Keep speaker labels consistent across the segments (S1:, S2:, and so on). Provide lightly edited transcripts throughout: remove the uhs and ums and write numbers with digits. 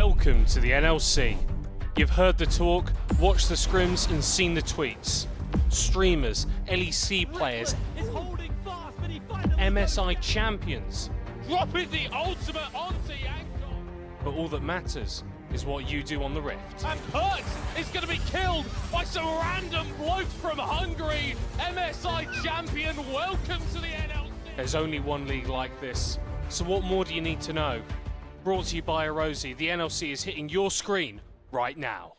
S1: Welcome to the NLC. You've heard the talk, watched the scrims and seen the tweets. Streamers, LEC players, MSI champions.
S2: Dropping the ultimate onto Yanko.
S1: But all that matters is what you do on the Rift.
S2: And Hurt is going to be killed by some random bloke from Hungary. MSI champion, welcome to the NLC.
S1: There's only one league like this, so what more do you need to know? Brought to you by Arozzi, the NLC is hitting your screen right now.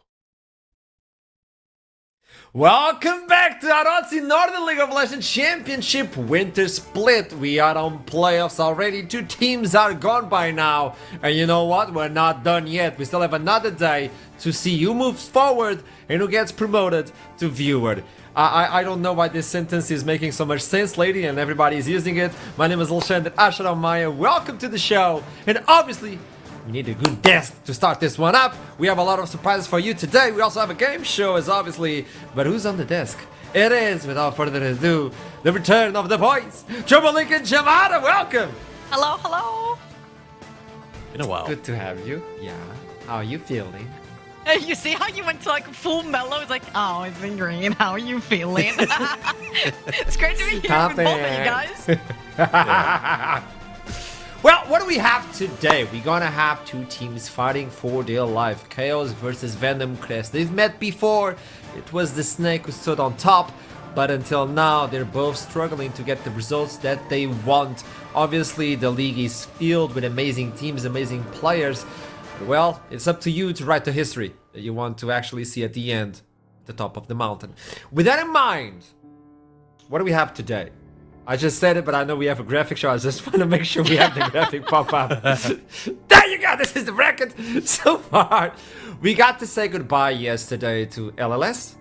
S3: Welcome back to Arozzi Northern League of Legends Championship Winter Split. We are on playoffs already. 2 teams are gone by now. And you know what? We're not done yet. We still have another day to see who moves forward and who gets promoted to viewer. I don't know why this sentence is making so much sense lately and everybody is using it. My name is Alexander Asharamaya. Welcome to the show. And obviously, we need a good desk to start this one up. We have a lot of surprises for you today. We also have a game show as obviously. But who's on the desk? It is, without further ado, the return of the boys. Troublelink and Jamada, welcome.
S4: Hello, hello.
S5: Been a while.
S3: Good to have you. Yeah. How are you feeling?
S4: You see how you went to like full mellow? It's like, oh, it's been green. How are you feeling? It's great to be here with both of you guys.
S3: Well, what do we have today? We're gonna have 2 teams fighting for their life. KAOS versus Venomcrest. They've met before. It was the snake who stood on top. But until now, they're both struggling to get the results that they want. Obviously, the league is filled with amazing teams, amazing players. Well, it's up to you to write the history that you want to actually see at the end, the top of the mountain. With that in mind, what do we have today? I just said it, but I know we have a graphic show. I just want to make sure we have the graphic pop up. There you go, this is the record. So far, we got to say goodbye yesterday to LLS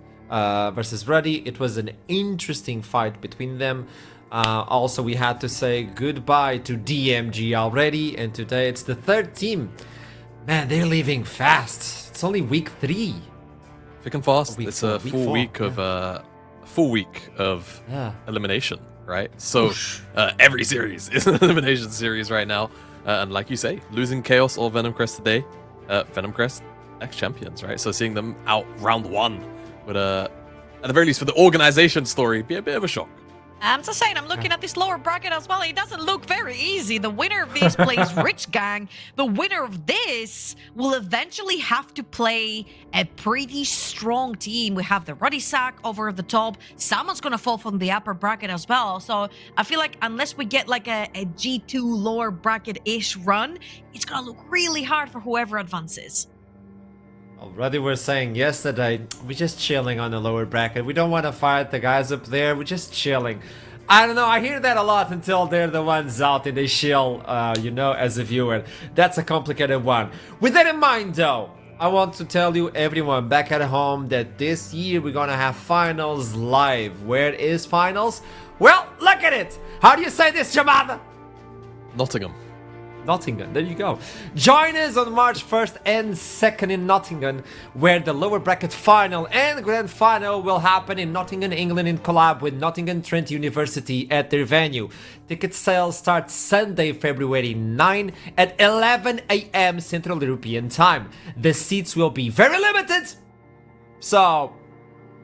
S3: versus Ruddy. It was an interesting fight between them. Also, we had to say goodbye to DMG already, and today it's the 3rd team. Man, they're leaving fast. It's only week 3.
S5: Thick and fast. It's a full week of elimination, right? So every series is an elimination series right now. And like you say, losing KAOS or Venomcrest today, Venomcrest ex-champions, right? So seeing them out round 1 would, at the very least for the organization story, be a bit of a shock.
S4: I'm just saying, I'm looking at this lower bracket as well. It doesn't look very easy. The winner of this plays Rich Gang. The winner of this will eventually have to play a pretty strong team. We have the Ruddy Sack over the top. Someone's going to fall from the upper bracket as well. So I feel like unless we get like a G2 lower bracket-ish run, it's going to look really hard for whoever advances.
S3: Already we're saying yesterday, we're just chilling on the lower bracket. We don't want to fight the guys up there. We're just chilling. I don't know. I hear that a lot until they're the ones out and they chill, you know, as a viewer. That's a complicated one. With that in mind, though, I want to tell you, everyone back at home, that this year we're going to have finals live. Where is finals? Well, look at it. How do you say this, Jamada?
S5: Nottingham.
S3: Nottingham, there you go. Join us on March 1st and 2nd in Nottingham, where the lower bracket final and grand final will happen in Nottingham, England, in collab with Nottingham Trent University at their venue. Ticket sales start Sunday, February 9 at 11 AM Central European Time. The seats will be very limited, so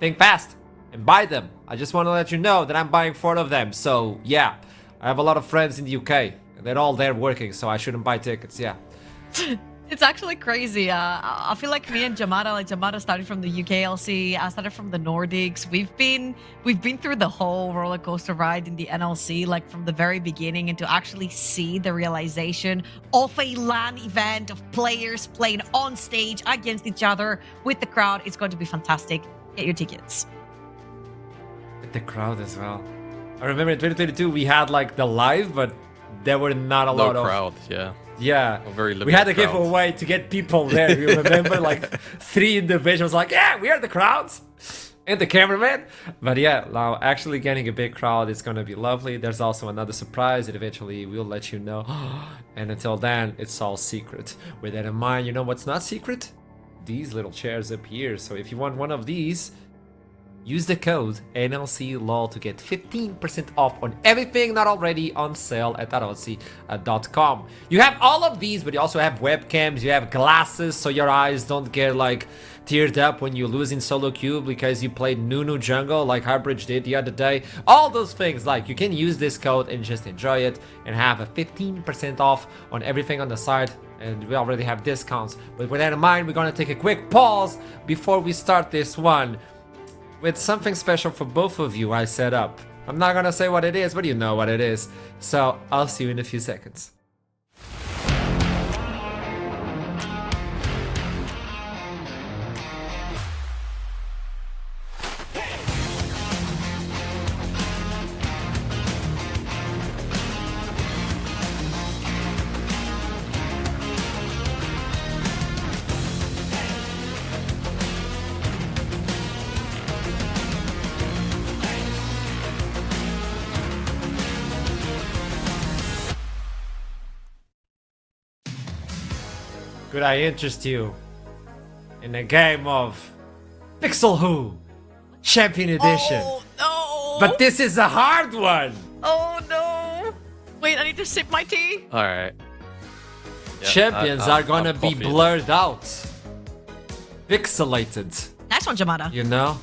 S3: think fast and buy them. I just want to let you know that I'm buying 4 of them, so yeah, I have a lot of friends in the UK. They're all there working, so I shouldn't buy tickets, yeah.
S4: It's actually crazy. I feel like me and Jamada started from the UKLC. I started from the Nordics. We've been through the whole roller coaster ride in the NLC, like from the very beginning, and to actually see the realization of a LAN event of players playing on stage against each other with the crowd. It's going to be fantastic. Get your tickets.
S3: With the crowd as well. I remember in 2022 we had like the live, but there were not a lot of
S5: crowd, yeah.
S3: Yeah,
S5: very limited.
S3: We had a
S5: crowd.
S3: giveaway to get people there. You remember, like 3 individuals, like, yeah, we are the crowds and the cameraman. But yeah, now actually getting a big crowd is gonna be lovely. There's also another surprise that eventually we'll let you know. And until then, it's all secret. With that in mind, you know what's not secret? These little chairs up here. So if you want one of these, use the code NLCLOL to get 15% off on everything not already on sale at Arozzi.com. You have all of these, but you also have webcams, you have glasses so your eyes don't get like teared up when you lose in solo queue because you played Nunu jungle like Harbridge did the other day. All those things, like you can use this code and just enjoy it and have a 15% off on everything on the site. And we already have discounts. But with that in mind, we're gonna take a quick pause before we start this one with something special for both of you I set up. I'm not gonna say what it is, but you know what it is. So I'll see you in a few seconds. Could I interest you in a game of Pixel Who Champion Edition?
S4: Oh no!
S3: But this is a hard one!
S4: Oh no! Wait, I need to sip my tea.
S5: All right. Yeah,
S3: Champions are gonna be
S5: coffee.
S3: blurred out. Pixelated,
S4: Nice one, Jamada.
S3: you know?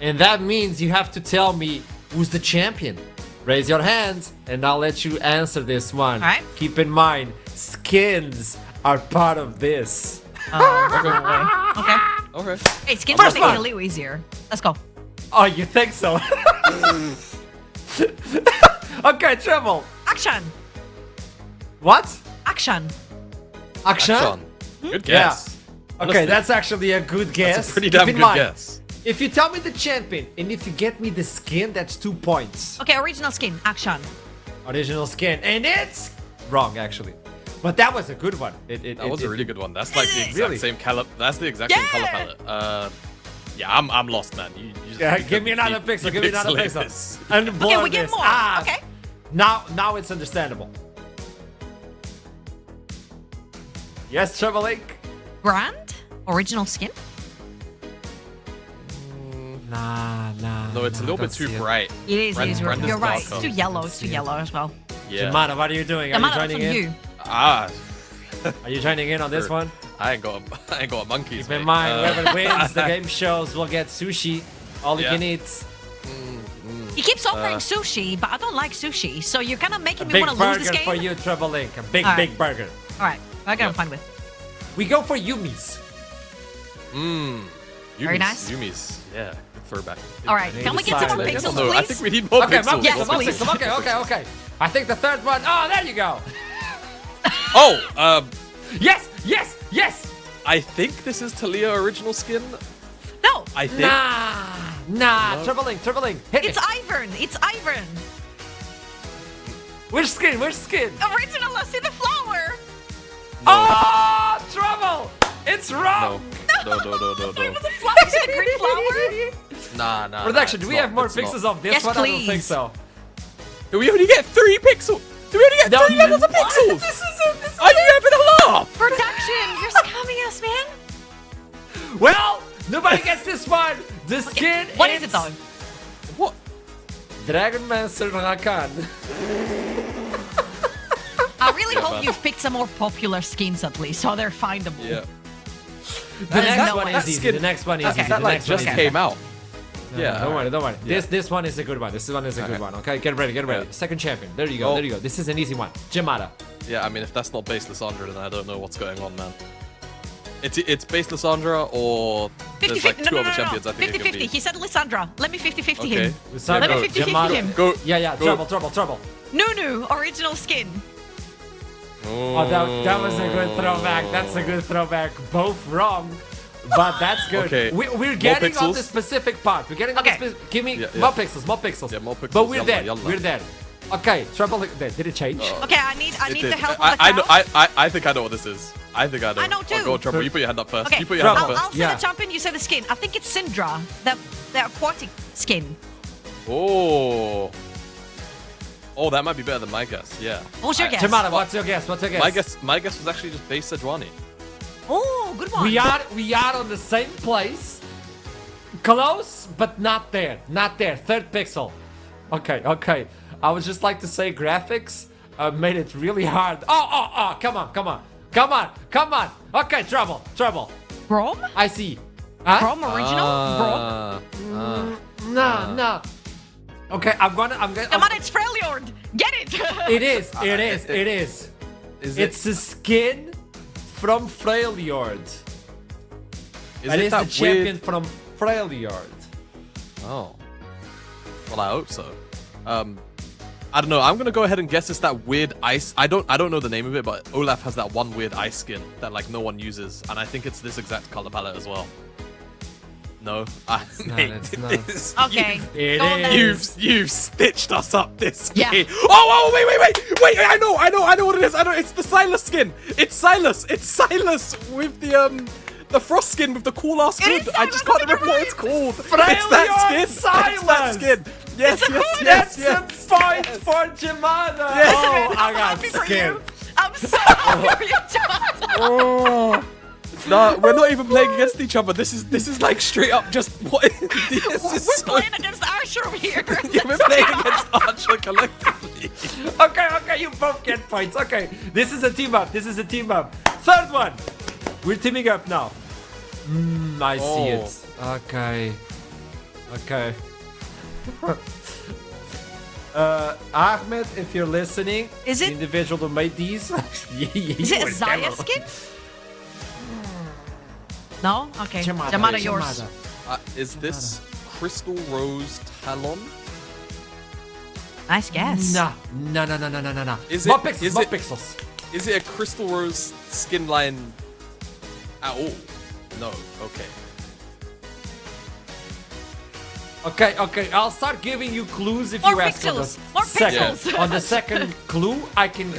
S3: And that means you have to tell me who's the champion. Raise your hand and I'll let you answer this one.
S4: Alright.
S3: Keep in mind, skins are part of this.
S4: Okay.
S5: Okay.
S4: Hey, skins
S3: First
S4: will make it
S3: one.
S4: a little easier. Let's go.
S3: Oh, you think so? Okay, Treble.
S4: Action!
S3: What?
S4: Action!
S3: Action?
S5: Sean, good guess.
S3: Okay,
S5: Honestly,
S3: that's actually a good guess.
S5: that's a pretty
S3: Keep
S5: damn
S3: in
S5: good
S3: mind,
S5: guess.
S3: If you tell me the champion and if you get me the skin, that's 2 points.
S4: Okay, original skin. Action.
S3: Original skin, and it's wrong actually, but that was a good one.
S5: That was a really good one. That's like the exact
S3: Really?
S5: same color. That's the exact same color
S4: Yeah.
S5: palette. Yeah, I'm lost, man. You just,
S3: Yeah,
S5: you
S3: give me another pixel. Give me another
S5: pixelate
S3: pixel.
S5: this.
S3: And
S4: Okay,
S3: blur
S4: we get
S3: this.
S4: more.
S3: Ah,
S4: Okay.
S3: Now it's understandable. Yes, Treble Link.
S4: Brand? Original skin?
S3: Nah.
S5: No, it's a little bit too bright.
S4: It is.
S5: Brand-
S4: It is.
S5: Brand is
S4: You're right.
S5: darker.
S4: It's too yellow. It's too yellow as well.
S5: Yeah.
S3: Jamada, what are you doing? Are you
S4: Jamada,
S3: joining
S4: from
S3: in?
S4: you.
S5: Ah,
S3: Are you joining in on this
S5: Sure.
S3: one?
S5: I ain't got monkeys.
S3: Keep in
S5: mate.
S3: mind, whoever wins the game shows will get sushi. All you
S5: Yeah.
S3: can eat.
S4: He keeps offering sushi, but I don't like sushi, so you're kind of
S3: A
S4: making me
S3: big
S4: want to lose this
S3: burger
S4: game.
S3: for you, Treble Link. A big,
S4: Alright.
S3: big burger.
S4: All right, I got I'm fine with.
S3: We go for Yumi's.
S4: Very nice.
S5: Yumi's. Yeah. Good throwback.
S4: All right,
S3: need
S4: can we
S3: to
S4: get some
S3: sign
S4: more
S3: that.
S4: pixels,
S5: No,
S4: please?
S5: I think we need more
S3: Okay,
S5: pixels.
S3: more
S4: Yes,
S3: pixels, more
S4: please.
S3: pixels. Okay. I think the third one. Oh, there you go.
S5: Oh,
S3: Yes.
S5: I think this is Talia original skin.
S4: No,
S5: I think.
S3: Nah.
S5: No.
S3: Treble Link. Hit
S4: it's
S3: me.
S4: Ivern. It's Ivern.
S3: Which skin?
S4: Original. I see the flower.
S3: Oh, Treble. It's
S5: No.
S3: wrong.
S5: No.
S4: It was a flower. You see the green flower?
S5: Nah.
S3: Production, do
S5: it's
S3: we
S5: not,
S3: have more
S5: it's not.
S3: pixels of this
S4: Yes,
S3: one? I don't think
S4: please.
S3: so.
S5: Do we only get 3 pixels? Do we only get 3 levels of pixels?
S3: This is it.
S5: Are you having a laugh?
S4: Production, you're scamming us, man.
S3: Well, nobody gets this one. The skin.
S4: What is it though?
S5: What?
S3: Dragon Master Rakan.
S4: I really hope
S5: man.
S4: you've picked some more popular skins at least, so they're findable.
S5: Yeah.
S3: The next
S4: no
S3: one
S4: way.
S3: is easy.
S5: Skin-
S3: The next one is
S4: Okay.
S3: easy.
S5: That
S3: The
S5: like
S3: next one
S5: just
S3: is
S5: came out.
S3: No,
S5: Yeah.
S3: don't worry.
S5: Yeah.
S3: This one is a good one. This one is a good
S5: Okay.
S3: one. Okay, get ready.
S5: Yeah.
S3: Second champion. There you
S5: Oh.
S3: go. This is an easy one. Jamada.
S5: Yeah, I mean, if that's not base Lissandra, then I don't know what's going on, man. It's base Lissandra or there's like 2 other champions I think it could
S4: 50-50.
S5: be.
S4: He said Lissandra. Let me 50-50
S5: Okay.
S4: him.
S3: Lissandra,
S4: Let me
S5: go.
S4: 50-50
S3: Jamada.
S4: him.
S5: Go.
S3: Yeah.
S5: Go.
S3: Trouble.
S4: Nunu, original skin.
S3: Oh, that was a good throwback. That's a good throwback. Both wrong. But that's good.
S5: Okay.
S3: We're getting on
S5: pixels?
S3: the specific part. We're getting on
S4: Okay.
S3: the Give me
S5: Yeah.
S3: more pixels.
S5: Yeah, more pixels.
S3: But we're
S5: Yalla,
S3: there.
S5: yalla.
S3: We're there. Okay, Trouble. Did it change?
S4: Okay, I need
S5: It
S4: the
S5: did.
S4: help of the
S5: I know.
S4: crowd.
S5: I think I know what this is. I think I know.
S4: I know
S5: Oh,
S4: too.
S5: go on, Trouble. You put your hand up first.
S4: Okay,
S5: You put your hand up
S3: Trouble.
S4: I'll
S5: first.
S4: say
S3: Yeah.
S4: the champion, you say the skin. I think it's Syndra, the aquatic skin.
S5: Oh. Oh, that might be better than my guess. Yeah.
S4: What's your guess?
S3: Jamada, what's your guess?
S5: My guess was actually just base Sejuani.
S4: Oh, good one.
S3: We are on the same place. Close, but not there. Not there. Third pixel. Okay. I would just like to say graphics made it really hard. Oh, come on. Okay, trouble.
S4: Brom?
S3: I see. Huh?
S4: Brom original? Brom?
S3: No. Okay, I'm gonna.
S4: Come on, it's Freljord! Get it!
S3: It is. It's a skin from Freljord.
S5: Is
S3: It
S5: it
S3: is the
S5: that
S3: champion
S5: weird?
S3: from Freljord.
S5: Oh. Well, I hope so. I don't know. I'm gonna go ahead and guess it's that weird ice. I don't know the name of it, but Olaf has that one weird ice skin that like no one uses, and I think it's this exact color palette as well. No,
S3: it's not.
S4: Okay.
S3: It
S4: go on then.
S3: is.
S5: You've stitched us up this
S4: Yeah.
S5: game. Oh, wait! I know what it is. I know it's the Silas skin. It's Silas with the frost skin with the cool ass
S4: It is
S5: hood. I just
S4: Silas,
S5: can't remember what it's called. It's
S3: Freljord
S5: that skin.
S3: Silas.
S5: It's that skin. Yes,
S3: That's
S5: yes.
S3: a point for Jemada.
S5: Yes.
S3: Oh,
S4: I'm
S3: I got
S4: happy for
S3: scared.
S4: you. I'm so happy for you, John.
S5: Oh. No, we're not even playing against each other. This is like straight up just what.
S4: We're playing against Archer here.
S5: We're playing against Archer collectively.
S3: Okay, you both get points. Okay, this is a team up. Third one. We're teaming up now. I see it. Okay. Ahmed, if you're listening,
S4: Is it-
S3: the individual who made these?
S4: Is it a Zaya skin? No? Okay. Jamada, yours.
S5: Is this Crystal Rose Talon?
S4: Nice guess.
S3: No.
S5: Is
S3: More
S5: it-
S3: pixels,
S5: is
S3: more
S5: it-
S3: pixels.
S5: Is it a Crystal Rose skin line at all? No. Okay.
S3: Okay, I'll start giving you clues if
S4: More
S3: you ask on the
S4: pixels, more
S3: second.
S4: pixels.
S3: On the second clue,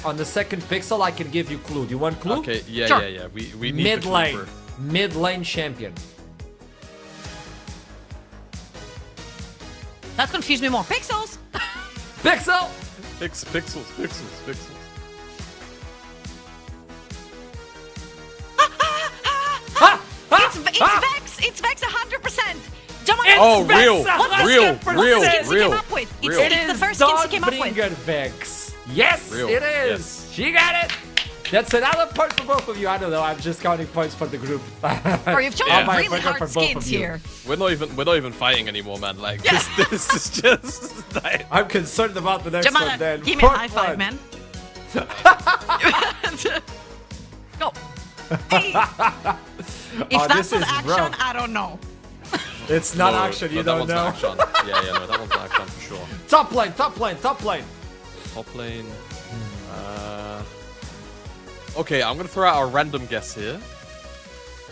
S3: on the second pixel, I can give you clue. Do you want clue?
S5: Okay. Yeah.
S4: Sure.
S5: Yeah. We need
S3: Mid
S5: the
S3: lane.
S5: Cooper.
S3: Mid lane champion.
S4: That confused me more. Pixels!
S3: Pixel!
S5: Pixels.
S4: It's Vex 100%! Jamada,
S5: Oh,
S3: Vex
S5: real,
S3: 100%.
S5: real.
S4: He came up with.
S5: Real.
S4: It's the first skins he came up with.
S3: Dawnbringer Vex. Yes,
S5: Real,
S3: it is.
S5: yes.
S3: She got it. That's another point for both of you. I don't know. I'm just counting points for the group.
S4: Or you've chosen
S5: Yeah.
S4: really
S3: For
S4: hard
S3: both of
S4: skins
S3: you.
S4: here.
S5: We're not even fighting anymore, man. Like this is just like.
S3: I'm concerned about the next one
S4: Jamada,
S3: then.
S4: give me a
S3: Fourth
S4: high five,
S3: one.
S4: man. Go. Hey. If
S3: Oh,
S4: that's
S3: this
S4: not
S3: is
S4: action,
S3: rough.
S4: I don't know.
S3: It's not
S5: No,
S3: action, you
S5: no, that
S3: don't
S5: one's
S3: know.
S5: not action. Yeah, no, that one's not action for sure.
S3: Top lane.
S5: Top lane. Okay, I'm gonna throw out a random guess here.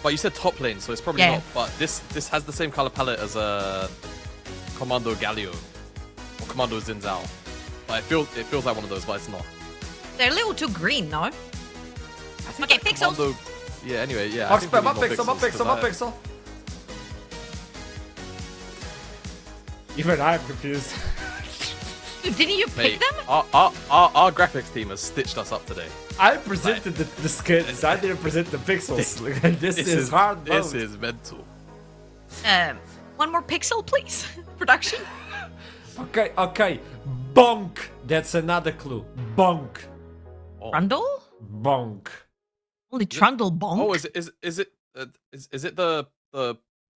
S5: But you said top lane, so it's probably
S4: Yeah.
S5: not. But this has the same color palette as Commando Galio or Commando Zinzao. But it feels like one of those, but it's not.
S4: They're a little too green, no?
S5: I think
S4: Okay,
S5: that
S4: pixels.
S5: Commando, yeah. Anyway, yeah. I
S3: More
S5: think we need more
S3: pixel.
S5: 'cause I-
S3: Even I'm confused.
S4: Didn't you pick
S5: Mate,
S4: them?
S5: our graphics team has stitched us up today.
S3: I presented the skins. I didn't present the pixels. this is hard
S5: This
S3: mode.
S5: is mental.
S4: One more pixel, please. Production.
S3: Okay. Bonk. That's another clue. Bonk.
S4: Trundle?
S3: Bonk.
S4: Only Trundle bonk.
S5: Oh, is it the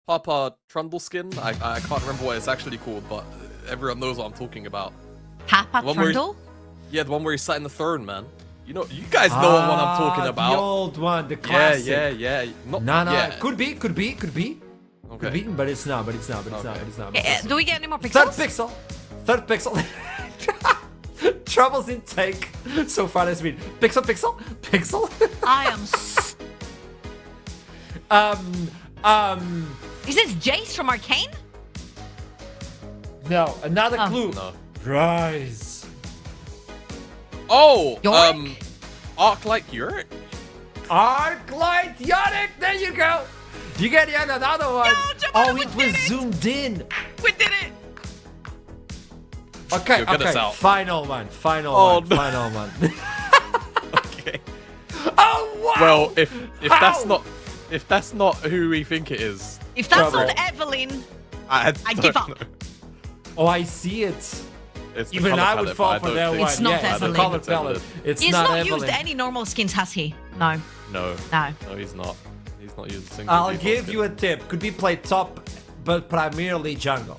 S5: Papa Trundle skin? I can't remember what it's actually called, but everyone knows what I'm talking about.
S4: Papa
S5: One where he-
S4: Trundle?
S5: Yeah, the one where he's sat in the throne, man. You guys know what I'm talking
S3: The
S5: about.
S3: old one, the classic.
S5: Yeah. Not,
S3: No.
S5: yeah.
S3: Could be.
S5: Okay.
S3: Could be, but it's not.
S4: Do we get any more
S3: Third
S4: pixels?
S3: pixel. Troubles in take. So far has been pixel.
S4: I am. Is this Jace from Arcane?
S3: No, another
S4: Oh.
S3: clue.
S5: No.
S3: Rise.
S5: Oh,
S4: Yorick?
S5: Arc like Yorick?
S3: Arclight Yorick. There you go. You get yet another one.
S4: Jamada, we
S3: It
S4: did
S3: was
S4: it.
S3: zoomed in.
S4: We did it!
S3: Okay.
S5: Yo, get us out.
S3: Final one.
S5: Oh, no.
S3: Final one.
S5: Okay.
S3: Oh wow.
S5: Well, if
S3: How?
S5: that's not who we think it is,
S4: If that's
S3: Trouble.
S4: not Evelyn, I give up.
S3: Oh, I see it.
S5: It's the
S3: Even
S5: color
S3: I would
S5: palette,
S3: fall
S5: but I
S3: for
S5: don't
S3: that
S5: think-
S3: one.
S4: It's not
S3: yeah, it's the
S4: Evelyn.
S3: color
S5: It's
S3: palette.
S5: Evelyn.
S3: It's
S4: He's
S3: not
S4: not
S3: Evelyn.
S4: used any normal skins, has he? No.
S5: No,
S4: No.
S5: no, he's not. He's not using single.
S3: I'll
S5: default
S3: give
S5: skin.
S3: you a tip. Could be played top, but primarily jungle.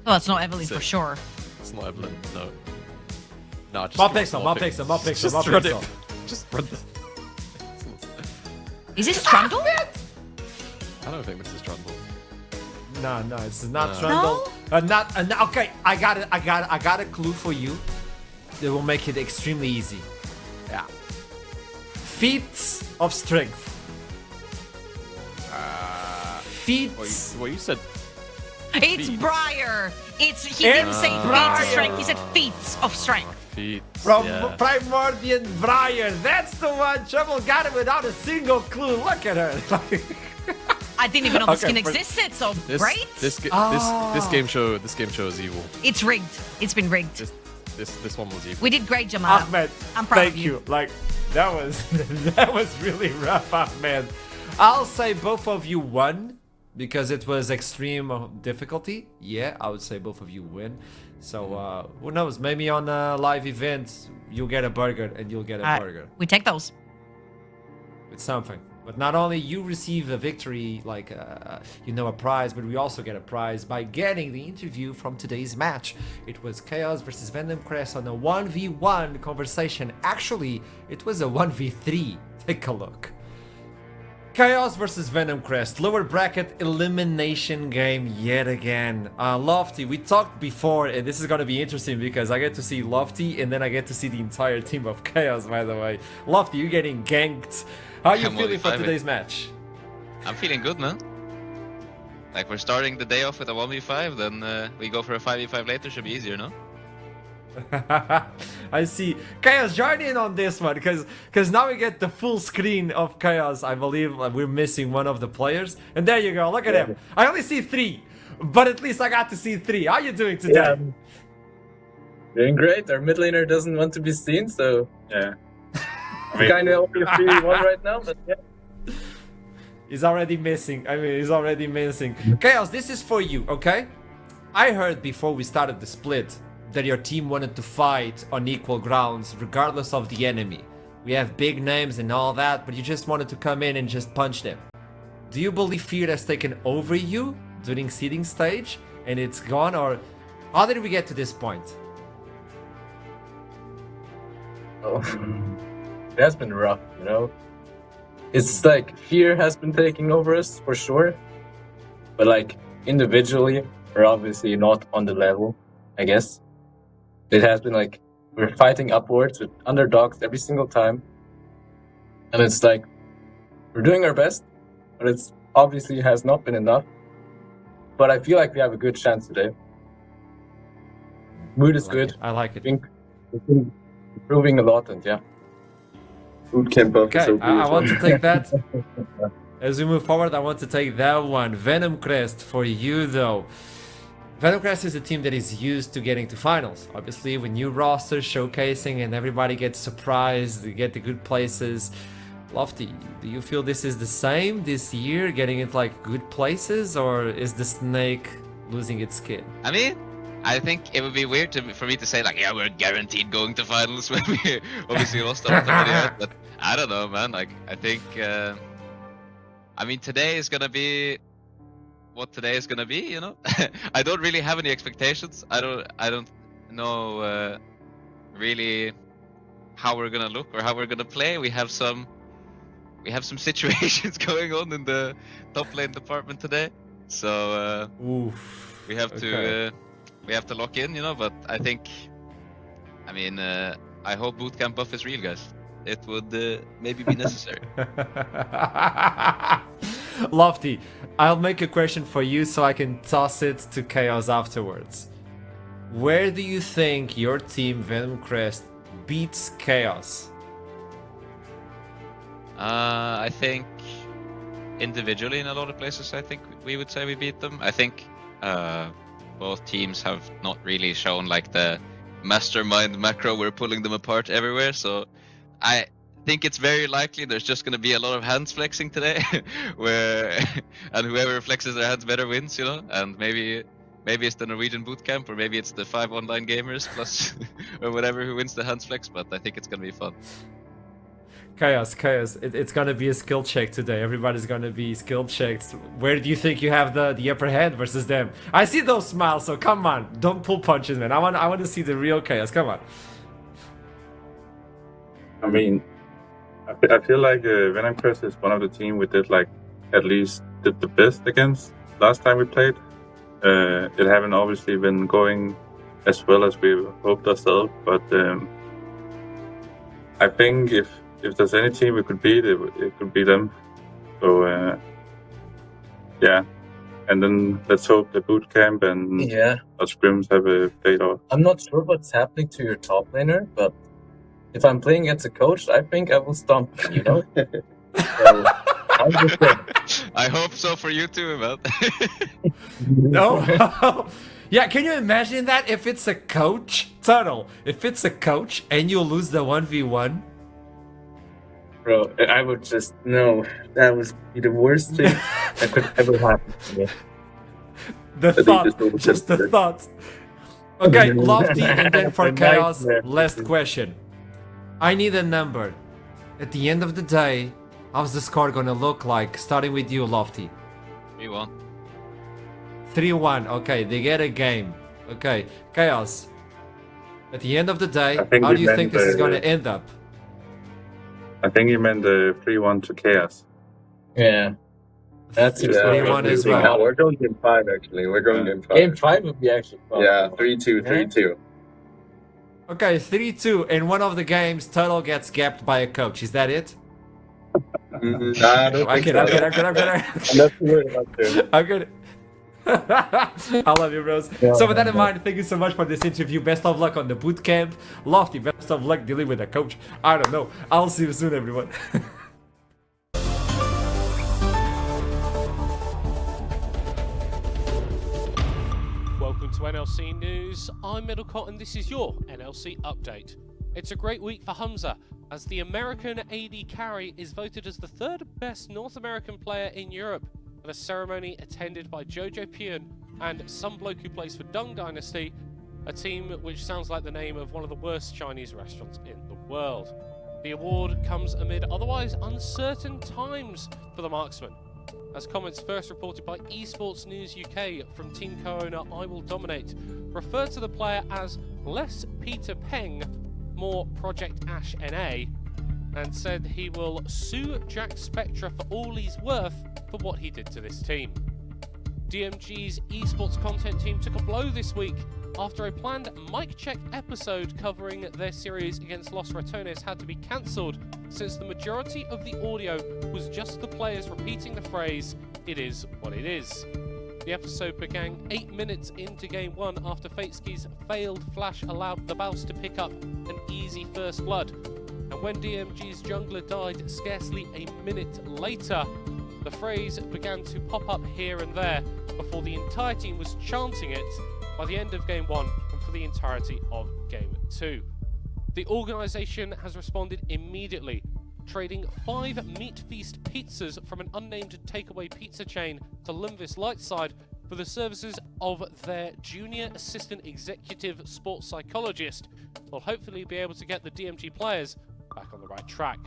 S4: Oh, it's not Evelyn for
S5: Sick.
S4: sure.
S5: It's not Evelyn. No. No, just
S3: Mob
S5: give
S3: pixel,
S5: us
S3: mob
S5: more
S3: pixel, mob pixel,
S5: Just
S3: mob
S5: run
S3: pixel.
S5: it. Just run the.
S4: Is this Trundle?
S5: I don't think this is Trundle.
S3: No, no, it's not
S5: No.
S3: Trundle. Okay, I got a clue for you. That will make it extremely easy. Yeah. Feats of strength. Feats.
S5: Well, you said
S4: It's
S5: Feet.
S4: Briar. He didn't say feats
S3: Briar.
S4: of strength. He said feats of strength.
S5: feet.
S3: From
S5: yeah.
S3: Primordial Briar. That's the one. Trouble got it without a single clue. Look at her.
S4: I didn't even know the
S3: Okay,
S4: skin
S3: for-
S4: existed. So
S5: This,
S4: great.
S5: This, ga-
S3: Ah.
S5: this game show is evil.
S4: It's rigged. It's been rigged.
S5: This one was evil.
S4: We did great, Jamal.
S3: Ahmed,
S4: I'm proud
S3: thank
S4: of you.
S3: Like, that was that was really rough, Ahmed. I'll say both of you won because it was extreme difficulty. Yeah, I would say both of you win. So who knows? Maybe on a live event you'll get a burger and you'll get a burger.
S4: We take those.
S3: It's something. But not only you receive a victory, like a prize, but we also get a prize by getting the interview from today's match. It was KAOS versus Venomcrest on a 1v1 conversation. Actually, it was a 1v3. Take a look. KAOS versus Venomcrest, lower bracket elimination game yet again. Lofty, we talked before, and this is gonna be interesting because I get to see Lofty, and then I get to see the entire team of KAOS. By the way, Lofty, you're getting ganked. How are you
S6: I'm
S3: feeling
S6: only
S3: for
S6: 5-8.
S3: today's match?
S6: I'm feeling good, man. Like, we're starting the day off with a 1v5, then we go for a 5v5 later, should be easier, no?
S3: I see. KAOS, join in on this one because now we get the full screen of KAOS. I believe we're missing one of the players, and there you go. Look at him. I only see 3, but at least I got to see 3. How you doing today?
S7: Yeah, doing great. Our mid laner doesn't want to be seen, so yeah. Kind of only 3v1 right now, but yeah.
S3: He's already missing. He's already missing. KAOS, this is for you, okay? I heard before we started the split that your team wanted to fight on equal grounds regardless of the enemy. We have big names and all that, but you just wanted to come in and just punch them. Do you believe fear has taken over you during seeding stage and it's gone, or how did we get to this point?
S7: Oh. It has been rough, you know? It's like fear has been taking over us for sure. But like individually, we're obviously not on the level, I guess. It has been like we're fighting upwards with underdogs every single time. And it's like we're doing our best, but it's obviously has not been enough. But I feel like we have a good chance today. Mood is good.
S3: I like
S7: I
S3: it.
S7: think we've been improving a lot, and yeah. Boot camp buff is
S3: Okay,
S7: so
S3: I want to
S7: beautiful.
S3: take that. As we move forward, I want to take that one. Venomcrest for you, though. Venomcrest is a team that is used to getting to finals. Obviously, with new rosters showcasing and everybody gets surprised, they get the good places. Lofty, do you feel this is the same this year, getting into like good places, or is the snake losing its skin?
S6: I mean, I think it would be weird for me to say, like, yeah, we're guaranteed going to finals when we obviously lost a lot of money out, but I don't know, man. Like, I think, I mean, today is gonna be what today is gonna be, you know? I don't really have any expectations. I don't know really how we're gonna look or how we're gonna play. We have some situations going on in the top lane department today, so
S3: Oof.
S6: we have
S3: Okay.
S6: to we have to lock in, you know. But I think, I mean, I hope bootcamp buff is real, guys. It would maybe be necessary.
S3: Lofty, I'll make a question for you so I can toss it to KAOS afterwards. Where do you think your team Venomcrest beats KAOS?
S6: I think individually in a lot of places, I think we would say we beat them. I think both teams have not really shown like the mastermind macro. We're pulling them apart everywhere. So think it's very likely there's just going to be a lot of hands flexing today, and whoever flexes their hands better wins, you know. And maybe it's the Norwegian bootcamp, or maybe it's the 5 online gamers plus or whatever who wins the hands flex. But I think it's going to be fun.
S3: KAOS. It's gonna be a skill check today. Everybody's gonna be skill checked. Where do you think you have the upper hand versus them? I see those smiles, so come on, don't pull punches, man. I want to see the real KAOS. Come on.
S8: I mean, I feel like Venomcrest is one of the team we did like at least did the best against last time we played. It haven't obviously been going as well as we hoped ourselves, but I think if there's any team we could beat, it could be them. So yeah, and then let's hope the boot camp and our scrims have paid off.
S7: I'm not sure what's happening to your top laner, but if I'm playing against a coach, I think I will stomp him, you know? So, I'm just saying.
S6: I hope so for you too, man.
S3: No. Yeah, can you imagine that if it's a coach? Tunnel, if it's a coach and you lose the 1v1?
S7: Bro, I would just no. That would be the worst thing that could ever happen to me.
S3: The thought, just the thought. Okay, Lofty, and then for KAOS, last question. I need a number. At the end of the day, how's the score gonna look like? Starting with you, Lofty.
S6: 3-1.
S3: 3-1. Okay, they get a game. Okay, KAOS. At the end of the day, how do you think this is gonna end up?
S8: I think you meant the 3-1 to KAOS.
S7: Yeah. That's
S3: 3-1 as well.
S9: No, we're going game 5 actually. We're going game 5.
S7: Game 5 would be actually fun.
S9: Yeah, 3-2, 3-2.
S3: Okay, 3-2. In one of the games, Turtle gets gapped by a coach. Is that it?
S9: I'm
S3: I'm good. I love you, bros. So with that in mind, thank you so much for this interview. Best of luck on the bootcamp. Lofty, best of luck dealing with a coach. I don't know. I'll see you soon, everyone.
S1: Welcome to NLC News. I'm Middlecott and this is your NLC update. It's a great week for Hamza, as the American AD carry is voted as the 3rd best North American player in Europe at a ceremony attended by Jojo Pyun and some bloke who plays for Dung Dynasty, a team which sounds like the name of one of the worst Chinese restaurants in the world. The award comes amid otherwise uncertain times for the marksman, as comments first reported by Esports News UK from team co-owner I Will Dominate referred to the player as less Peter Peng, more Project Ash NA, and said he will sue Jack Spectra for all he's worth for what he did to this team. DMG's esports content team took a blow this week after a planned mic check episode covering their series against Los Ratones had to be cancelled, since the majority of the audio was just the players repeating the phrase, "It is what it is." The episode began 8 minutes into Game 1 after Fateski's failed flash allowed the Baus to pick up an easy first blood. And when DMG's jungler died scarcely a minute later, the phrase began to pop up here and there before the entire team was chanting it by the end of Game 1 and for the entirety of Game 2. The organisation has responded immediately, trading 5 Meat Feast pizzas from an unnamed takeaway pizza chain to Lumvis Lightside for the services of their junior assistant executive sports psychologist, will hopefully be able to get the DMG players back on the right track.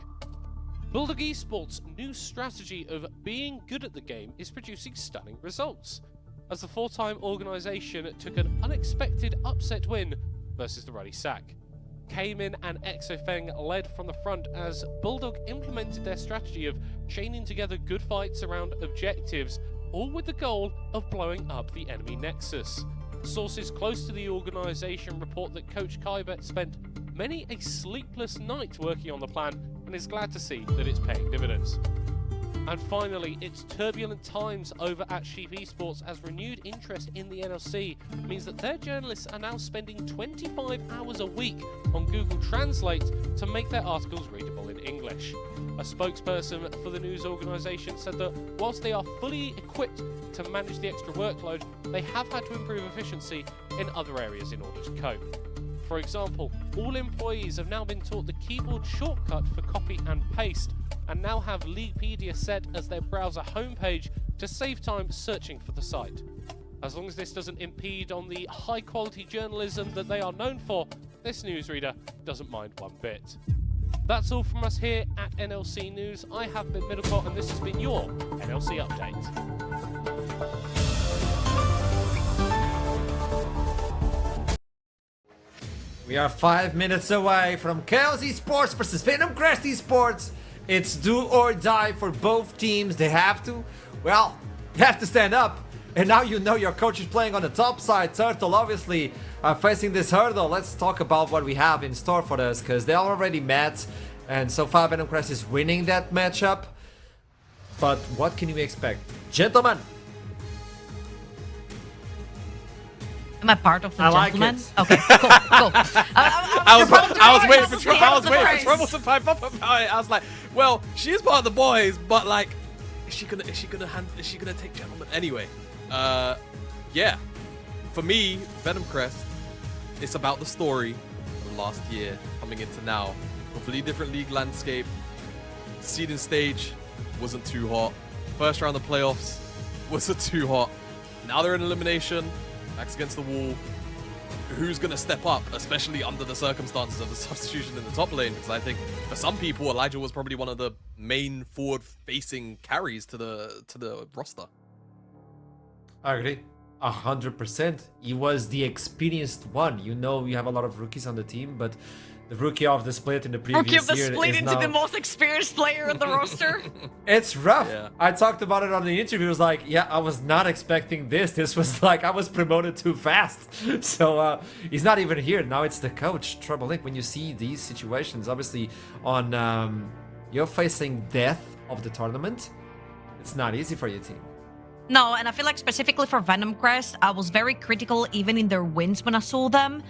S1: Bulldog Esports' new strategy of being good at the game is producing stunning results, as the 4-time organisation took an unexpected upset win versus the Ruddy Sack. Cayman and Exofeng led from the front as Bulldog implemented their strategy of chaining together good fights around objectives, all with the goal of blowing up the enemy nexus. Sources close to the organisation report that Coach Kaibet spent many a sleepless night working on the plan and is glad to see that it's paying dividends. And finally, it's turbulent times over at Sheep Esports, as renewed interest in the NLC means that their journalists are now spending 25 hours a week on Google Translate to make their articles readable in English. A spokesperson for the news organisation said that whilst they are fully equipped to manage the extra workload, they have had to improve efficiency in other areas in order to cope. For example, all employees have now been taught the keyboard shortcut for copy and paste, and now have Leaguepedia set as their browser homepage to save time searching for the site. As long as this doesn't impede on the high-quality journalism that they are known for, this newsreader doesn't mind one bit. That's all from us here at NLC News. I have been Middlecott, and this has been your NLC Update.
S3: We are 5 minutes away from KAOS Esports versus Venomcrest Esports. It's do or die for both teams. They have to, well, you have to stand up. And now you know your coach is playing on the top side. Turtle obviously facing this hurdle. Let's talk about what we have in store for us, because they already met. And so far Venomcrest is winning that matchup. But what can you expect? Gentlemen!
S4: Am I part of the
S3: I like
S4: gentlemen?
S3: it.
S4: Okay, cool, cool.
S5: I was waiting for Trouble to pipe up about it. I was like, well, she is part of the boys, but like, is she gonna take gentlemen anyway? Yeah. For me, Venomcrest, it's about the story from last year coming into now. Completely different league landscape. Seeding stage wasn't too hot. First round of playoffs wasn't too hot. Now they're in elimination. Backs against the wall. Who's going to step up, especially under the circumstances of the substitution in the top lane? Because I think for some people, Elijah was probably one of the main forward-facing carries to the roster.
S3: I agree. 100%. He was the experienced one. You know, you have a lot of rookies on the team, but the rookie of the split in the previous
S4: Rookie of the
S3: year
S4: split
S3: is
S4: into
S3: now...
S4: the most experienced player on the roster.
S3: It's rough.
S5: Yeah.
S3: I talked about it on the interview. It was like, yeah, I was not expecting this. This was like, I was promoted too fast. So he's not even here. Now it's the coach. Trouble Link, when you see these situations, obviously on you're facing death of the tournament, it's not easy for your team.
S4: No, and I feel like specifically for Venomcrest, I was very critical even in their wins when I saw them.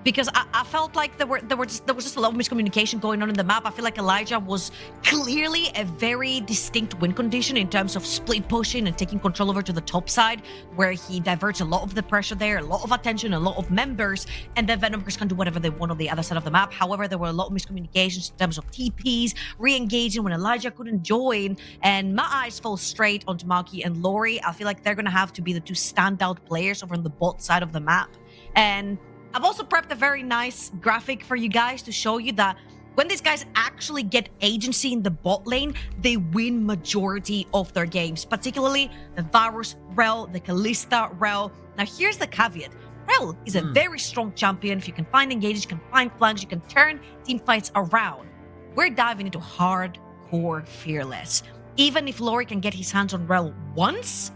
S4: Because I felt like there was just a lot of miscommunication going on in the map. I feel like Elijah was clearly a very distinct win condition in terms of split pushing and taking control over to the top side, where he diverts a lot of the pressure there, a lot of attention, a lot of members, and then Venomcrest can do whatever they want on the other side of the map. However, there were a lot of miscommunications in terms of TPs, re-engaging when Elijah couldn't join, and my eyes fall straight onto Maki and Lori. I feel like they're gonna have to be the two standout players over on the bot side of the map. And I've also prepped a very nice graphic for you guys to show you that when these guys actually get agency in the bot lane, they win majority of their games, particularly the Varus Rel, the Kalista Rel. Now here's the caveat. Rel is a very strong champion. If you can find engages, you can find flanks, you can turn team fights around. We're diving into hardcore fearless. Even if Lori can get his hands on Rel once,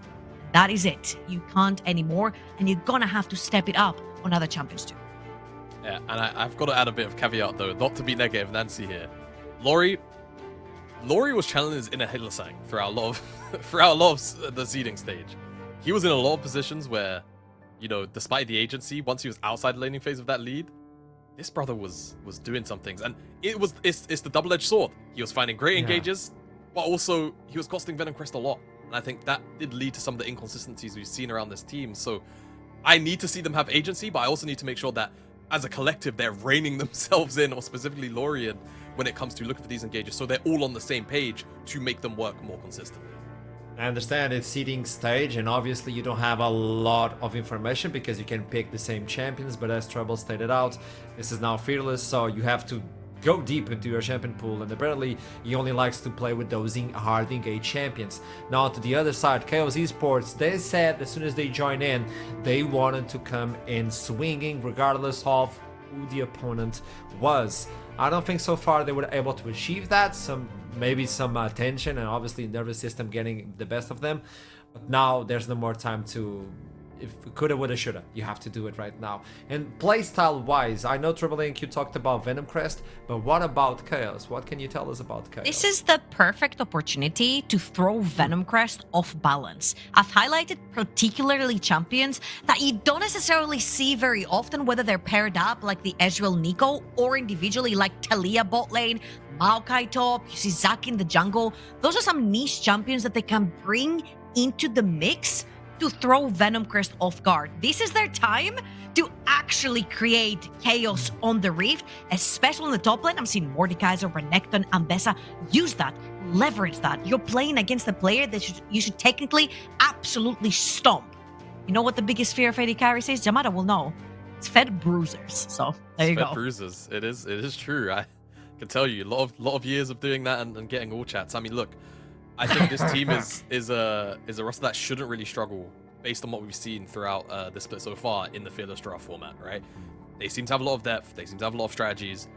S4: that is it. You can't anymore, and you're gonna have to step it up on other champions too.
S5: Yeah, and I've got to add a bit of caveat though, not to be negative Nancy here. Lori was channeling his inner Hillsang throughout a lot of the seeding stage. He was in a lot of positions where, you know, despite the agency, once he was outside the laning phase of that lead, this brother was doing some things, and it's the double-edged sword. He was finding great engages, but also he was costing Venomcrest a lot, and I think that did lead to some of the inconsistencies we've seen around this team. So I need to see them have agency, but I also need to make sure that as a collective, they're reining themselves in, or specifically Lorien, when it comes to looking for these engages, so they're all on the same page to make them work more consistently.
S3: I understand it's seeding stage, and obviously you don't have a lot of information because you can pick the same champions, but as Trouble stated out, this is now Fearless, so you have to go deep into your champion pool, and apparently he only likes to play with those hard engaged champions. Now to the other side, KAOS Esports, they said as soon as they join in, they wanted to come in swinging regardless of who the opponent was. I don't think so far they were able to achieve that. Maybe some tension and obviously nervous system getting the best of them, but now there's no more time to, if coulda, woulda, shoulda. You have to do it right now. And playstyle wise, I know Triple Link, you talked about Venomcrest, but what about KAOS? What can you tell us about KAOS?
S4: This is the perfect opportunity to throw Venomcrest off balance. I've highlighted particularly champions that you don't necessarily see very often, whether they're paired up like the Ezreal Nico or individually like Talia bot lane, Maokai top, you see Zac in the jungle. Those are some niche champions that they can bring into the mix to throw Venomcrest off guard. This is their time to actually create chaos on the Rift, especially in the top lane. I'm seeing Mordekaiser, Renekton, Ambessa. Use that, leverage that. You're playing against a player that you should technically absolutely stomp. You know what the biggest fear of AD carry says? Jamada will know. It's fed bruisers. So there you
S5: Fed
S4: go.
S5: bruisers. It is true. I can tell you a lot of years of doing that and getting all chats. I mean, look, I think this team is a roster that shouldn't really struggle based on what we've seen throughout the split so far in the Fearless Draft format, right? They seem to have a lot of depth. They seem to have a lot of strategies.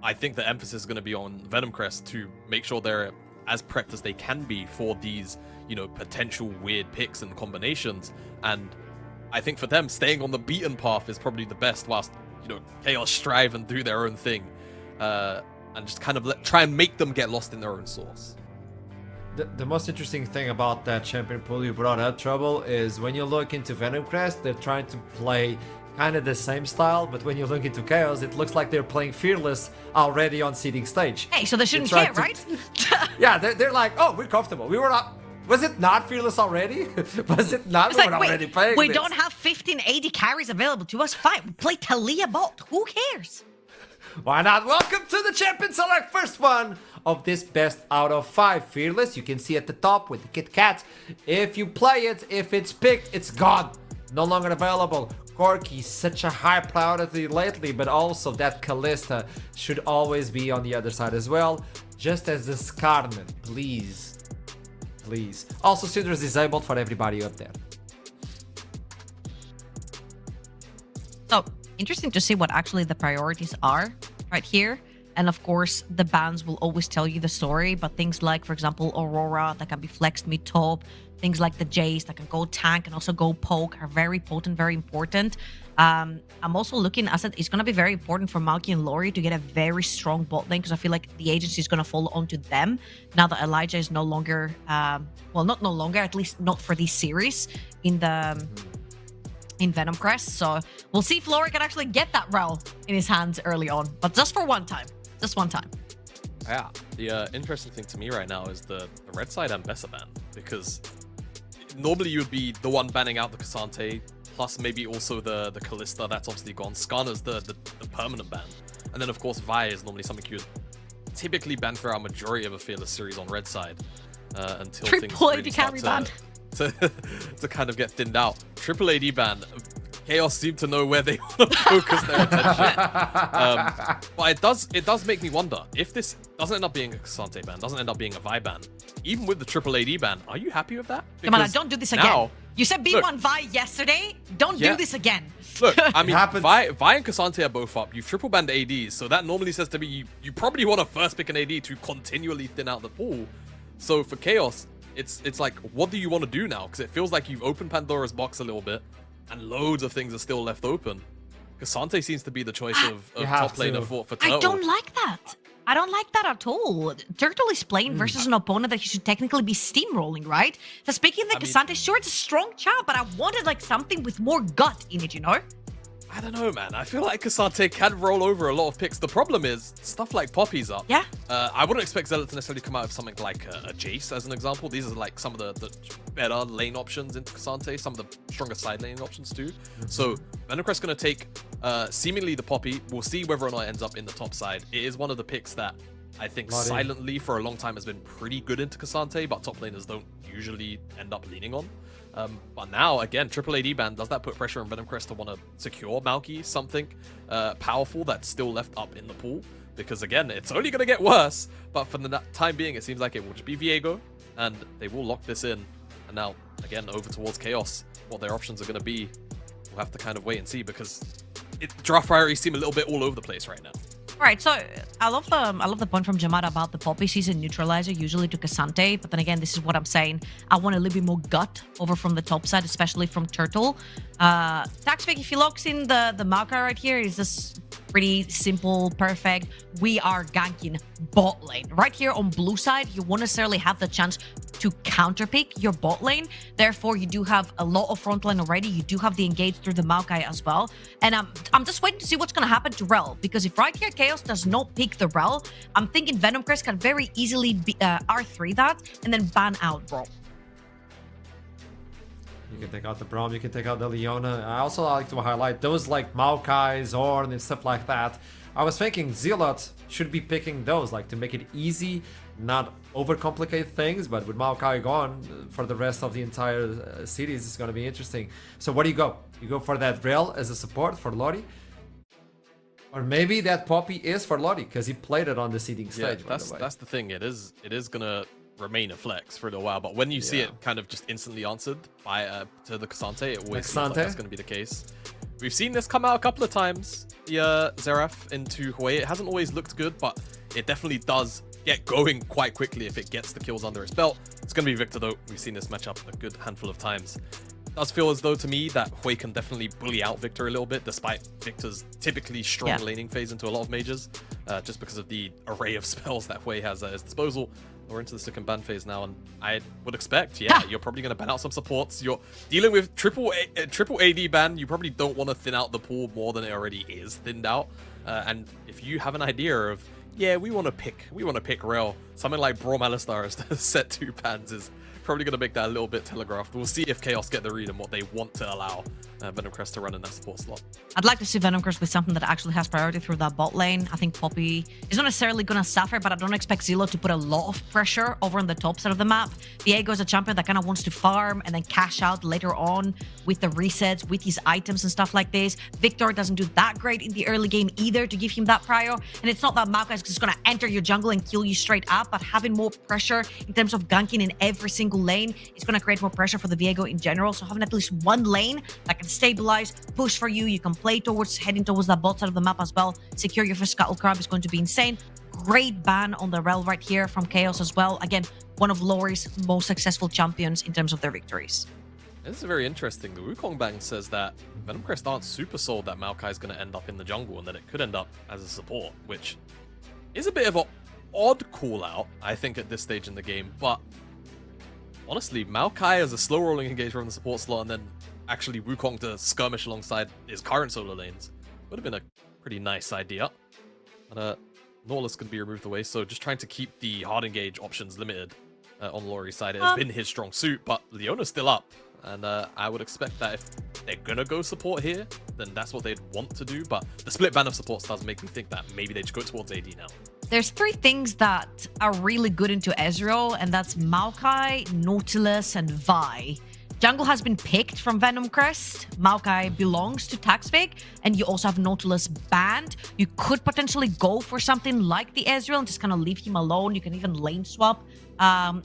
S5: I think the emphasis is going to be on Venomcrest to make sure they're as prepped as they can be for these, you know, potential weird picks and combinations. And I think for them, staying on the beaten path is probably the best, whilst, you know, KAOS strive and do their own thing, and just kind of try and make them get lost in their own source.
S3: The most interesting thing about that champion pool you brought up, Trouble, is when you look into Venomcrest, they're trying to play kind of the same style, but when you look into KAOS, it looks like they're playing Fearless already on seeding stage.
S4: Hey, so they shouldn't care, right?
S3: Yeah, they're like, oh, we're comfortable. We were not... Was it not Fearless already? Was it not?
S4: It's
S3: We were already
S4: wait,
S3: playing
S4: we
S3: this.
S4: don't have 15 AD carries available to us. Fine, we play Talia bot. Who cares?
S3: Why not? Welcome to the Champion Select, first one of this best out of 5 Fearless. You can see at the top with the Kit Kat. If you play it, if it's picked, it's gone. No longer available. Corki, such a high priority lately, but also that Kalista should always be on the other side as well. Just as the Skarner, please. Please. Also, Syndra is disabled for everybody up there.
S4: So, interesting to see what actually the priorities are right here. And of course, the bans will always tell you the story, but things like, for example, Aurora that can be flexed mid-top, things like the Jace that can go tank and also go poke are very potent, very important. I'm also looking as it's going to be very important for Malky and Lori to get a very strong bot lane, because I feel like the agency is going to fall onto them now that Elijah is no longer, well, not no longer, at least not for this series in the in Venomcrest. So we'll see if Lori can actually get that rel in his hands early on, but just for one time. Just one time.
S5: Yeah, the interesting thing to me right now is the red side Ambessa ban, because normally you would be the one banning out the Cassante, plus maybe also the Kalista, that's obviously gone. Skarner's the permanent ban. And then of course Vi is normally something you would typically ban throughout a majority of a Fearless series on red side, until things really start to kind of get thinned out. Triple AD ban. KAOS seem to know where they want to focus their attention. But it does make me wonder, if this doesn't end up being a Cassante ban, doesn't end up being a Vi ban, even with the triple AD ban, are you happy with that?
S4: Come on, don't do this again. You said B1 Vi yesterday. Don't do this again.
S5: Look, I mean, Vi and Cassante are both up. You've triple banned ADs, so that normally says to me you probably want to first pick an AD to continually thin out the pool. So for KAOS, it's like, what do you want to do now? Because it feels like you've opened Pandora's box a little bit, and loads of things are still left open. Cassante seems to be the choice of top laner for Turtle.
S4: I don't like that. I don't like that at all. Turtle is playing versus an opponent that he should technically be steamrolling, right? So speaking of the Cassante, sure, it's a strong champ, but I wanted like something with more gut in it, you know?
S5: I don't know, man. I feel like Cassante can roll over a lot of picks. The problem is, stuff like Poppy's up.
S4: Yeah.
S5: I wouldn't expect Zealot to necessarily come out with something like a Jace, as an example. These are like some of the better lane options into Cassante, some of the stronger side lane options too. So Venomcrest going to take seemingly the Poppy. We'll see whether or not it ends up in the top side. It is one of the picks that I think silently for a long time has been pretty good into Cassante, but top laners don't usually end up leaning on. But now, again, triple AD ban, does that put pressure on Venomcrest to want to secure Malky something powerful that's still left up in the pool? Because again, it's only going to get worse, but for the time being, it seems like it will just be Viego, and they will lock this in. And now, again, over towards KAOS, what their options are going to be, we'll have to kind of wait and see, because draft priorities seem a little bit all over the place right now.
S4: All right, so I love the point from Jamada about the Poppy. She's a neutralizer usually to Cassante, but then again, this is what I'm saying. I want a little bit more gut over from the top side, especially from Turtle. Taxfig, if he locks in the Maokai right here, is just pretty simple, perfect. We are ganking bot lane. Right here on blue side, you won't necessarily have the chance to counterpick your bot lane. Therefore, you do have a lot of front line already. You do have the engage through the Maokai as well. And I'm just waiting to see what's going to happen to Rel, because if right here KAOS does not pick the Rel, I'm thinking Venomcrest can very easily R3 that and then ban out Rel.
S3: You can take out the Braum, you can take out the Leona. I also like to highlight those like Maokai, Zorn, and stuff like that. I was thinking Zealot should be picking those, like to make it easy, not overcomplicate things, but with Maokai gone for the rest of the entire series, it's gonna be interesting. So where do you go? You go for that Rail as a support for Lodi? Or maybe that Poppy is for Lodi, because he played it on the seeding stage, by the way.
S5: That's the thing, it is gonna remain a flex for a little while, but when you see it kind of just instantly answered by to the Cassante, it always seems like that's gonna be the case. We've seen this come out a couple of times, the Xerath into Hwei. It hasn't always looked good, but it definitely does get going quite quickly if it gets the kills under its belt. It's going to be Victor, though. We've seen this matchup a good handful of times. It does feel as though, to me, that Hwei can definitely bully out Victor a little bit, despite Victor's typically strong laning phase into a lot of majors, just because of the array of spells that Hwei has at his disposal. We're into the second ban phase now, and I would expect, you're probably going to ban out some supports. You're dealing with triple AD ban. You probably don't want to thin out the pool more than it already is thinned out. And if you have an idea of, we want to pick Rail, something like Braum Alistar as the set 2 bans is probably going to make that a little bit telegraphed. We'll see if KAOS get the read and what they want to allow Venomcrest to run in that support slot.
S4: I'd like to see Venomcrest with something that actually has priority through that bot lane. I think Poppy is not necessarily going to suffer, but I don't expect Zillow to put a lot of pressure over on the top side of the map. Viego is a champion that kind of wants to farm and then cash out later on with the resets, with his items and stuff like this. Victor doesn't do that great in the early game either to give him that prior. And it's not that Maokai is just going to enter your jungle and kill you straight up, but having more pressure in terms of ganking in every single lane is going to create more pressure for the Viego in general. So having at least one lane that can stabilize, push for you, you can play towards, heading towards that bot side of the map as well. Secure your first Scuttle Crab is going to be insane. Great ban on the Rel right here from KAOS as well. Again, one of Lori's most successful champions in terms of their victories.
S5: This is very interesting. The Wukong Bang says that Venomcrest aren't super sold that Maokai is going to end up in the jungle and that it could end up as a support, which is a bit of an odd call out, I think, at this stage in the game. But honestly, Maokai as a slow rolling engager from the support slot and then actually Wukong to skirmish alongside his current solo lanes would have been a pretty nice idea. But Nautilus could be removed away, so just trying to keep the hard engage options limited on Lori's side. It has been his strong suit, but Leona's still up. And I would expect that if they're gonna go support here, then that's what they'd want to do. But the split ban of supports does make me think that maybe they just go towards AD now.
S4: There's 3 things that are really good into Ezreal, and that's Maokai, Nautilus, and Vi. Jungle has been picked from Venomcrest. Maokai belongs to Taxvig, and you also have Nautilus banned. You could potentially go for something like the Ezreal and just kind of leave him alone. You can even lane swap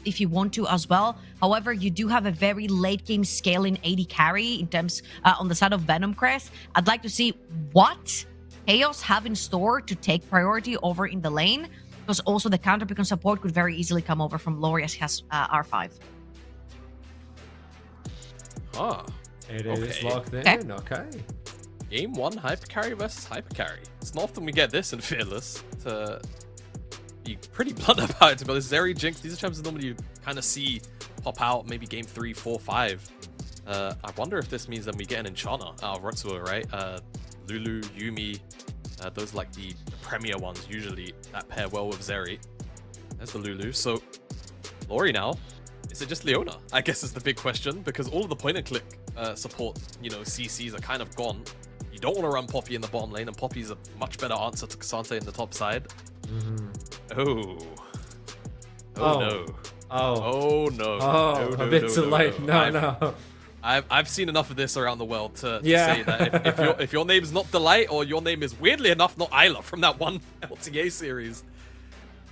S4: if you want to as well. However, you do have a very late game scaling AD carry in terms on the side of Venomcrest. I'd like to see what KAOS have in store to take priority over in the lane, because also the counter pick and support could very easily come over from Lori as he has R5.
S3: It is locked in, okay.
S5: Game 1, Hyper Carry versus Hyper Carry. It's not often we get this in Fearless, to be pretty blunt about it, but Zeri, Jinx, these are champions normally you kind of see pop out maybe game 3, 4, 5. I wonder if this means that we get an Enchanter out of Rotsuo, right? Lulu, Yuumi, those are like the premier ones usually that pair well with Zeri. There's the Lulu. So Lori now, is it just Leona? I guess is the big question, because all of the point and click support, CCs are kind of gone. You don't want to run Poppy in the bottom lane, and Poppy's a much better answer to Cassante in the top side. Oh no.
S3: Oh
S5: no.
S3: A bit too late. No.
S5: I've seen enough of this around the world to say that if your name's not Delight, or your name is weirdly enough not Isla from that one LTA series,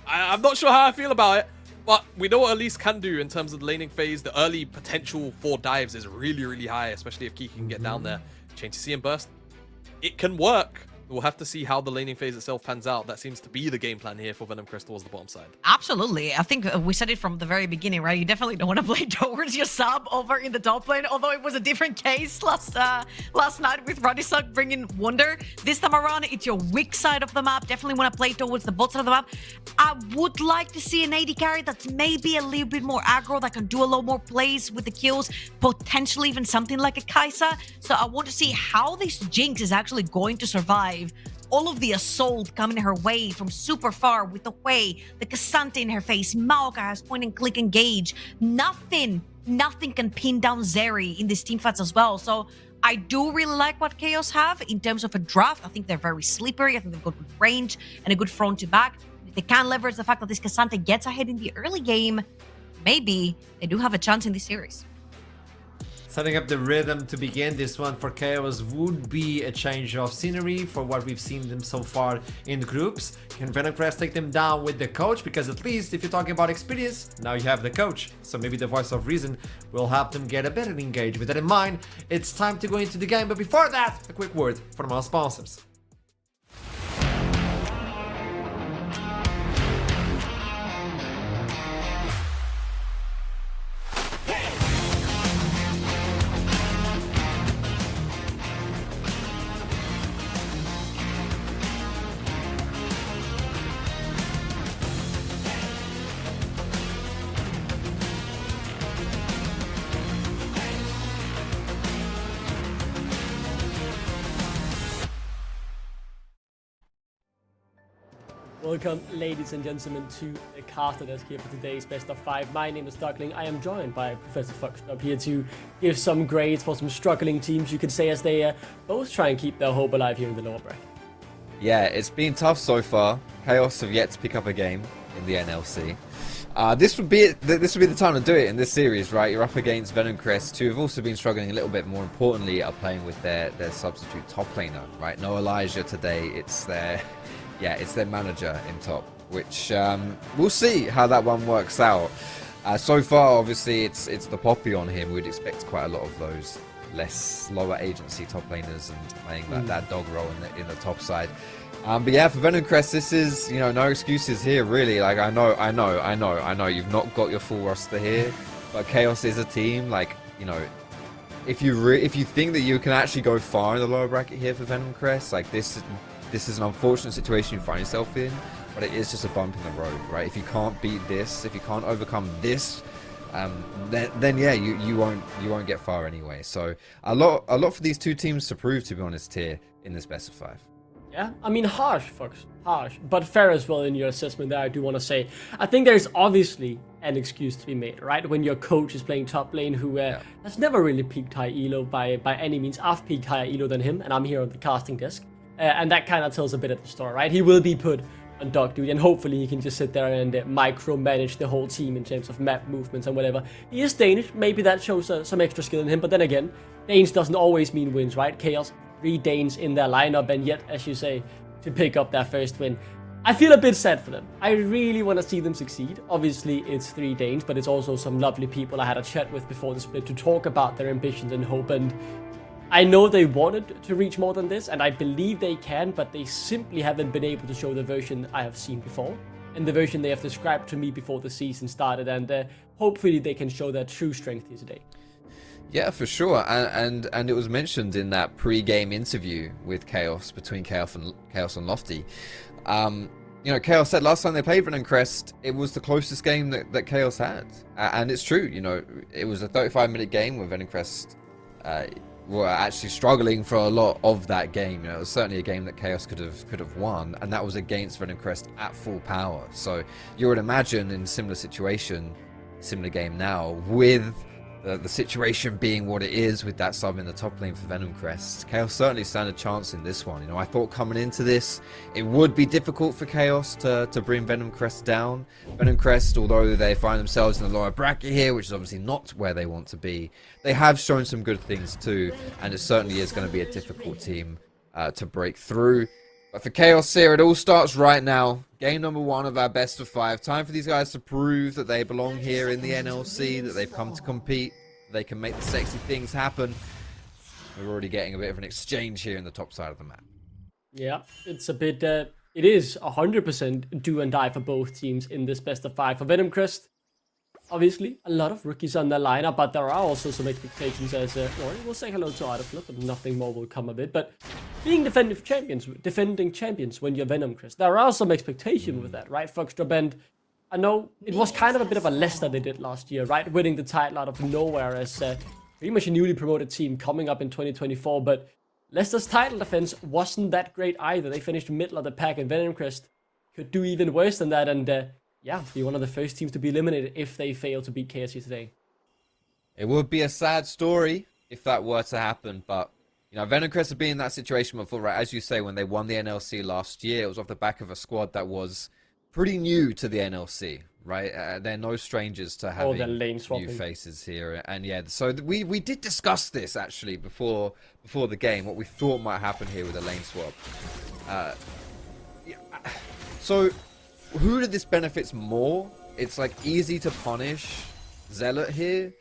S5: I'm not sure how I feel about it. But we know what Elise can do in terms of the laning phase. The early potential for dives is really, really high, especially if Kiki can get down there. Change to CM Burst. It can work. We'll have to see how the laning phase itself pans out. That seems to be the game plan here for Venomcrest towards the bottom side.
S4: Absolutely. I think we said it from the very beginning, right? You definitely don't want to play towards your sub over in the top lane, although it was a different case last night with Radisuk bringing Wonder. This time around, it's your weak side of the map. Definitely want to play towards the bot side of the map. I would like to see an AD carry that's maybe a little bit more aggro, that can do a lot more plays with the kills, potentially even something like a Kai'Sa. So I want to see how this Jinx is actually going to survive all of the assault coming her way from super far with the way the Cassante in her face. Maokai has point and click engage. Nothing nothing can pin down Zeri in these team fights as well. So I do really like what KAOS have in terms of a draft. I think they're very slippery. I think they've got good range and a good front to back. If they can leverage the fact that this Cassante gets ahead in the early game, maybe they do have a chance in this series.
S3: Setting up the rhythm to begin this one for KAOS would be a change of scenery for what we've seen them so far in the groups. Can Venomcrest take them down with the coach? Because at least if you're talking about experience, now you have the coach. So maybe the voice of reason will help them get a better engage. With that in mind, it's time to go into the game. But before that, a quick word from our sponsors.
S10: Welcome, ladies and gentlemen, to the caster desk here for today's Best of 5. My name is Duckling. I am joined by Professor Foxtrot here to give some grades for some struggling teams, you could say, as they both try and keep their hope alive here in the lower bracket.
S11: Yeah, it's been tough so far. KAOS have yet to pick up a game in the NLC. This would be the time to do it in this series, right? You're up against Venomcrest, who have also been struggling a little bit. More importantly, are playing with their substitute top laner, right? No Elijah today. It's their manager in top, which we'll see how that one works out. So far, obviously, it's the Poppy on him. We'd expect quite a lot of those lower agency top laners and playing that dog role in the top side. But yeah, for Venomcrest, this is, no excuses here, really. Like, I know you've not got your full roster here, but KAOS is a team. Like, if you think that you can actually go far in the lower bracket here for Venomcrest, like this is an unfortunate situation you find yourself in, but it is just a bump in the road, right? If you can't beat this, if you can't overcome this, then yeah, you won't get far anyway. So a lot for these two teams to prove, to be honest, here in this best of 5.
S10: Yeah, I mean, harsh, folks, harsh, but fair as well in your assessment there, I do want to say. I think there's obviously an excuse to be made, right? When your coach is playing top lane, who has never really peaked high elo by any means. I've peaked higher elo than him, and I'm here on the casting desk. And that kind of tells a bit of the story, right? He will be put on dog duty, and hopefully he can just sit there and micromanage the whole team in terms of map movements and whatever. He is Danish, maybe that shows some extra skill in him, but then again, Danes doesn't always mean wins, right? KAOS, 3 Danes in their lineup, and yet, as you say, to pick up their first win. I feel a bit sad for them. I really want to see them succeed. Obviously, it's 3 Danes, but it's also some lovely people I had a chat with before the split to talk about their ambitions and hope, and I know they wanted to reach more than this, and I believe they can, but they simply haven't been able to show the version I have seen before, and the version they have described to me before the season started, and hopefully they can show their true strength here today.
S11: Yeah, for sure, and it was mentioned in that pre-game interview with KAOS, between KAOS and Lofty. KAOS said last time they played Venomcrest, it was the closest game that KAOS had, and it's true. It was a 35-minute game where Venomcrest were actually struggling for a lot of that game. It was certainly a game that KAOS could have won, and that was against Venomcrest at full power. So you would imagine in a similar situation, similar game now, with the situation being what it is with that sub in the top lane for Venomcrest, KAOS certainly stand a chance in this one. I thought coming into this, it would be difficult for KAOS to bring Venomcrest down. Venomcrest, although they find themselves in the lower bracket here, which is obviously not where they want to be, they have shown some good things too, and it certainly is going to be a difficult team to break through. But for KAOS here, it all starts right now. Game number 1 of our best of 5. Time for these guys to prove that they belong here in the NLC, that they've come to compete, they can make the sexy things happen. We're already getting a bit of an exchange here in the top side of the map.
S10: Yeah, it's a bit, it is 100% do and die for both teams in this best of 5. For Venomcrest, obviously, a lot of rookies on their lineup, but there are also some expectations as, we'll say hello to Arozzi, but nothing more will come of it. But being defending champions when you're Venomcrest, there are some expectation with that, right, Foxtrot? And I know it was kind of a bit of a Leicester they did last year, right, winning the title out of nowhere as pretty much a newly promoted team coming up in 2024, but Leicester's title defense wasn't that great either. They finished middle of the pack, and Venomcrest could do even worse than that, and yeah, be one of the first teams to be eliminated if they fail to beat KSC today.
S11: It would be a sad story if that were to happen, but you know, Venomcrest have been in that situation before, right? As you say, when they won the NLC last year, it was off the back of a squad that was pretty new to the NLC, right? They're no strangers to having new faces here, and yeah. So we did discuss this actually before the game, what we thought might happen here with a lane swap. Yeah. So who did this benefits more? It's like easy to punish Zealot here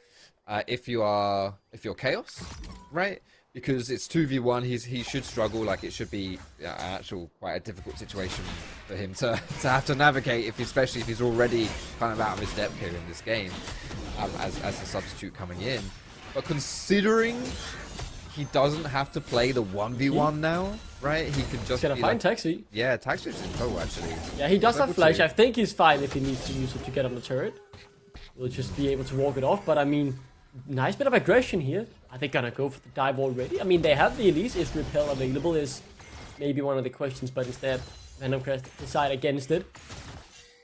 S11: if you're KAOS, right? Because it's 2v1, he should struggle. Like, it should be quite a difficult situation for him to have to navigate, especially if he's already kind of out of his depth here in this game as a substitute coming in. But considering he doesn't have to play the 1v1 now, right? He can just
S10: gonna find Taxi.
S11: Yeah, Taxi's in tow actually.
S10: Yeah, he does have flash. I think he's fine if he needs to use it to get on the turret. We'll just be able to walk it off, but I mean, nice bit of aggression here. Are they gonna go for the dive already? I mean, they have the Elise. Is Repel available is maybe one of the questions, but instead Venomcrest decide against it.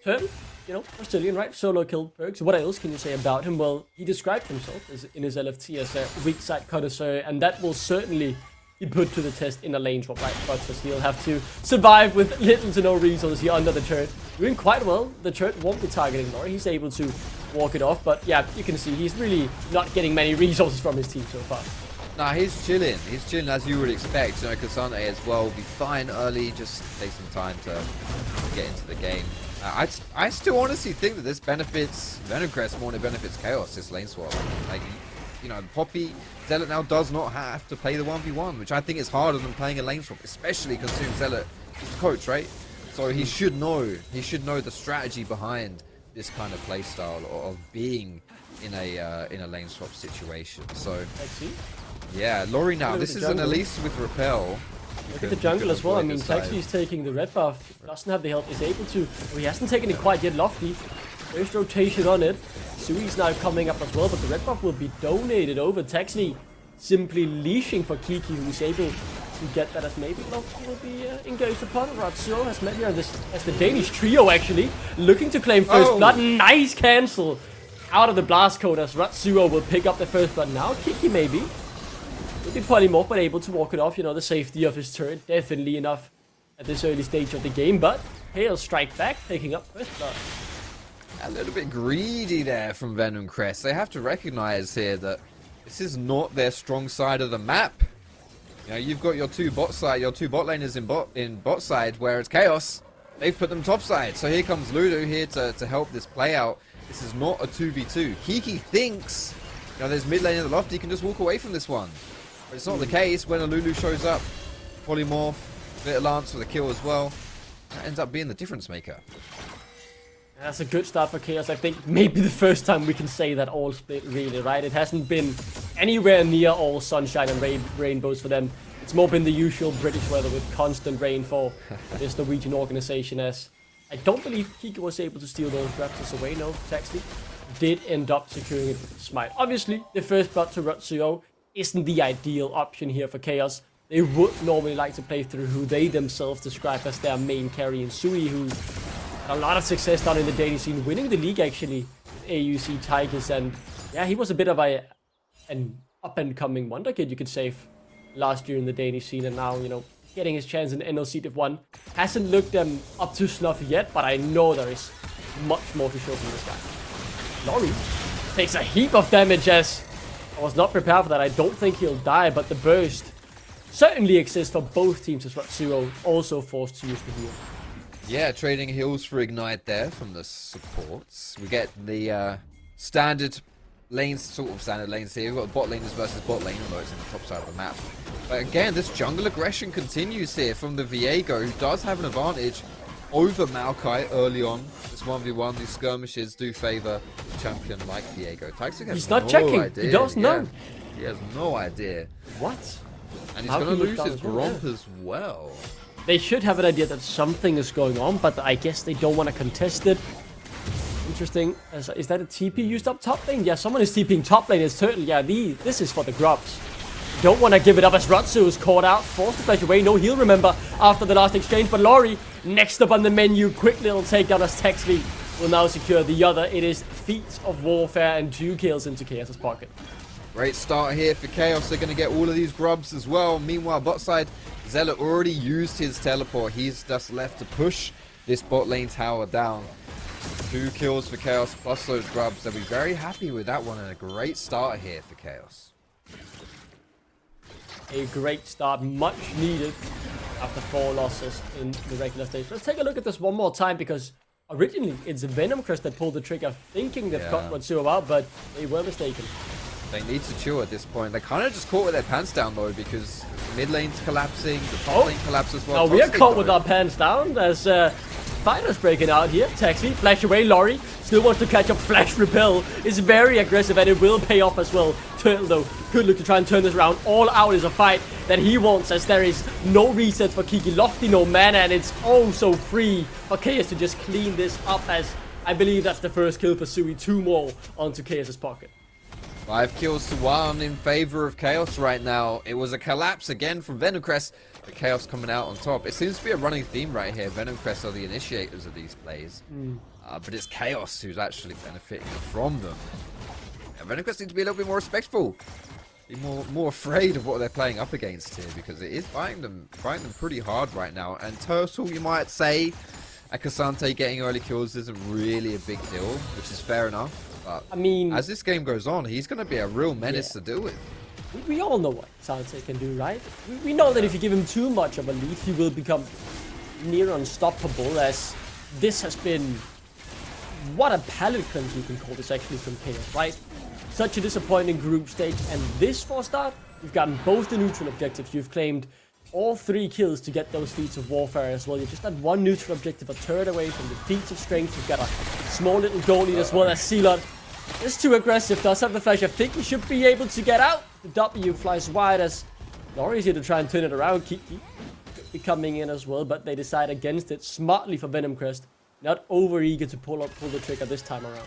S10: Turn, you know, Brazilian, right? Solo kill perks. What else can you say about him? Well, he described himself as in his LFT as a weak side connoisseur, and that will certainly be put to the test in a lane swap, right? But he'll have to survive with little to no resources here under the turret. Doing quite well. The turret won't be targeting Lori. He's able to walk it off, but yeah, you can see he's really not getting many resources from his team so far.
S11: Nah, he's chilling. He's chilling as you would expect. You know, Kasane as well will be fine early. Just take some time to get into the game. I still honestly think that this benefits Venomcrest more than it benefits KAOS, this lane swap. Like, you know, Poppy, Zealot now does not have to play the 1v1, which I think is harder than playing a lane swap, especially considering Zealot is the coach, right? So he should know the strategy behind this kind of playstyle of being in a lane swap situation. So yeah, Lori now. This is an Elise with Repel.
S10: Look at the jungle as well. I mean, Taxi is taking the red buff. Doesn't have the health. Is able to. Well, he hasn't taken it quite yet. Lofty. First rotation on it. Sui's now coming up as well, but the red buff will be donated over. Taxi simply leashing for Kiki, who's able to get that as maybe Lofty will be engaged upon. Arozzi has met here as the Danish trio actually looking to claim first blood. Nice cancel out of the blast code as Ratsuo will pick up the first blood now. Kiki maybe. Will be polymorph, but able to walk it off. You know, the safety of his turret definitely enough at this early stage of the game. But Hale strike back, picking up first blood.
S11: A little bit greedy there from Venomcrest. They have to recognize here that this is not their strong side of the map. You know, you've got your two bot laners in bot side, whereas KAOS, they've put them top side. So here comes Lulu here to help this play out. This is not a 2v2. Kiki thinks, you know, there's mid lane in the loft, he can just walk away from this one. But it's not the case when a Lulu shows up. Polymorph, bit of Lance for the kill as well. That ends up being the difference maker.
S10: That's a good start for KAOS. I think maybe the first time we can say that all split really, right? It hasn't been anywhere near all sunshine and rainbows for them. It's more been the usual British weather with constant rain for this Norwegian organization, as I don't believe Kiki was able to steal those raptors away. No, Taxi did end up securing it with the smite. Obviously, the first blood to Ratsuo isn't the ideal option here for KAOS. They would normally like to play through who they themselves describe as their main carry in Sui, who had a lot of success down in the Danish scene, winning the league actually with AUC Tigers, and yeah, he was a bit of an up-and-coming wonder kid, you could say, last year in the Danish scene, and now, you know, getting his chance in NLC Div 1. Hasn't looked up to snuff yet, but I know there is much more to show from this guy. Lori takes a heap of damage, as I was not prepared for that. I don't think he'll die, but the burst certainly exists for both teams, as Ratsuo also forced to use the heal.
S11: Yeah, trading heals for Ignite there from the supports. We get the standard lanes, sort of standard lanes here. We've got bot laners versus bot lane, although it's in the top side of the map. But again, this jungle aggression continues here from the Viego, who does have an advantage over Maokai early on. This 1v1, these skirmishes do favor a champion like Viego.
S10: He's not checking.
S11: Idea.
S10: He doesn't know.
S11: He has no idea.
S10: What?
S11: And he's going to lose his Gromp as well.
S10: They should have an idea that something is going on, but I guess they don't want to contest it. Interesting. Is that a TP used up top lane? Yeah, someone is TPing top lane. It's certainly, yeah, this is for the grubs. Don't want to give it up as Ratsu is caught out. Forced to flash away. No heal, remember, after the last exchange. But Lori, next up on the menu. Quick little takedown as Taxi will now secure the other. It is Feats of Warfare and 2 kills into KAOS's pocket.
S11: Great start here for KAOS. They're going to get all of these grubs as well. Meanwhile, bot side, Zealot already used his teleport. He's just left to push this bot lane tower down. 2 kills for KAOS plus those grubs. They'll be very happy with that one, and a great start here for KAOS.
S10: A great start, much needed after 4 losses in the regular stage. Let's take a look at this one more time, because originally it's Venomcrest that pulled the trigger, thinking they've got Ratsu out, but they were mistaken.
S11: They need to chill at this point. They're kind of just caught with their pants down though, because mid lane's collapsing, the top lane collapses as well.
S10: Now we are caught with our pants down as fighters breaking out here. Taxi, flash away, Lori still wants to catch up, flash repel is very aggressive and it will pay off as well. Turtle though could look to try and turn this around. All out is a fight that he wants, as there is no reset for Kiki, Lofty no mana, and it's oh so free for KAOS to just clean this up, as I believe that's the first kill for Sui. 2 more onto KAOS's pocket.
S11: 5 kills to 1 in favor of KAOS right now. It was a collapse again from Venomcrest, but KAOS coming out on top. It seems to be a running theme right here. Venomcrest are the initiators of these plays, but it's KAOS who's actually benefiting from them. And Venomcrest need to be a little bit more respectful, be more afraid of what they're playing up against here, because it is fighting them pretty hard right now. And Turtle, you might say, Akasante getting early kills isn't really a big deal, which is fair enough. But
S10: I mean,
S11: as this game goes on, he's going to be a real menace to deal with.
S10: We all know what Sante can do, right? We know that if you give him too much of a lead, he will become near unstoppable, as this has been... What a palette cleanse you can call this actually from KAOS, right? Such a disappointing group stage, and this for a start, you've gotten both the neutral objectives. You've claimed all 3 kills to get those Feats of Warfare as well. You just had 1 neutral objective, a turret away from the Feats of Strength. You've got a small little goal lead as well as Sealot. It's too aggressive, does have the flash. I think he should be able to get out. The W flies wide as Lori's here to try and turn it around. Kiki be coming in as well, but they decide against it smartly for Venomcrest. Not over eager to pull the trigger this time around.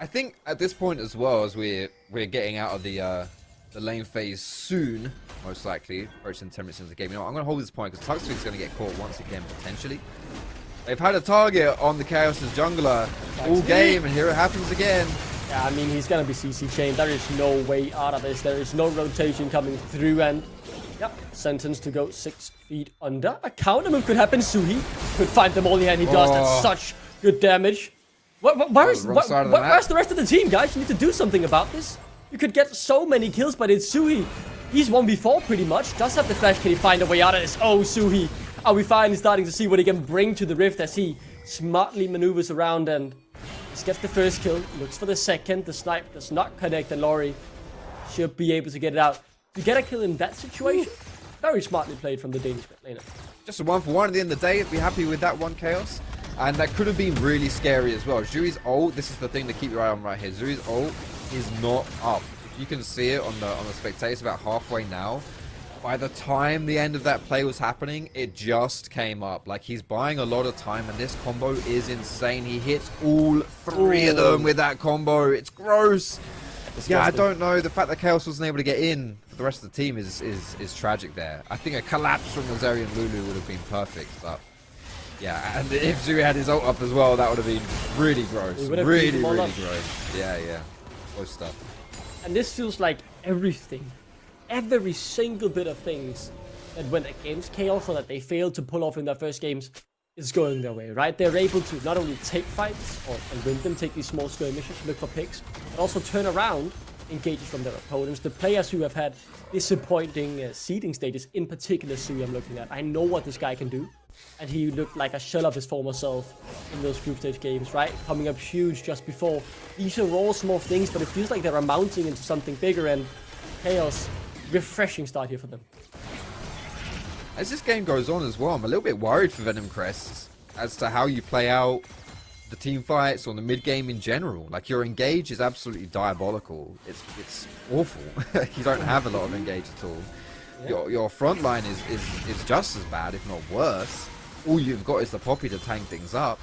S11: I think at this point as well, as we're getting out of the lane phase soon, most likely, approaching 10 minutes into the game. You know what, I'm going to hold this point because Tuxford's going to get caught once again, potentially. They've had a target on the KAOS's jungler all game, and here it happens again.
S10: Yeah, I mean, he's going to be CC chained. There is no way out of this. There is no rotation coming through, and yep, sentenced to go 6 feet under. A counter move could happen. Suhi could find them all, and he does. That's such good damage. Where's the rest of the team, guys? You need to do something about this. You could get so many kills, but it's Suhi. He's 1v4 pretty much. Does have the flash. Can he find a way out of this? Oh, Suhi. Are we finally starting to see what he can bring to the Rift as he smartly maneuvers around and just gets the first kill. Looks for the second. The snipe does not connect, and Lori should be able to get it out. To get a kill in that situation, very smartly played from the Danish mid laner.
S11: Just a 1-for-1 at the end of the day. Be happy with that one, KAOS. And that could have been really scary as well. Zhui's ult, this is the thing to keep your eye on right here. Zhui's ult is not up. If you can see it on the spectator, it's about halfway now. By the time the end of that play was happening, it just came up. Like, he's buying a lot of time, and this combo is insane. He hits all 3 of them with that combo. It's gross. Yeah, I don't know. The fact that KAOS wasn't able to get in for the rest of the team is tragic there. I think a collapse from Azeri and Lulu would have been perfect, but yeah, and if Zhui had his ult up as well, that would have been really gross. Really gross. Yeah. Close stuff.
S10: And this feels like everything. Every single bit of things that went against KAOS or that they failed to pull off in their first games is going their way, right? They're able to not only take fights and win them, take these small skirmishes, look for picks, but also turn around engages from their opponents. The players who have had disappointing seeding stages, in particular Sui I'm looking at, I know what this guy can do, and he looked like a shell of his former self in those group stage games, right? Coming up huge just before. These are all small things, but it feels like they're amounting into something bigger, and KAOS, refreshing start here for them.
S11: As this game goes on as well, I'm a little bit worried for Venomcrest as to how you play out the team fights or the mid game in general. Like, your engage is absolutely diabolical. It's awful. You don't have a lot of engage at all. Yeah. Your front line is just as bad, if not worse. All you've got is the Poppy to tank things up.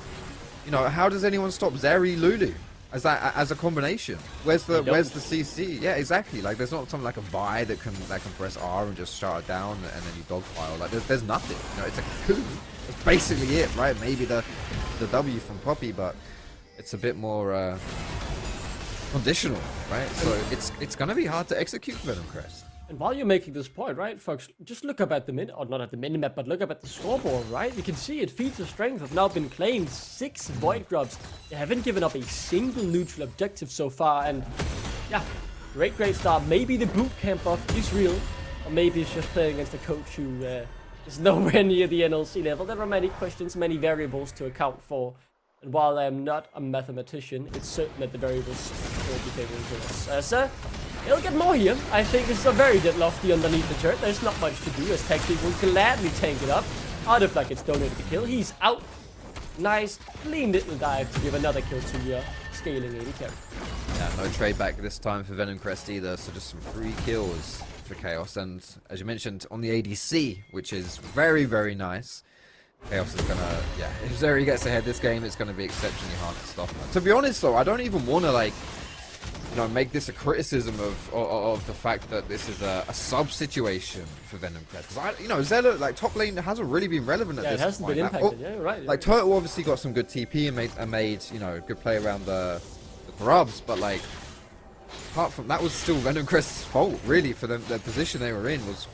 S11: You know, how does anyone stop Zeri Lulu as a combination? Where's the CC? Yeah, exactly. Like, there's not something like a Vi that can press R and just shut it down and then you dogpile. Like, there's nothing. You know, it's a coup. That's basically it, right? Maybe the W from Poppy, but it's a bit more conditional, right? So it's gonna be hard to execute Venomcrest.
S10: And while you're making this point, right, folks, just look up at the or not at the minimap, but look up at the scoreboard, right? You can see it. Feats of Strength have now been claimed, 6 Void Grubs. They haven't given up a single neutral objective so far, and yeah, great start. Maybe the boot camp buff is real, or maybe it's just playing against a coach who is nowhere near the NLC level. There are many questions, many variables to account for. And while I am not a mathematician, it's certain that the variables will be favoring to us. Sir, he'll get more here. I think this is a very dead lofty underneath the turret. There's not much to do, as Taxi will gladly tank it up. Autoflag gets donated the kill. He's out. Nice, clean little dive to give another kill to your scaling AD carry.
S11: Yeah, no trade back this time for Venomcrest either, so just some free kills for KAOS. And as you mentioned, on the ADC, which is very, very nice. KAOS is gonna, yeah, if Zeri gets ahead this game, it's gonna be exceptionally hard to stop him. To be honest though, I don't even want to, like, you know, make this a criticism of the fact that this is a sub situation for Venomcrest. Because you know, Zella, like, top lane hasn't really been relevant at this point.
S10: Yeah, it hasn't been impacted, yeah, right.
S11: Like, Turtle obviously got some good TP and made, you know, good play around the grubs, but like, apart from that was still Venomcrest's fault, really, for them. The position they were in was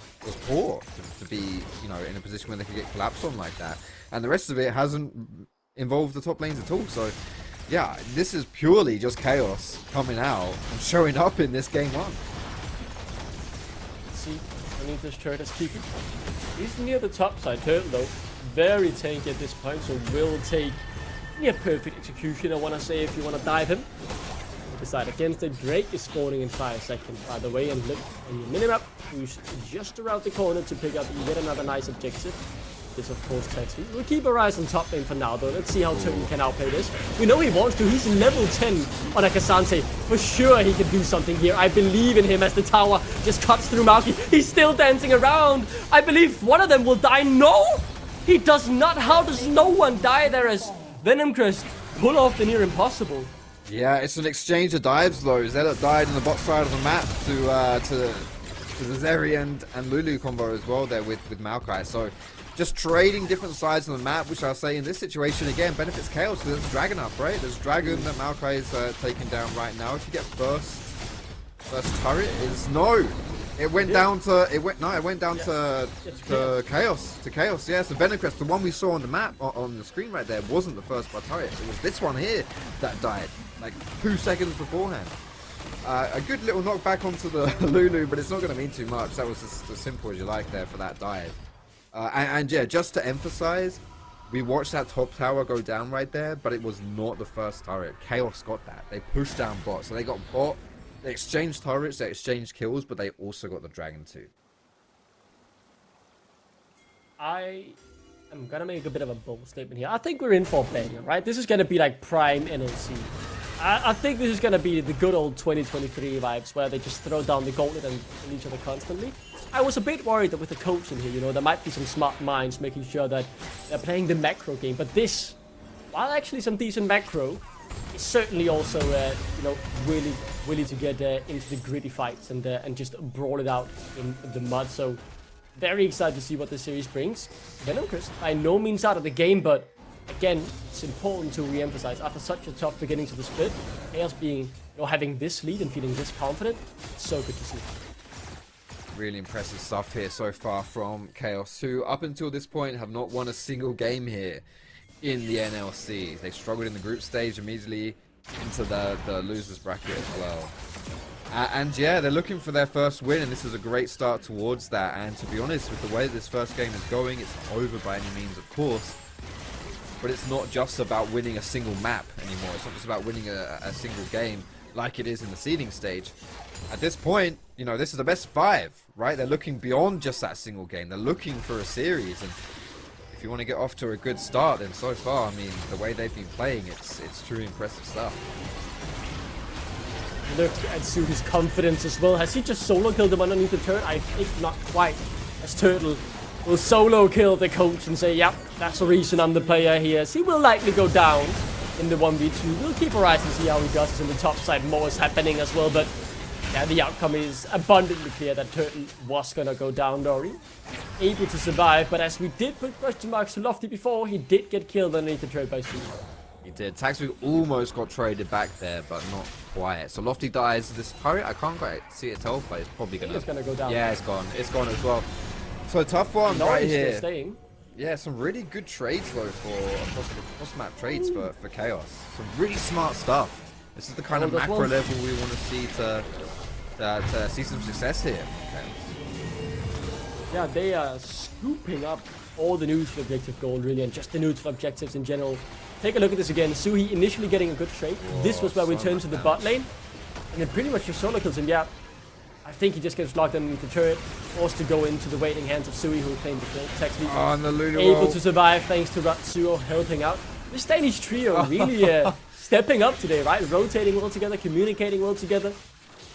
S11: poor to be, you know, in a position where they could get collapsed on like that. And the rest of it hasn't involved the top lanes at all. So, yeah, this is purely just KAOS coming out and showing up in this game 1.
S10: See, underneath this turret is keeping. He's near the top side. Turtle, though, very tanky at this point, so will take near perfect execution, I want to say, if you want to dive him. Decide against it. Drake is spawning in 5 seconds, by the way, and look on your minimap, who's just around the corner to pick up yet another nice objective. This, of course, Taxi. We'll keep our eyes on top lane for now, though. Let's see how Turtle can outplay this. We know he wants to. He's level 10 on Akasante. For sure, he can do something here. I believe in him as the tower just cuts through Mauki. He's still dancing around. I believe one of them will die. No! He does not. How does no one die there as Venomcrest pull off the near impossible?
S11: Yeah, it's an exchange of dives though. Zella died on the bot side of the map to the Zeri and Lulu combo as well there with Maokai. So just trading different sides of the map, which I'll say in this situation again benefits KAOS because there's Dragon up, right? There's Dragon that Maokai is taking down right now. If you get first turret is no. It went down to KAOS. Yeah, so Venomcrest, the one we saw on the map on the screen right there, wasn't the first by turret. It was this one here that died like 2 seconds beforehand. A good little knockback onto the Lulu, but it's not going to mean too much. That was as simple as you like there for that dive. And yeah, just to emphasize, we watched that top tower go down right there, but it was not the first turret. KAOS got that. They pushed down bot, so they got bot. They exchanged turrets, they exchanged kills, but they also got the Dragon too.
S10: I am gonna make a bit of a bold statement here. I think we're in for a banger, right? This is gonna be like prime NLC. I think this is gonna be the good old 2023 vibes where they just throw down the gauntlet and kill each other constantly. I was a bit worried that with the coach in here, you know, there might be some smart minds making sure that they're playing the macro game. But this, while actually some decent macro, is certainly also, you know, really willing to get into the gritty fights and just brawl it out in the mud. So very excited to see what this series brings. Venomcrest by no means out of the game, but again, it's important to re-emphasize after such a tough beginning to the split, KAOS being, you know, having this lead and feeling this confident, it's so good to see.
S11: Really impressive stuff here so far from KAOS, who up until this point have not won a single game here in the NLC. They struggled in the group stage, immediately into the losers bracket as well. And yeah, they're looking for their first win, and this is a great start towards that. And to be honest, with the way this first game is going, it's not over by any means, of course. But it's not just about winning a single map anymore. It's not just about winning a single game like it is in the seeding stage. At this point, you know, this is the best 5, right? They're looking beyond just that single game. They're looking for a series, and if you want to get off to a good start, then so far, I mean, the way they've been playing, it's truly impressive stuff.
S10: Look at Sudi's confidence as well. Has he just solo killed him underneath the turret? I think not quite. As Turtle will solo kill the coach and say, yep, that's the reason I'm the player here. So he will likely go down in the 1v2. We'll keep our eyes and see how he does in the top side. More is happening as well, but yeah, the outcome is abundantly clear that Turtle was gonna go down, Dory. Able to survive, but as we did put question marks to Lofty before, he did get killed underneath the turret by Sudi.
S11: He did. Taxi almost got traded back there, but not quite. So Lofty dies this turret. I can't quite see it tell, but it's probably
S10: It's gonna go down.
S11: Yeah, it's gone. It's gone as well. So tough one
S10: Norwich
S11: right here.
S10: still staying.
S11: Yeah, some really good trades though for across map trades for KAOS. Some really smart stuff. This is the kind of macro level we want to see to see some success here.
S10: Yeah, they are scooping up all the neutral objective gold, really, and just the neutral objectives in general. Take a look at this again. Suhi initially getting a good trade. This was where we turned to the bot lane, and then pretty much just solo kills him. Yeah, I think he just gets locked underneath the turret, forced to go into the waiting hands of Sui, who claimed the kill. Taxi able to survive thanks to Ratsuo helping out. This Danish trio really stepping up today, right? Rotating well together, communicating well together.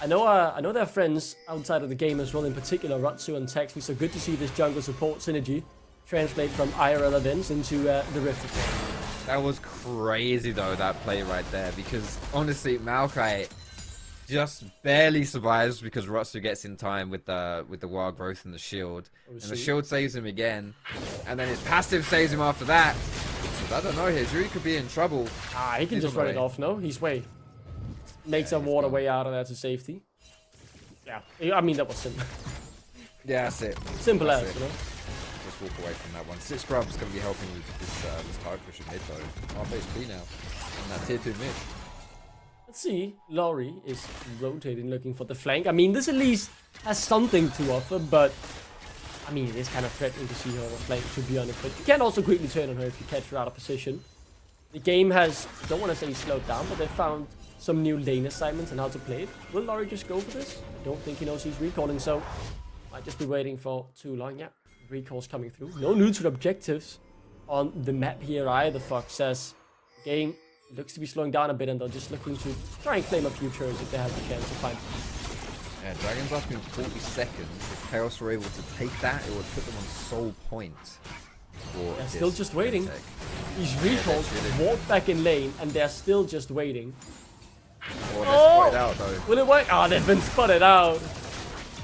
S10: I know they're friends outside of the game as well, in particular Ratsuo and Taxi. So good to see this jungle support synergy translate from IRL events into the Rift as well.
S11: That was crazy though, that play right there, because honestly, Maokai just barely survives because Ratsu gets in time with the wild growth and the shield. And the shield saves him again. And then his passive saves him after that. But I don't know here, Zuri could be in trouble.
S10: He can just run it off, no? He's way. Makes a water way out of there to safety. Yeah, I mean that was simple.
S11: Yeah, that's it.
S10: Simple
S11: that's
S10: as,
S11: it.
S10: you know?
S11: Just walk away from that one. 6 Grub's going to be helping with this target push in mid though. Our base B now. And that tier 2 mid.
S10: Let's see, Laurie is rotating, looking for the flank. I mean, this at least has something to offer, but I mean, it is kind of threatening to see her on the flank, to be honest. But you can also quickly turn on her if you catch her out of position. The game has, don't want to say slowed down, but they found some new lane assignments and how to play it. Will Laurie just go for this? I don't think he knows he's recalling, so might just be waiting for too long. Yeah, recalls coming through. No neutral objectives on the map here either, Fox says. The game looks to be slowing down a bit, and they're just looking to try and claim a few turns if they have the chance to find them.
S11: Yeah, Dragon's up in 40 seconds. If KAOS were able to take that, it would put them on sole point.
S10: They're still just waiting. He's recalled, walked back in lane, and they're still just waiting.
S11: Oh, they're spotted out though.
S10: Will it work? Oh, they've been spotted out.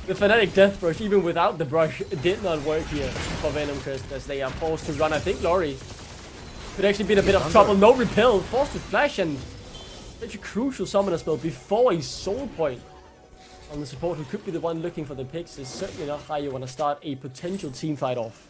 S10: The Fnatic Death Brush, even without the brush, did not work here for Venomcrest as they are forced to run. I think Laurie could actually be in a bit of trouble. No repel, forced to flash, and such a crucial summoner spell before a soul point on the support who could be the one looking for the picks is certainly not how you want to start a potential team fight off.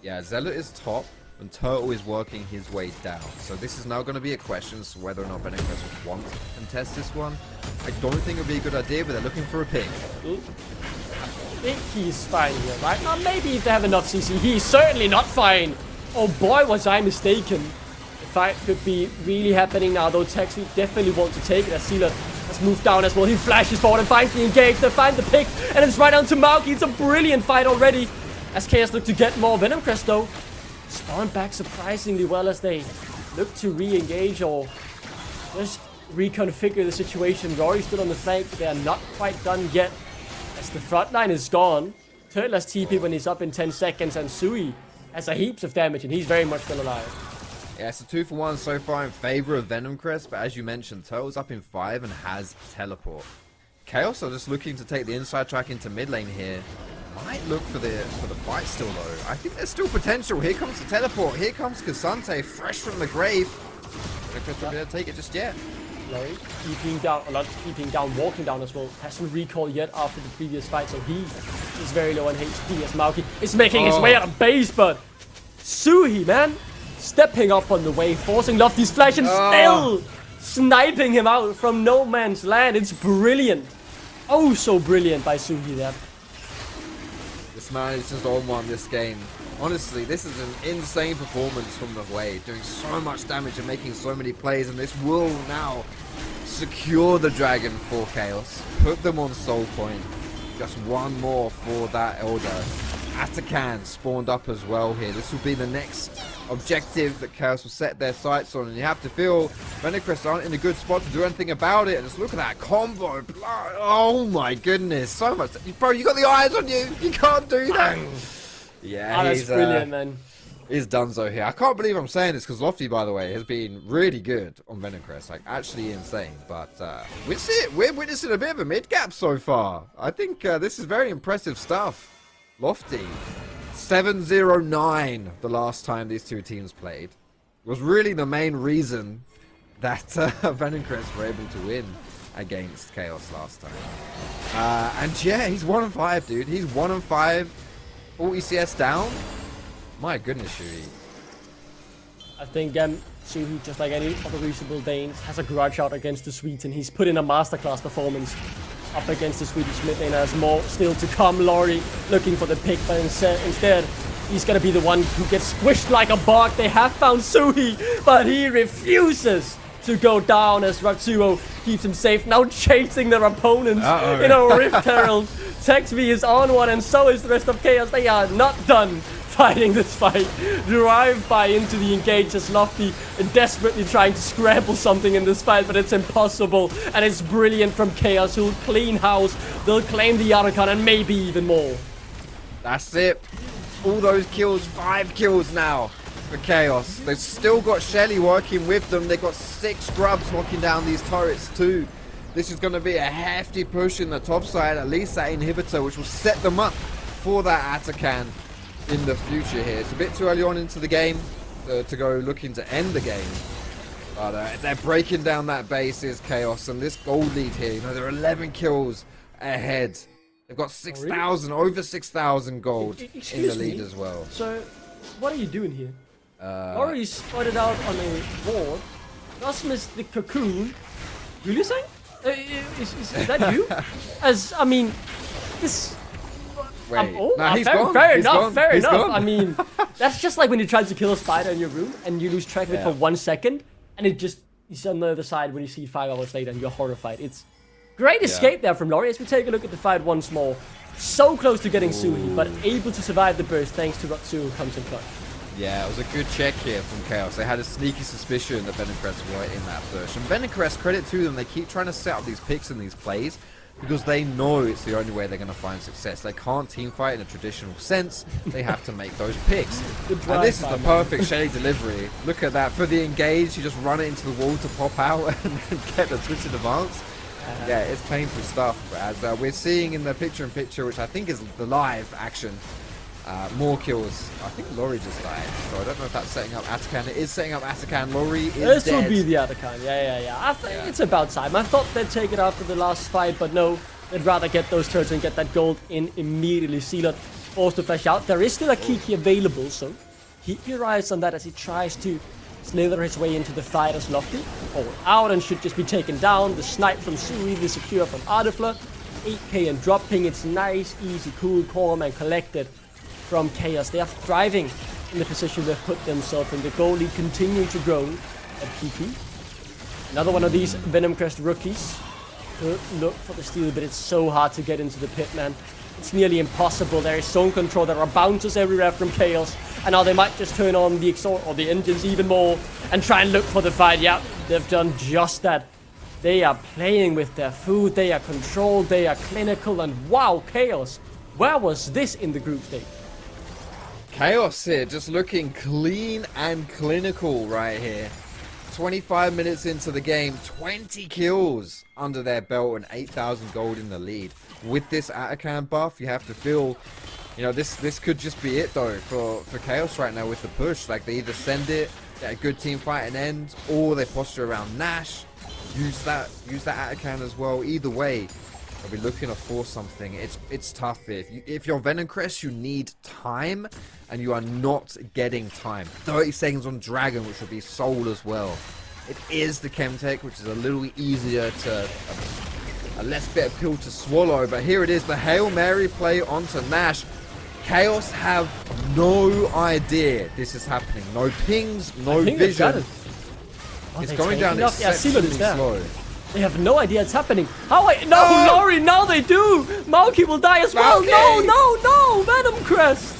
S11: Yeah, Zealot is top, and Turtle is working his way down. So this is now going to be a question as to whether or not Venomcrest would want to contest this one. I don't think it would be a good idea, but they're looking for a pick.
S10: I think he's fine here, right? Now, maybe if they have enough CC, he's certainly not fine. Oh boy, was I mistaken. The fight could be really happening now, though. Taxi definitely wants to take it as Sealer has moved down as well. He flashes forward and finds the engage. They find the pick, and it's right down to Mauki. It's a brilliant fight already. As KAOS look to get more Venomcrest, though. Spawn back surprisingly well as they look to re-engage or just reconfigure the situation. Rory stood on the flank. They are not quite done yet as the front line is gone. Turtle has TP when he's up in 10 seconds, and Sui has a heaps of damage, and he's very much still alive.
S11: Yeah, it's a 2-for-1 so far in favor of Venomcrest, but as you mentioned, Turtle's up in 5 and has teleport. KAOS are just looking to take the inside track into mid lane here. Might look for the fight still though. I think there's still potential. Here comes the teleport. Here comes Kasante, fresh from the grave. Venomcrest won't be able to take it just yet.
S10: Laurie keeping down, a lot keeping down, walking down as well. Hasn't recalled yet after the previous fight, so he is very low on HP as Mauki is making his way out of base, but Suhi, man, stepping up on the way, forcing Lofty's flash and still sniping him out from no man's land. It's brilliant. Oh, so brilliant by Suhi there.
S11: This man is just on one this game. Honestly, this is an insane performance from the way, doing so much damage and making so many plays, and this will now secure the dragon for KAOS. Put them on soul point. Just one more for that Elder. Atakan spawned up as well here. This will be the next objective that KAOS will set their sights on, and you have to feel Venomcrest aren't in a good spot to do anything about it. And just look at that combo. Oh my goodness, so much. Bro, you got the eyes on you. You can't do that. Yeah,
S10: that's brilliant, man.
S11: He's donezo here. I can't believe I'm saying this because Lofty, by the way, has been really good on Venomcrest. Like, actually insane. But we're witnessing a bit of a mid-gap so far. I think this is very impressive stuff. Lofty, 7-0-9 the last time these two teams played. Was really the main reason that Venomcrest were able to win against KAOS last time. And yeah, he's 1-5, dude. He's 1-5. 40 CS down. My goodness, Shuhi.
S10: I think Suhi, just like any other reasonable Danes, has a grudge out against the Swedes, and he's put in a masterclass performance up against the Swedish mid lane. There's more still to come. Laurie looking for the pick, but instead he's gonna be the one who gets squished like a bug. They have found Suhi, but he refuses to go down as Ratsuo keeps him safe, now chasing their opponents in a Rift Herald. TextV is on one, and so is the rest of KAOS. They are not done fighting this fight. Drive by into the engage as Lofty desperately trying to scramble something in this fight, but it's impossible. And it's brilliant from KAOS, who'll clean house. They'll claim the Archon and maybe even more.
S11: That's it. All those kills, 5 kills now for KAOS. They've still got Shelly working with them. They've got 6 scrubs knocking down these turrets too. This is going to be a hefty push in the top side, at least that inhibitor, which will set them up for that Atakan in the future here. It's a bit too early on into the game to go looking to end the game. But they're breaking down that base is KAOS, and this gold lead here, you know, they're 11 kills ahead. They've got 6,000, over 6,000 gold in the lead as well.
S10: So, what are you doing here? Laurie spotted out on a board. Cosmos the Cocoon. Really saying? Is that you? As, I mean, this...
S11: Wait,
S10: he's
S11: gone.
S10: Fair
S11: He's
S10: enough,
S11: gone.
S10: fair
S11: He's
S10: enough.
S11: gone.
S10: I mean, that's just like when you try to kill a spider in your room and you lose track of it for 1 second, and it just is on the other side when you see 5 hours later and you're horrified. It's great escape there from Laurie as we take a look at the fight once more. So close to getting Suhi, but able to survive the burst thanks to Ratsu, who comes in clutch.
S11: Yeah, it was a good check here from KAOS. They had a sneaky suspicion that Venomcrest were in that push. And Venomcrest, credit to them, they keep trying to set up these picks and these plays because they know it's the only way they're going to find success. They can't team fight in a traditional sense. They have to make those picks. And this is the perfect Shelly delivery. Look at that. For the engage, you just run it into the wall to pop out and then get the twisted advance. Yeah, it's painful stuff. As we're seeing in the picture-in-picture, which I think is the live action, more kills. I think Laurie just died, so I don't know if that's setting up Atakan. It is setting up Atakan. Laurie is
S10: This
S11: dead.
S10: will be the Atakan. Yeah. I think it's about time. I thought they'd take it after the last fight, but no. They'd rather get those turrets and get that gold in immediately. Sealot forced to flash out. There is still a Kiki available, so keep your eyes on that as he tries to slither his way into the fight as Lofty. Forward out and should just be taken down. The snipe from Sui, the secure from Ardefla. 8k and dropping. It's nice, easy, cool, calm, and collected from KAOS. They are thriving in the position they've put themselves in. The goal lead continuing to grow at PP. Another one of these Venomcrest rookies. Could look for the steal, but it's so hard to get into the pit, man. It's nearly impossible. There is zone control. There are bounces everywhere from KAOS. And now they might just turn on the exhaust or the engines even more and try and look for the fight. Yeah, they've done just that. They are playing with their food. They are controlled. They are clinical. And wow, KAOS. Where was this in the group stage?
S11: KAOS here, just looking clean and clinical right here. 25 minutes into the game, 20 kills under their belt and 8,000 gold in the lead. With this Atakan buff, you have to feel, you know, this could just be it though for KAOS right now with the push. Like they either send it, get a good team fight and end, or they posture around Nash, use that Atakan as well. Either way, they'll be looking to force something. It's tough. If you're Venomcrest, you need time, and you are not getting time. 30 seconds on Dragon, which will be sold as well. It is the Chemtech, which is a little easier to, a less bitter pill to swallow. But here it is, the Hail Mary play onto Nash. KAOS have no idea this is happening. No pings, no vision. It's going down exceptionally slow.
S10: They have no idea it's happening. Laurie, now they do! Maoki will die as well! No! Venomcrest!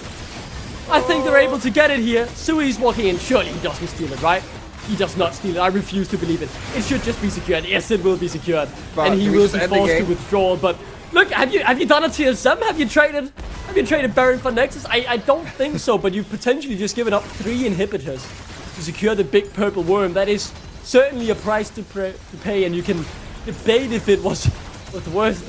S10: I think they're able to get it here. Sui's walking in. Surely he doesn't steal it, right? He does not steal it. I refuse to believe it. It should just be secured. Yes, it will be secured.
S11: But
S10: and he will be forced to withdraw. But look, have you done a TSM? Have you traded Baron for Nexus? I don't think so, but you've potentially just given up 3 inhibitors to secure the big purple worm. That is certainly a price to pay, and you can debate if it was worth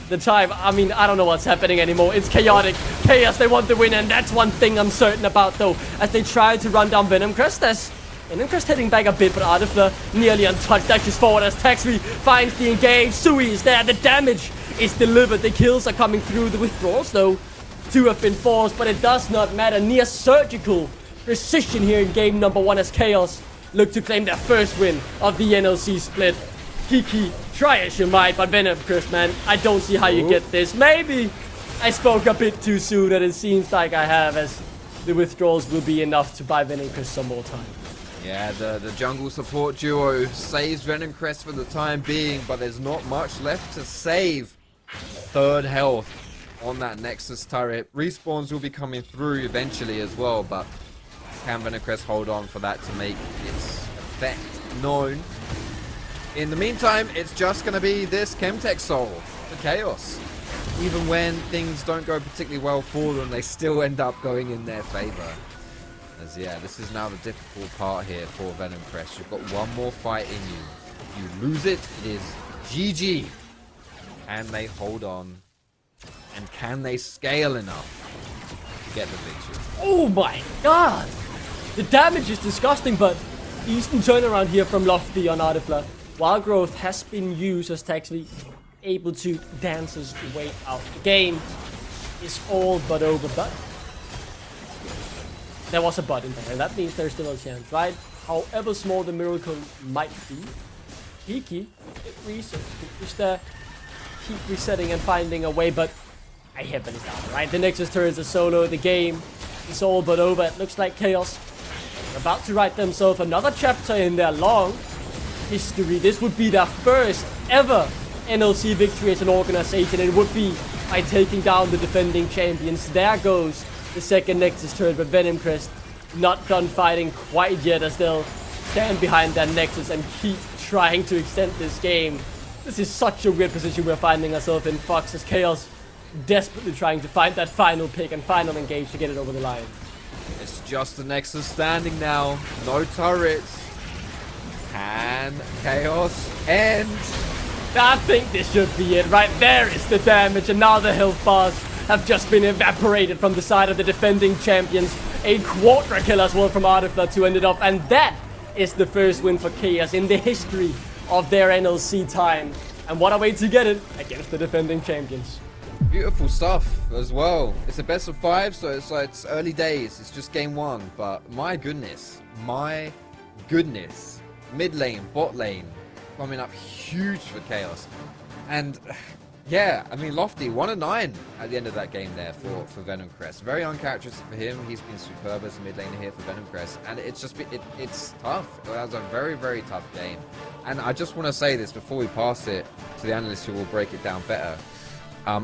S10: the time. I mean, I don't know what's happening anymore. It's chaotic. KAOS, they want the win, and that's one thing I'm certain about, though. As they try to run down Venomcrest, Venomcrest heading back a bit, but Artifler nearly untouched. Dashes forward as Taxri finds the engage. Sui is there. The damage is delivered. The kills are coming through. The withdrawals, though, 2 have been forced, but it does not matter. Near surgical precision here in game number 1 as KAOS look to claim their first win of the NLC split. Kiki, try as you might, but Venomcrest, man, I don't see how you get this. Maybe I spoke a bit too soon, and it seems like I have, as the withdrawals will be enough to buy Venomcrest some more time.
S11: Yeah, the jungle support duo saves Venomcrest for the time being, but there's not much left to save. 3rd health on that Nexus turret. Respawns will be coming through eventually as well, but can Venomcrest hold on for that to make its effect known? In the meantime, it's just going to be this Chemtech Soul for KAOS. Even when things don't go particularly well for them, they still end up going in their favor. As yeah, this is now the difficult part here for Venomcrest. You've got one more fight in you. If you lose it, it is GG. Can they hold on? And can they scale enough to get the victory?
S10: Oh my god! The damage is disgusting, but decent turnaround here from Lofty on Artifler. Wild Growth has been used as Taxi able to dance his way out. The game is all but over, but there was a but in there, and that means there's still a chance, right? However small the miracle might be, Kiki, it resets. Just keep resetting and finding a way, but I heavily doubt it, right? The Nexus turns a solo, the game is all but over. It looks like KAOS are about to write themselves another chapter in their long history. This would be their first ever NLC victory as an organization. It would be by taking down the defending champions. There goes the second Nexus turn, but Venomcrest not done fighting quite yet, as they'll stand behind that Nexus and keep trying to extend this game. This is such a weird position we're finding ourselves in. Fox as KAOS desperately trying to find that final pick and final engage to get it over the line.
S11: It's just the Nexus standing now. No turrets. Can KAOS end?
S10: I think this should be it. Right there is the damage, and now the health bars have just been evaporated from the side of the defending champions. A quadra kill as well from Artifler to end it off, and that is the first win for KAOS in the history of their NLC time. And what a way to get it against the defending champions.
S11: Beautiful stuff as well. It's a best of 5, so it's early days. It's just game 1, but my goodness, mid lane, bot lane, coming up huge for KAOS. And yeah, I mean, Lofty 1-9 at the end of that game there for Venomcrest. Very uncharacteristic for him. He's been superb as a mid laner here for Venomcrest, and it's just it's tough. It was a very, very tough game. And I just want to say this before we pass it to the analysts who will break it down better.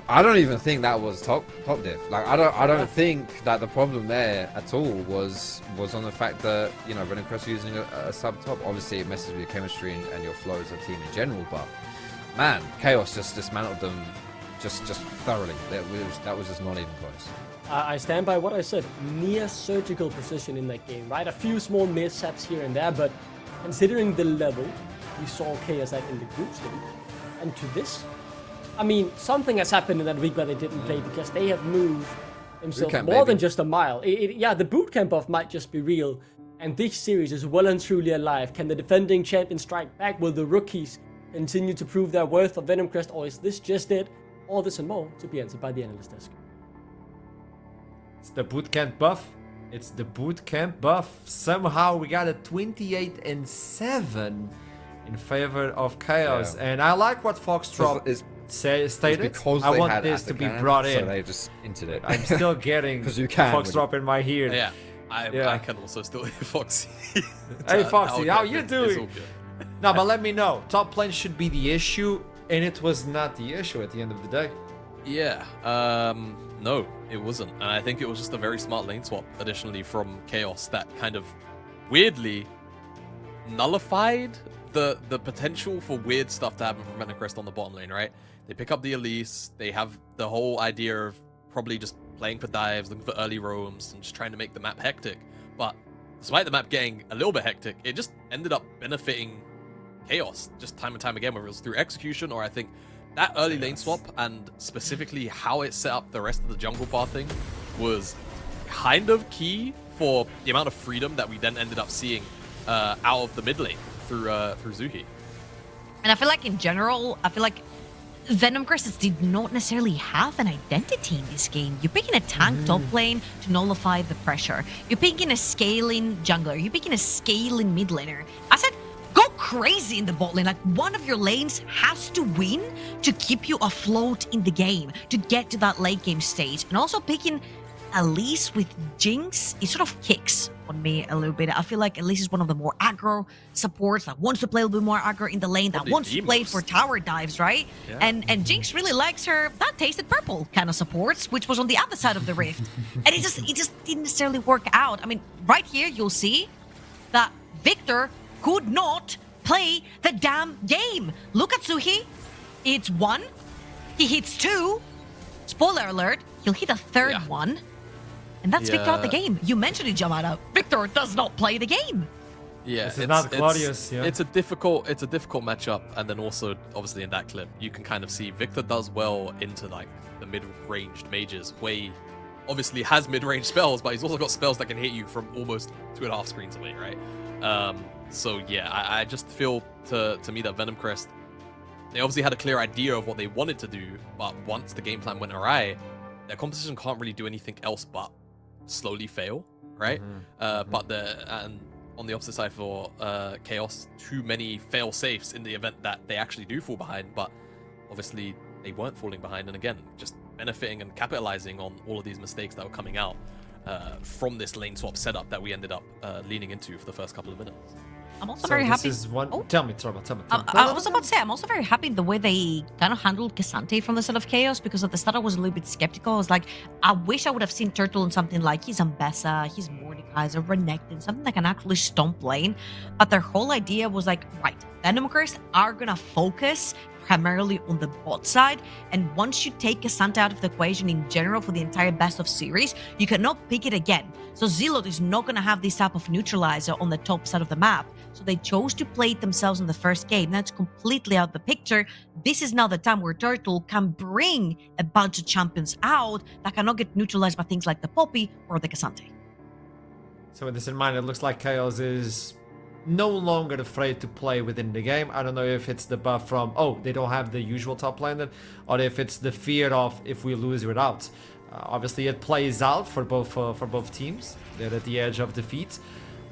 S11: I don't even think that was top diff. Like I don't think that the problem there at all was on the fact that, you know, Venomcrest using a sub top. Obviously it messes with your chemistry and your flow as a team in general, but man, KAOS just dismantled them just thoroughly. That was just not even close.
S10: I stand by what I said. Near surgical precision in that game, right? A few small mishaps here and there, but considering the level we saw KAOS at in the group stage, and to this, I mean, something has happened in that week where they didn't play, because they have moved themselves more than just a mile. Yeah, the bootcamp buff might just be real, and this series is well and truly alive. Can the defending champion strike back? Will the rookies continue to prove their worth of Venomcrest, or is this just it? All this and more to be answered by the analyst desk.
S3: It's the bootcamp buff. It's the bootcamp buff. Somehow we got a 28-7 in favor of KAOS, and I like what Foxtrot stated. I want this to be brought in.
S11: So they just entered it.
S3: I'm still getting Foxtrot in my ear.
S5: Yeah, I can also still hear Foxy.
S3: Hey Foxy, how you doing? No, but let me know. Top lane should be the issue, and it was not the issue at the end of the day.
S5: Yeah, no, it wasn't. And I think it was just a very smart lane swap, additionally, from KAOS that kind of weirdly nullified the potential for weird stuff to happen from Venomcrest on the bottom lane, right? They pick up the Elise, they have the whole idea of probably just playing for dives, looking for early roams, and just trying to make the map hectic. But despite the map getting a little bit hectic, it just ended up benefiting KAOS just time and time again, whether it was through execution or I think that early lane swap, and specifically how it set up the rest of the jungle bar thing, was kind of key for the amount of freedom that we then ended up seeing out of the mid lane through Zuhi.
S4: And I feel like in general, Venomcrest did not necessarily have an identity in this game. You're picking a tank top lane to nullify the pressure. You're picking a scaling jungler. You're picking a scaling mid laner. I said, go crazy in the bot lane. Like, one of your lanes has to win to keep you afloat in the game, to get to that late game stage. And also picking Elise with Jinx, it sort of kicks on me a little bit. I feel like Elise is one of the more aggro supports that wants to play a little bit more aggro in the lane, that wants to play for tower dives, right?
S5: Yeah.
S4: And Jinx really likes her that tasted purple kind of supports, which was on the other side of the rift. And it just didn't necessarily work out. I mean, right here you'll see that Victor could not play the damn game. Look at Zuhi. It's 1. He hits 2. Spoiler alert, he'll hit a third one. And that's Victor out the game. You mentioned it, Jamada. Victor does not play the game.
S5: Yeah,
S3: this is not Claudius. Yeah.
S5: It's a difficult matchup, and then also obviously in that clip you can kind of see Victor does well into like the mid-ranged mages, where he obviously has mid-range spells, but he's also got spells that can hit you from almost 2.5 screens away, right? So yeah, I just feel to me that Venomcrest, they obviously had a clear idea of what they wanted to do, but once the game plan went awry, their composition can't really do anything else but slowly fail, right? But and on the opposite side for KAOS, too many fail safes in the event that they actually do fall behind, but obviously they weren't falling behind, and again, just benefiting and capitalizing on all of these mistakes that were coming out from this lane swap setup that we ended up leaning into for the first couple of minutes.
S4: I'm also very happy.
S3: This is one. Oh. Tell me.
S4: I was about to say, I'm also very happy the way they kind of handled Cassante from the side of KAOS, because at the start I was a little bit skeptical. I was like, I wish I would have seen Turtle in something like he's Ambessa, he's Mordekaiser, Renekton, something that can actually stomp lane. But their whole idea was like, right, Venomcrest are gonna focus primarily on the bot side, and once you take Cassante out of the equation in general for the entire best of series, you cannot pick it again. So Zealot is not going to have this type of neutralizer on the top side of the map. So they chose to play it themselves in the first game. That's completely out of the picture. This is now the time where Turtle can bring a bunch of champions out that cannot get neutralized by things like the Poppy or the Cassante.
S3: So with this in mind, it looks like KAOS is no longer afraid to play within the game. I don't know if it's the buff from, oh, they don't have the usual top laner, or if it's the fear of if we lose, we're out. Obviously, it plays out for both teams. They're at the edge of defeat.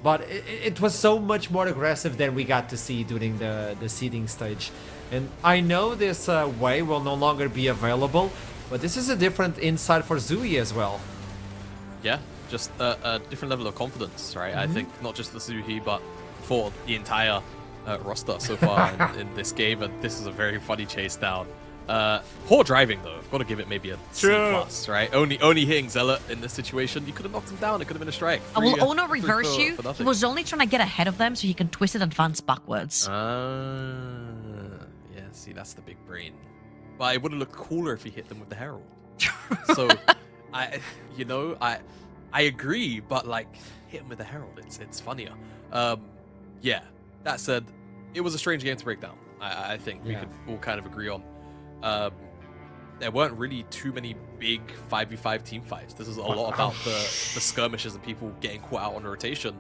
S3: But it was so much more aggressive than we got to see during the seeding stage. And I know this way will no longer be available, but this is a different insight for Zui as well.
S5: Yeah, just a different level of confidence, right? I think not just for Zuhi, but for the entire roster so far in this game, and this is a very funny chase down. Poor driving though. I've got to give it maybe a C+, right? Only hitting Zealot in this situation. You could have knocked him down. It could have been a strike.
S4: I will only reverse you. He was only trying to get ahead of them so he can twist it advance backwards.
S5: Yeah, see, that's the big brain. But it would have looked cooler if he hit them with the Herald. So, I agree, but like, hit him with the Herald. It's funnier. Yeah, that said, it was a strange game to break down. I think we could all kind of agree on. There weren't really too many big 5v5 team fights. This is a lot about the skirmishes and people getting caught out on a rotation.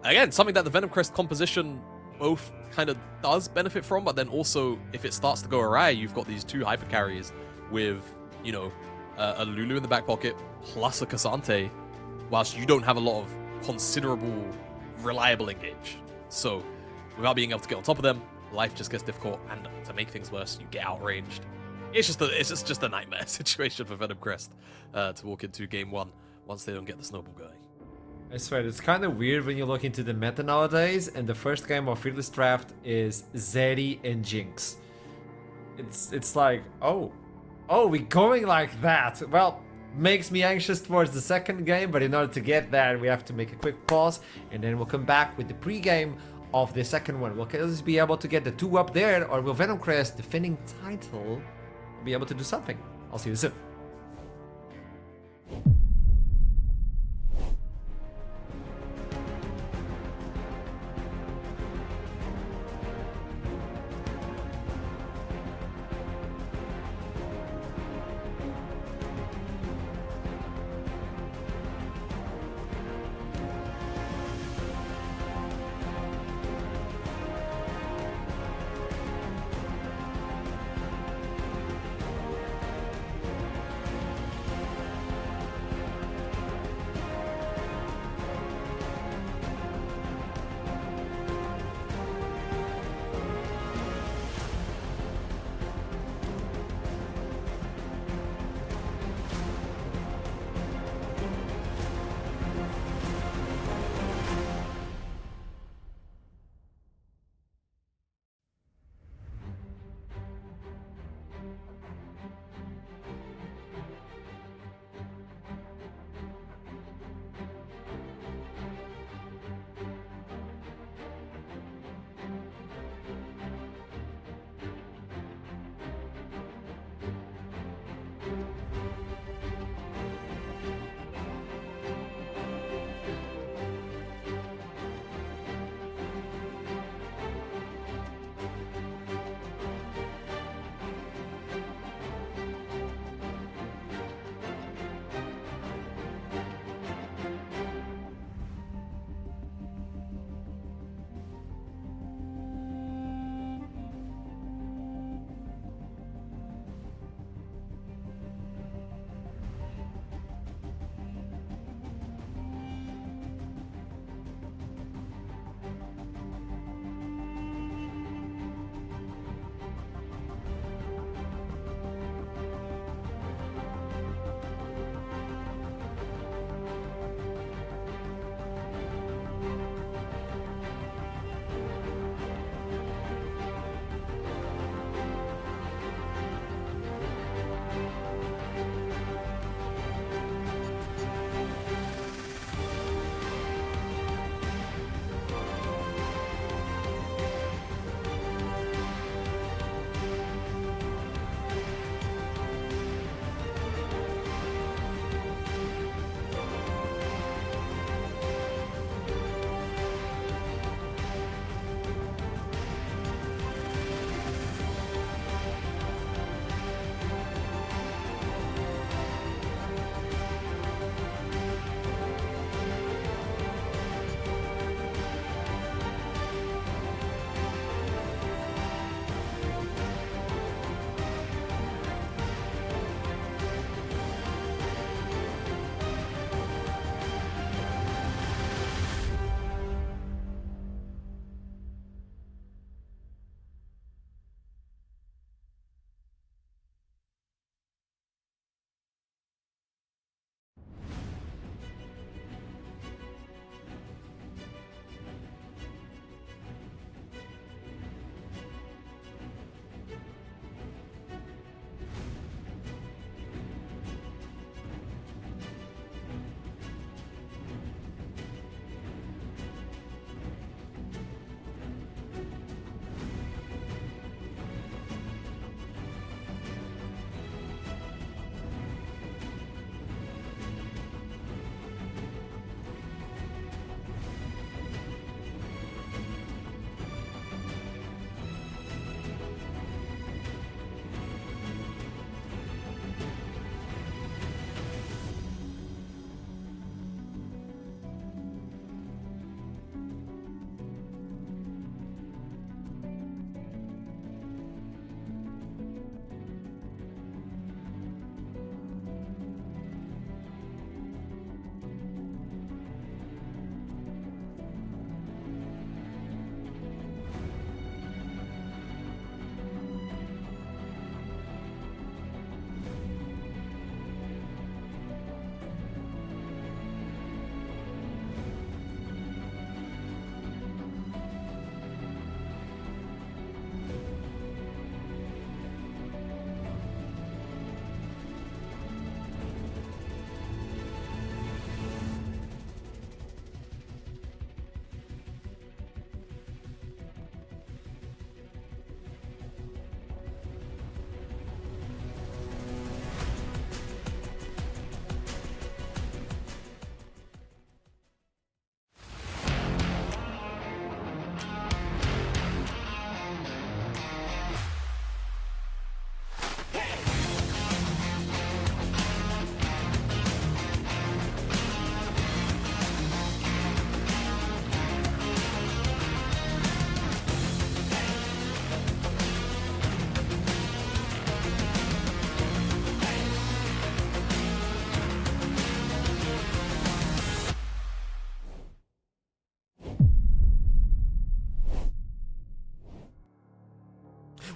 S5: Again, something that the Venomcrest composition both kind of does benefit from, but then also, if it starts to go awry, you've got these two hyper carries with, a Lulu in the back pocket plus a Cassante, whilst you don't have a lot of considerable reliable engage. So, without being able to get on top of them, life just gets difficult, and to make things worse, you get outranged. It's just a nightmare situation for Venomcrest to walk into game one once they don't get the snowball going.
S3: I swear, it's kind of weird when you look into the meta nowadays, and the first game of Fearless Draft is Zeri and Jinx. It's like, oh, we're going like that. Well, makes me anxious towards the second game, but in order to get there, we have to make a quick pause, and then we'll come back with the pre-game of the second one. Will KAOS be able to get the 2 up there, or will Venomcrest, defending title, be able to do something? I'll see you soon.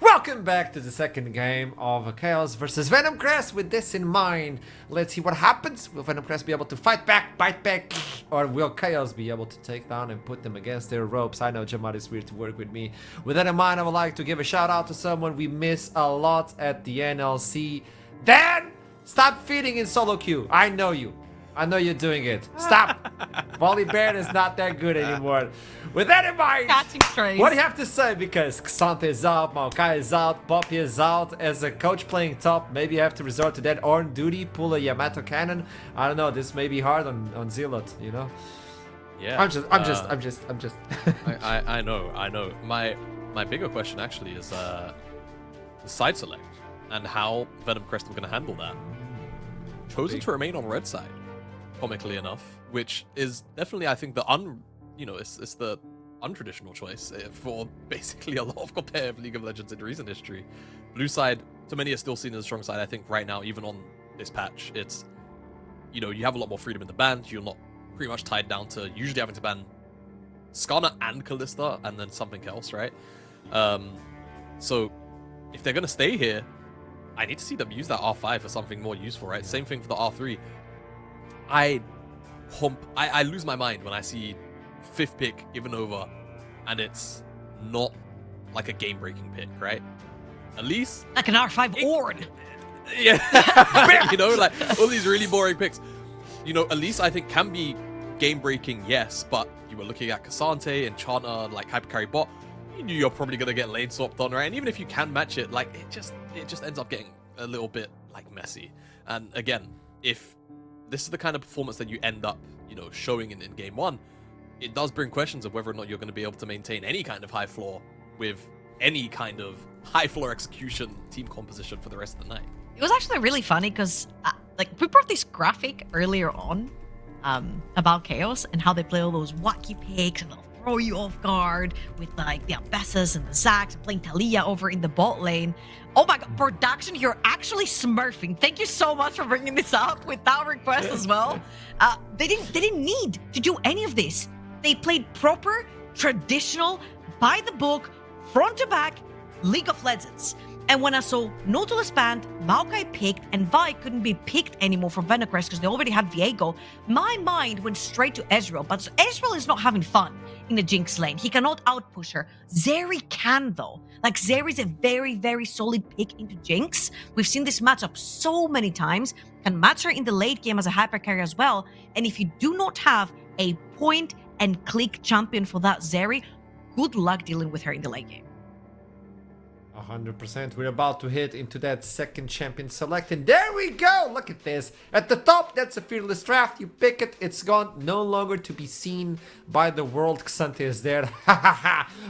S3: Welcome back to the second game of KAOS versus Venomcrest. With this in mind, let's see what happens. Will Venomcrest be able to fight back, bite back, or will KAOS be able to take down and put them against their ropes? I know Jamad is weird to work with me. With that in mind, I would like to give a shout out to someone we miss a lot at the NLC. Dan, stop feeding in solo queue. I know you. I know you're doing it. Stop. Volley Bear is not that good anymore. With that in mind,
S4: Catching strays.
S3: what do you have to say? Because Xante is out, Maokai is out, Poppy is out. As a coach playing top, maybe you have to resort to that Ornn duty, pull a Yamato cannon. I don't know. This may be hard on Zealot, you know.
S5: Yeah.
S3: I'm just.
S5: I know. My bigger question actually is the side select and how Venomcrest were going to handle that. Chosen to remain on red side, comically enough, which is definitely, I think, it's the untraditional choice for basically a lot of competitive League of Legends in recent history. Blue side, to many, is still seen as a strong side. I think right now, even on this patch, it's, you have a lot more freedom in the ban. You're not pretty much tied down to usually having to ban Skarner and Kalista and then something else, right? So if they're going to stay here, I need to see them use that R5 for something more useful, right? Same thing for the R3. I lose my mind when I see 5th pick given over and it's not like a game-breaking pick, right? At least
S4: like an R5 Ornn.
S5: Yeah. Like all these really boring picks. At least I think can be game-breaking, yes, but you were looking at Cassante, Enchanter, like Hypercarry bot. You knew you're probably gonna get lane swapped on, right? And even if you can match it, like it just ends up getting a little bit like messy. And again, if this is the kind of performance that you end up, showing in game one, it does bring questions of whether or not you're going to be able to maintain any kind of high floor with any kind of high floor execution team composition for the rest of the night.
S4: It was actually really funny because, we brought this graphic earlier on about KAOS and how they play all those wacky picks and they'll throw you off guard with like the Abesses and the Zags and playing Talia over in the bot lane. Oh my god, production, you're actually smurfing. Thank you so much for bringing this up with that request as well. They didn't need to do any of this. They played proper, traditional, by the book, front to back League of Legends. And when I saw Nautilus banned, Maokai picked, and Vi couldn't be picked anymore for Venomcrest because they already had Viego, my mind went straight to Ezreal. But Ezreal is not having fun in the Jinx lane. He cannot outpush her. Zeri can, though. Like, Zeri's a very, very solid pick into Jinx. We've seen this matchup so many times. Can match her in the late game as a hyper carry as well. And if you do not have a point-and-click champion for that Zeri, good luck dealing with her in the late game.
S3: 100%. We're about to hit into that second champion select, and there we go. Look at this. At the top, that's a fearless draft. You pick it, it's gone, no longer to be seen by the world. Xante is there.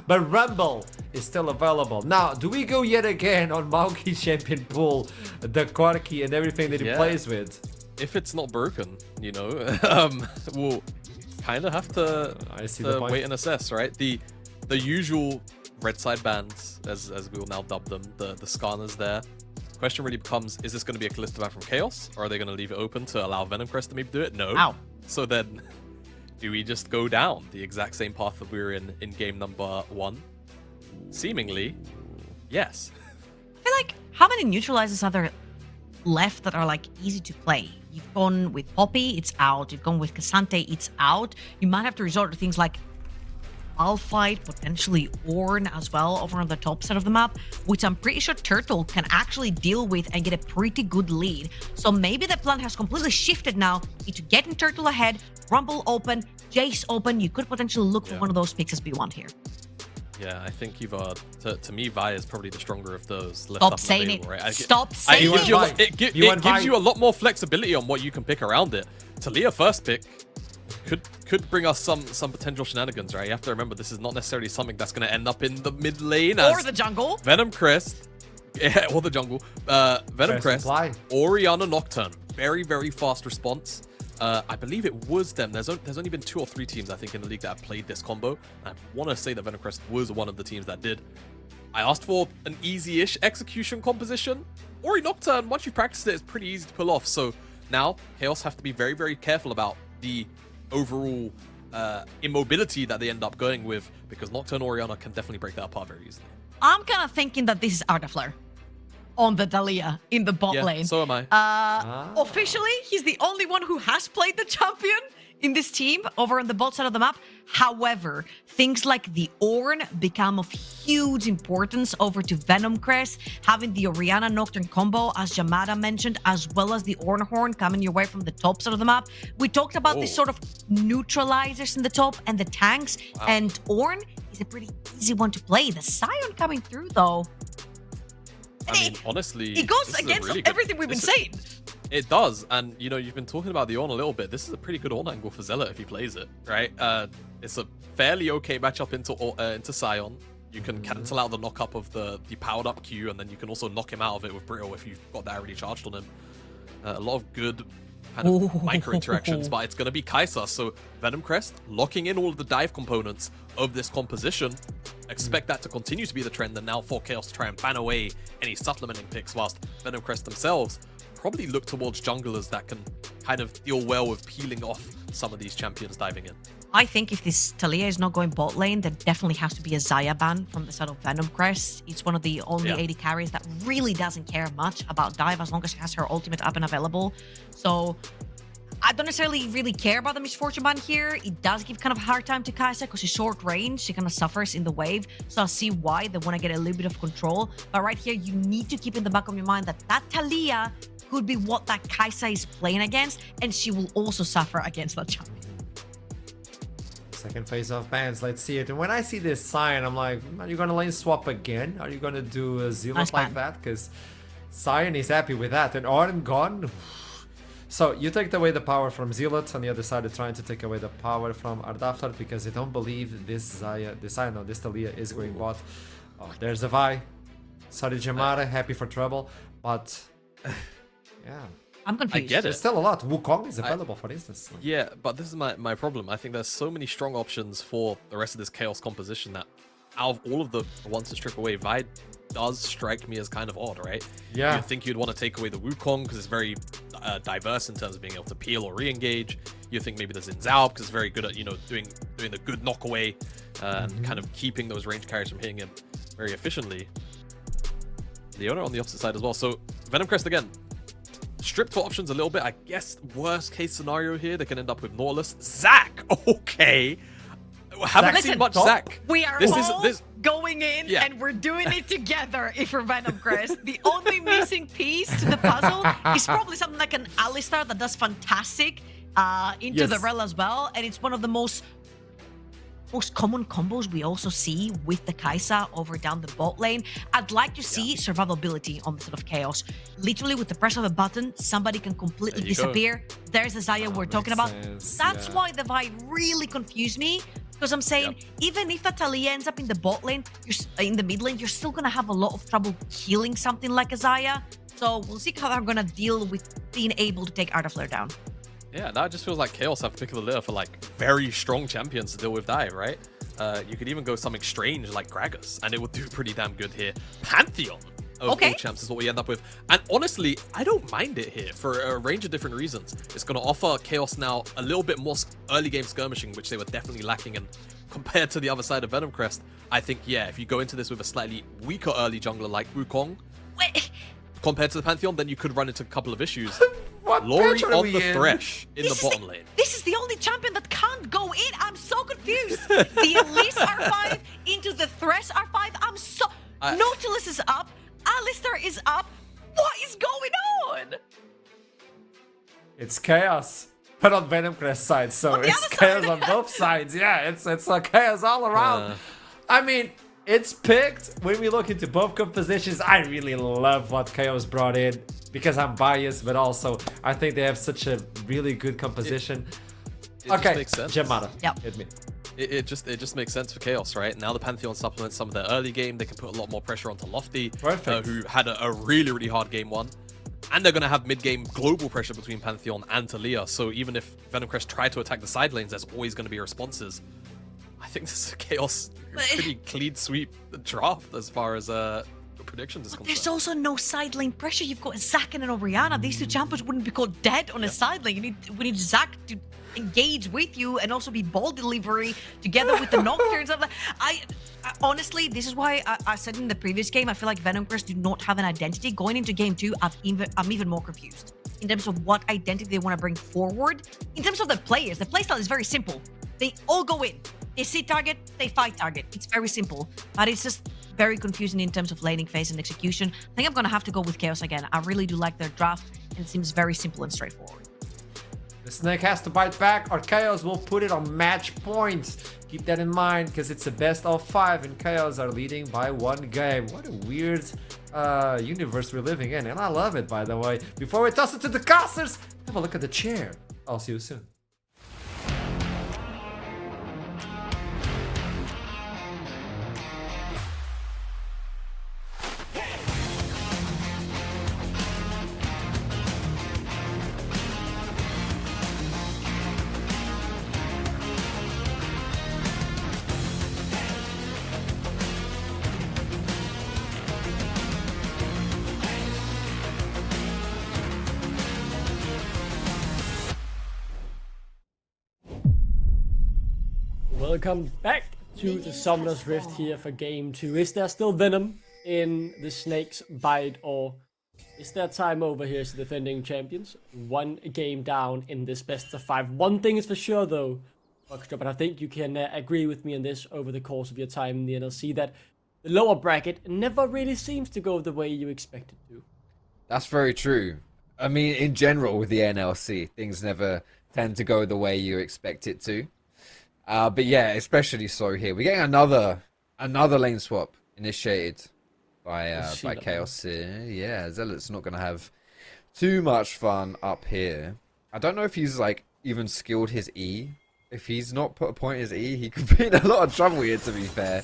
S3: But Rumble is still available. Now, do we go yet again on Maoki's champion pool, the Quirky and everything that he plays with?
S5: If it's not broken, we'll kind of have to wait and assess, right? The usual red side bans, as we will now dub them, the Skarners there. Question really becomes, is this going to be a Kalista ban from KAOS, or are they going to leave it open to allow Venomcrest to maybe do it? No.
S4: Ow.
S5: So then, do we just go down the exact same path that we were in game number 1? Seemingly, yes.
S4: I feel like, how many neutralizers are there left that are like easy to play? You've gone with Poppy, it's out. You've gone with Cassante, it's out. You might have to resort to things like Malphite, potentially Ornn as well over on the top side of the map, which I'm pretty sure Turtle can actually deal with and get a pretty good lead. So maybe the plan has completely shifted now into getting Turtle ahead, Rumble open, Jace open. You could potentially look for one of those picks as B1 here.
S5: Yeah, I think you've to me, Vi is probably the stronger of those. Left
S4: Stop
S5: up
S4: saying
S5: available,
S4: it.
S5: Right?
S4: Stop saying it.
S5: It gives you a lot more flexibility on what you can pick around it. Talia first pick could bring us some potential shenanigans, right? You have to remember this is not necessarily something that's going to end up in the mid lane
S4: or the jungle.
S5: Venomcrest, or the jungle. Venomcrest, Orianna Nocturne, very, very fast response. I believe it was them. There's only been 2 or 3 teams, I think, in the league that have played this combo. I want to say that Venomcrest was one of the teams that did. I asked for an easy-ish execution composition. Ori Nocturne, once you've practiced it, it's pretty easy to pull off. So now, KAOS have to be very, very careful about the overall immobility that they end up going with, because Nocturne Orianna can definitely break that apart very easily.
S4: I'm kind of thinking that this is Artafleur on the Dahlia in the bot lane.
S5: So am I.
S4: Officially, he's the only one who has played the champion in this team over on the bot side of the map. However, things like the Ornn become of huge importance over to Venomcrest, having the Orianna Nocturne combo, as Yamada mentioned, as well as the Ornn Horn coming your way from the top side of the map. We talked about these sort of neutralizers in the top and the tanks, and Ornn is a pretty easy one to play. The Scion coming through, though.
S5: I mean, honestly,
S4: it goes
S5: this is a
S4: against
S5: really good-
S4: everything we've been saying.
S5: It does, and you know, you've been talking about the Ornn a little bit. This is a pretty good Ornn angle for Zealot if he plays it, right? It's a fairly okay matchup into Scion. You can cancel out the knock-up of the powered up Q, and then you can also knock him out of it with Brittle if you've got that already charged on him. A lot of good kind of micro interactions, but it's going to be Kai'Sa, so Venomcrest locking in all of the dive components of this composition. Expect that to continue to be the trend, and now for KAOS to try and ban away any supplementing picks, whilst Venomcrest themselves probably look towards junglers that can kind of deal well with peeling off some of these champions diving in.
S4: I think if this Talia is not going bot lane, there definitely has to be a Xayah ban from the side of Venomcrest. It's one of the only AD carries that really doesn't care much about dive as long as she has her ultimate up and available. So I don't necessarily really care about the Misfortune ban here. It does give kind of a hard time to Kai'Sa because she's short range. She kind of suffers in the wave. So I see why they want to get a little bit of control. But right here, you need to keep in the back of your mind that that Talia could be what that Kai'Sa is playing against, and she will also suffer against that champion.
S3: Second phase of bans, let's see it. And when I see this Scion, I'm like, are you gonna lane swap again? Are you gonna do a Zealot like that? Because Scion is happy with that. And Ornn gone. So you take away the power from Zealot, on the other side they're trying to take away the power from Artafleur because they don't believe this this Talia is going bot. Oh, there's a Vi. Sorry Jamara, happy for trouble. But yeah.
S4: I'm confused.
S5: I get it.
S3: There's still a lot. Wukong is available, for instance.
S5: Yeah, but this is my problem. I think there's so many strong options for the rest of this KAOS composition that out of all of the ones to strip away, Vi does strike me as kind of odd, right?
S3: Yeah.
S5: You'd think you'd want to take away the Wukong because it's very diverse in terms of being able to peel or re-engage. You think maybe there's Inzao because it's very good at, you know, doing the good knock away and kind of keeping those range carries from hitting him very efficiently. Leona on the opposite side as well. So Venomcrest again, stripped for options a little bit. I guess worst case scenario here, they can end up with Nautilus. Zac, okay. Haven't seen much Zac.
S4: We are all going in and we're doing it together if we're Venomcrest. The only missing piece to the puzzle is probably something like an Alistar that does fantastic into the rel as well. And it's one of the most common combos we also see with the Kai'Sa over down the bot lane. I'd like to see survivability on the side of KAOS. Literally with the press of a button, somebody can completely disappear. There's the Xayah we're talking about. That's why the Vi really confused me. Because I'm saying, even if a Talia ends up in the bot lane, in the mid lane, you're still going to have a lot of trouble killing something like a Xayah. So we'll see how they're going to deal with being able to take Artafleur down.
S5: Yeah, that just feels like KAOS have to pick the litter for like very strong champions to deal with dive, right? You could even go something strange like Gragas, and it would do pretty damn good here. Pantheon of all champs is what we end up with. And honestly, I don't mind it here for a range of different reasons. It's going to offer KAOS now a little bit more early game skirmishing, which they were definitely lacking. And compared to the other side of Venomcrest, I think, yeah, if you go into this with a slightly weaker early jungler like Wukong, compared to the Pantheon, then you could run into a couple of issues. Lori on the Thresh in the bottom lane.
S4: This is the only champion that can't go in. I'm so confused. The Elise R5 into the Thresh R5. I'm so... Nautilus is up. Alistar is up. What is going on?
S3: It's KAOS, but on Venomcrest side, so it's KAOS on both sides. Yeah, it's like KAOS all around. I mean, it's picked. When we look into both compositions, I really love what KAOS brought in because I'm biased, but also I think they have such a really good composition.
S5: It just makes sense.
S3: Gemada, hit me.
S5: It just makes sense for KAOS, right? Now the Pantheon supplements some of their early game. They can put a lot more pressure onto Lofty, who had a really, really hard game one. And they're going to have mid-game global pressure between Pantheon and Talia. So even if Venomcrest try to attack the side lanes, there's always going to be responses. I think this is a KAOS pretty clean sweep draft as far as predictions is
S4: But
S5: concerned.
S4: there's also no side lane pressure. You've got Zac and Orianna. These two champions wouldn't be caught dead on a side lane. We need Zac to engage with you and also be ball delivery together with the Nocturnes. I honestly, this is why I said in the previous game, I feel like Venomcrest do not have an identity. Going into game 2, I'm even more confused in terms of what identity they want to bring forward. In terms of the players, the playstyle is very simple. They all go in. They see target, they fight target. It's very simple, but it's just very confusing in terms of laning phase and execution. I think I'm going to have to go with KAOS again. I really do like their draft, and it seems very simple and straightforward.
S3: The Snake has to bite back, or KAOS will put it on match point. Keep that in mind, because it's a best of 5, and KAOS are leading by 1 game. What a weird universe we're living in, and I love it, by the way. Before we toss it to the casters, have a look at the chair. I'll see you soon.
S10: Welcome back to the Summoner's Rift here for game 2. Is there still venom in the Snake's bite, or is there time over here as the defending champions? 1 game down in this best of 5. One thing is for sure though, but I think you can agree with me on this over the course of your time in the NLC, that the lower bracket never really seems to go the way you expect it to.
S11: That's very true. I mean, in general with the NLC, things never tend to go the way you expect it to. But yeah, especially so here. We're getting another lane swap initiated by KAOS here. Yeah, Zealot's not going to have too much fun up here. I don't know if he's like even skilled his E. If he's not put a point in his E, he could be in a lot of trouble here, to be fair.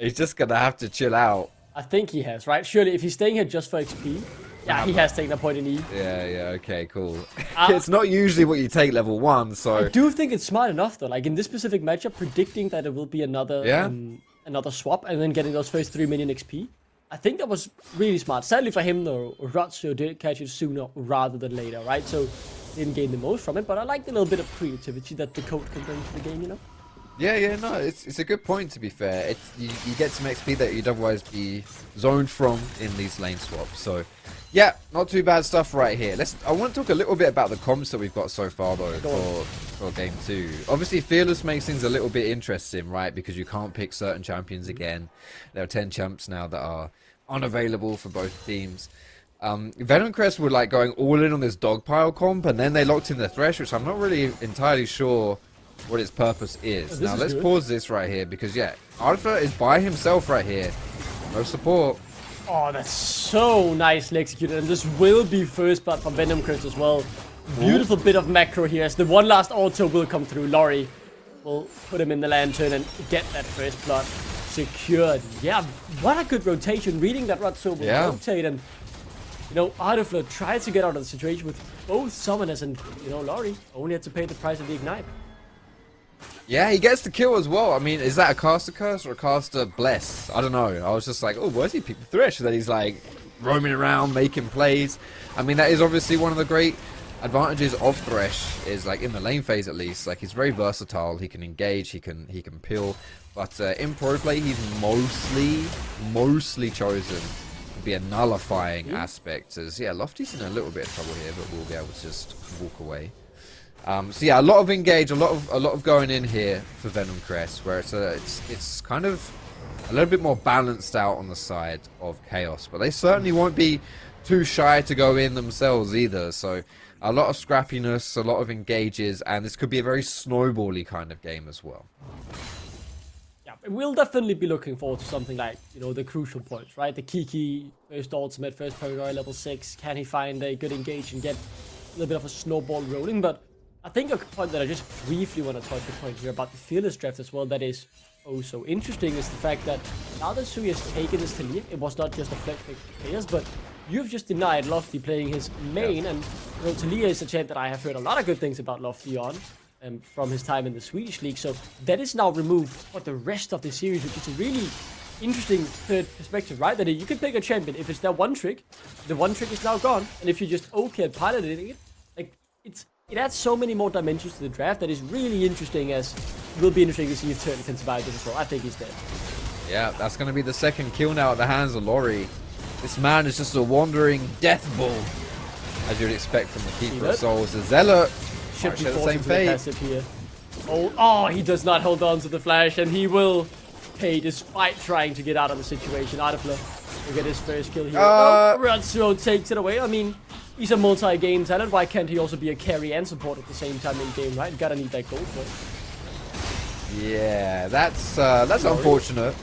S11: He's just going to have to chill out.
S10: I think he has, right? Surely if he's staying here just for XP, yeah, he has taken a point in E.
S11: Yeah, okay, cool. It's not usually what you take level 1, so...
S10: I do think it's smart enough, though. Like, in this specific matchup, predicting that it will be another another swap and then getting those first 3 million XP. I think that was really smart. Sadly for him, though, Arozzi did catch it sooner rather than later, right? So, didn't gain the most from it, but I like the little bit of creativity that the coach can bring to the game, you know?
S11: Yeah, no, it's a good point, to be fair. It's you get some XP that you'd otherwise be zoned from in these lane swaps, so... Yeah, not too bad stuff right here. I want to talk a little bit about the comps that we've got so far, though, for game 2. Obviously, Fearless makes things a little bit interesting, right? Because you can't pick certain champions again. There are 10 champs now that are unavailable for both teams. Venomcrest were like going all in on this dogpile comp, and then they locked in the Thresh, which I'm not really entirely sure what its purpose is. Now, let's pause this right here, because, yeah, Arthur is by himself right here. No support.
S10: Oh, that's so nicely executed, and this will be first blood from Venomcrest as well. Beautiful bit of macro here, as the one last auto will come through. Laurie will put him in the lantern and get that first blood secured. Yeah, what a good rotation. Reading that Arozzi will rotate, and you know, Arthur tried to get out of the situation with both summoners, and you know, Laurie only had to pay the price of the ignite.
S11: Yeah, he gets the kill as well. I mean, is that a caster curse or a caster bless? I don't know. I was just like, oh, where's he picked the Thresh? That he's like roaming around, making plays. I mean, that is obviously one of the great advantages of Thresh, is like in the lane phase at least. Like, he's very versatile. He can engage, he can peel. But in pro play, he's mostly chosen to be a nullifying aspect. As yeah, Lofty's in a little bit of trouble here, but we'll be able to just walk away. So yeah, a lot of engage, a lot of going in here for Venomcrest, where it's kind of a little bit more balanced out on the side of KAOS, but they certainly won't be too shy to go in themselves either. So a lot of scrappiness, a lot of engages, and this could be a very snowbally kind of game as well.
S10: Yeah, we'll definitely be looking forward to something like, you know, the crucial points, right? The Kiki, first ultimate, first Paraguay level 6. Can he find a good engage and get a little bit of a snowball rolling? But I think a point that I just briefly want to touch upon here about the Fearless draft as well, that is oh so interesting, is the fact that now that Sui has taken this Talia, it was not just a flex pick players, but you've just denied Lofty playing his main, and you know, Talia is a champ that I have heard a lot of good things about Lofty on from his time in the Swedish league, so that is now removed for the rest of the series, which is a really interesting third perspective, right? That you can pick a champion if it's their one trick, the one trick is now gone, and if you just okay at piloting it, like it adds so many more dimensions to the draft that is really interesting. As it will be interesting to see if Turtle can survive this as well. I think he's dead.
S11: Yeah, that's going to be the second kill now at the hands of Laurie. This man is just a wandering death ball, as you'd expect from the Keeper of Souls. The Zealot
S10: Should
S11: might
S10: be
S11: share the
S10: forced
S11: same
S10: into the
S11: fate.
S10: passive here. Oh, he does not hold on to the flash, and he will pay despite trying to get out of the situation. Adafla will get his first kill here. Arozzi takes it away. I mean, he's a multi-game talent. Why can't he also be a carry and support at the same time in game, right? Gotta need that gold for it.
S11: Yeah, that's unfortunate.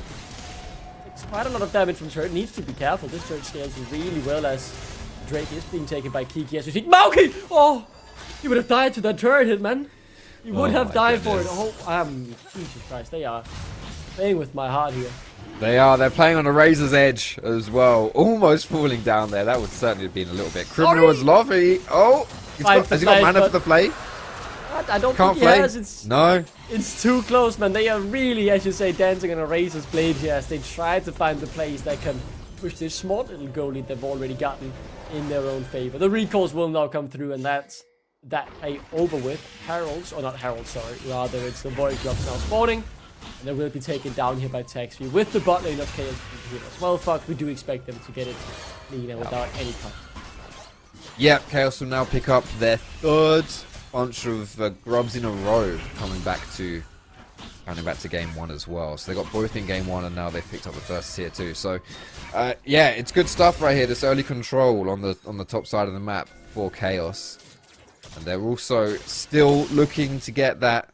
S10: It's quite a lot of damage from Turret. Needs to be careful. This Turret scales really well as Drake is being taken by Kiki as we see. Mauki! Oh! He would have died to that turret hit, man. He would have died for it. Oh, Jesus Christ. They are playing with my heart here.
S11: They are. They're playing on a razor's edge as well. Almost falling down there. That would certainly have been a little bit criminal as Lovey. Oh! Has he got mana for the flay?
S10: I don't
S11: Can't
S10: think he
S11: flay.
S10: has.
S11: No.
S10: It's too close, man. They are really, as you say, dancing on a razor's blade here as they try to find the plays that can push this smart little goal lead they've already gotten in their own favor. The recalls will now come through, and that's that play over with. Heralds, or not Heralds, sorry. Rather, it's the Void Gloves now spawning. And they will be taken down here by Taxi with the bot lane of KAOS here as well. Fuck, we do expect them to get it clean and without any cut.
S11: Yep, KAOS will now pick up their third bunch of grubs in a row coming back to game one as well. So they got both in game one, and now they've picked up the first tier two. So yeah, it's good stuff right here. This early control on the top side of the map for KAOS, and they're also still looking to get that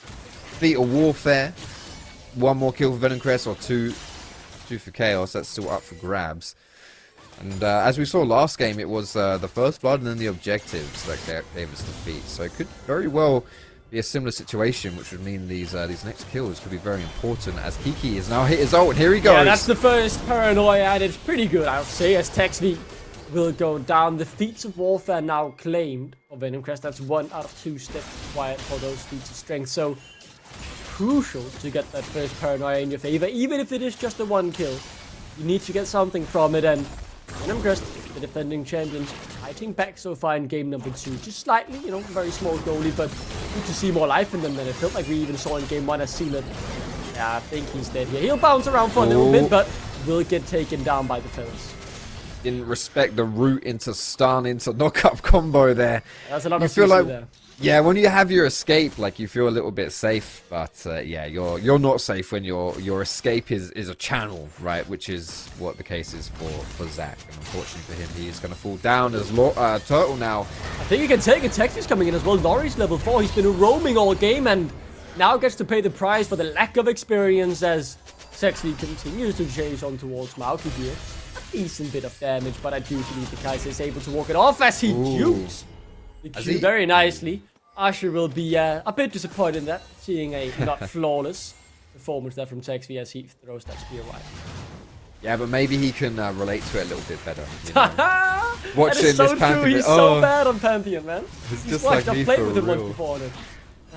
S11: feat of warfare. One more kill for Venomcrest, or two for KAOS. That's still up for grabs. And as we saw last game, it was the first blood and then the objectives that gave us the feat. So it could very well be a similar situation, which would mean these next kills could be very important, as Kiki has now hit his ult. Here he goes.
S10: Yeah, that's the first paranoia, and it's pretty good, I would say, as Taxi will go down. The feats of warfare now claimed for Venomcrest. That's 1 out of 2 steps required for those feats of strength. So crucial to get that first paranoia in your favor, even if it is just the 1 kill. You need to get something from it, and Venomcrest, the defending champions, fighting back so far in game number 2. Just slightly, you know, very small goalie, but good to see more life in them than it felt like we even saw in game 1 as Sealet. Yeah, I think he's dead here. He'll bounce around for a little bit, but will get taken down by the fellas.
S11: Didn't respect the route into stun, into knock-up combo there.
S10: That's a lot
S11: you
S10: of
S11: feel like
S10: there.
S11: Yeah, when you have your escape, like, you feel a little bit safe, but yeah, you're not safe when your escape is a channel, right? Which is what the case is for Zach. And unfortunately for him, he is going to fall down as Turtle now.
S10: I think he can take it. Texas coming in as well. Laurie's level 4. He's been roaming all game and now gets to pay the price for the lack of experience as Sexley continues to chase on towards Mauki here. A decent bit of damage, but I do believe the Kaiser is able to walk it off as he jukes the Q very nicely. Asher will be a bit disappointed in that, seeing a not flawless performance there from Texvi as he throws that spear right.
S11: Yeah, but maybe he can relate to it a little bit better. You know? Watching
S10: that is so
S11: this Pantheon.
S10: true. He's so bad on Pantheon, man.
S11: It's
S10: He's
S11: just
S10: watched,
S11: like me
S10: I've played
S11: for
S10: with him once
S11: real.
S10: before.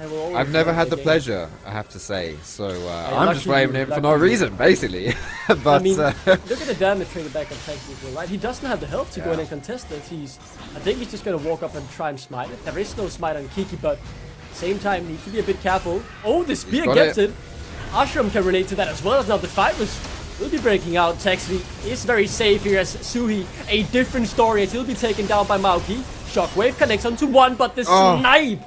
S11: I've never had the pleasure, I have to say. So I'm just
S10: lucky
S11: blaming
S10: you,
S11: him for
S10: lucky
S11: no
S10: you.
S11: reason, basically. But
S10: I mean, look at the damage traded back on Texvi as well, right? He doesn't have the health to go in and contest it. I think he's just going to walk up and try and smite it. There is no smite on Kiki, but at the same time, need to be a bit careful. Oh, the spear gets it. Ashram can relate to that as well, as now the fight will be breaking out. Texvi is very safe here as Suhi, a different story, as he'll be taken down by Mauki. Shockwave connects onto 1, but the snipe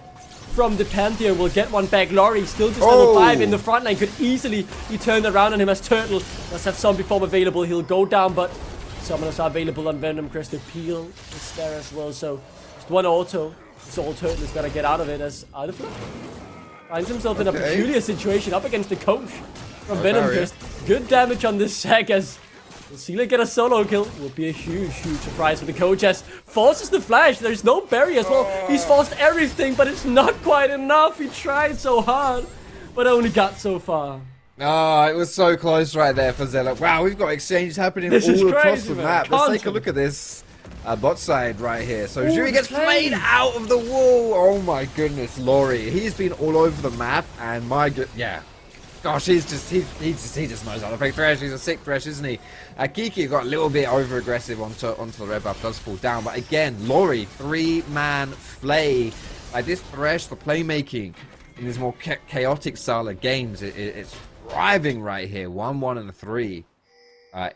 S10: from the Pantheon will get one back. Laurie still just level 5 in the front line, could easily be turned around on him as Turtle does have zombie form available. He'll go down, but summoners are available on Venomcrest. The peel is there as well, so just 1 auto. So Turtle is gonna get out of it as Adafla finds himself in a peculiar situation up against the coach from Venomcrest. Good damage on this sack as will Sealer get a solo kill. Will be a huge surprise for the coach as forces the flash. There's no barrier as well. He's forced everything, but it's not quite enough. He tried so hard, but only got so far.
S11: Oh, it was so close right there for Zella. Wow, we've got exchanges happening
S10: This is
S11: all across
S10: crazy,
S11: the
S10: man.
S11: map. Let's take a
S10: Constant.
S11: look at this bot side right here. So
S10: Ooh,
S11: Zuri gets
S10: the
S11: played
S10: flame.
S11: out of the wall. Oh my goodness, Laurie. He's been all over the map, and my good, yeah. Gosh, he just knows how to play Thresh. He's a sick Thresh, isn't he? Kiki got a little bit over aggressive onto the red buff, does fall down, but again, Laurie, 3-man flay. Like this Thresh, the playmaking in these more chaotic style of games, it's thriving right here. 1-1 and a 3.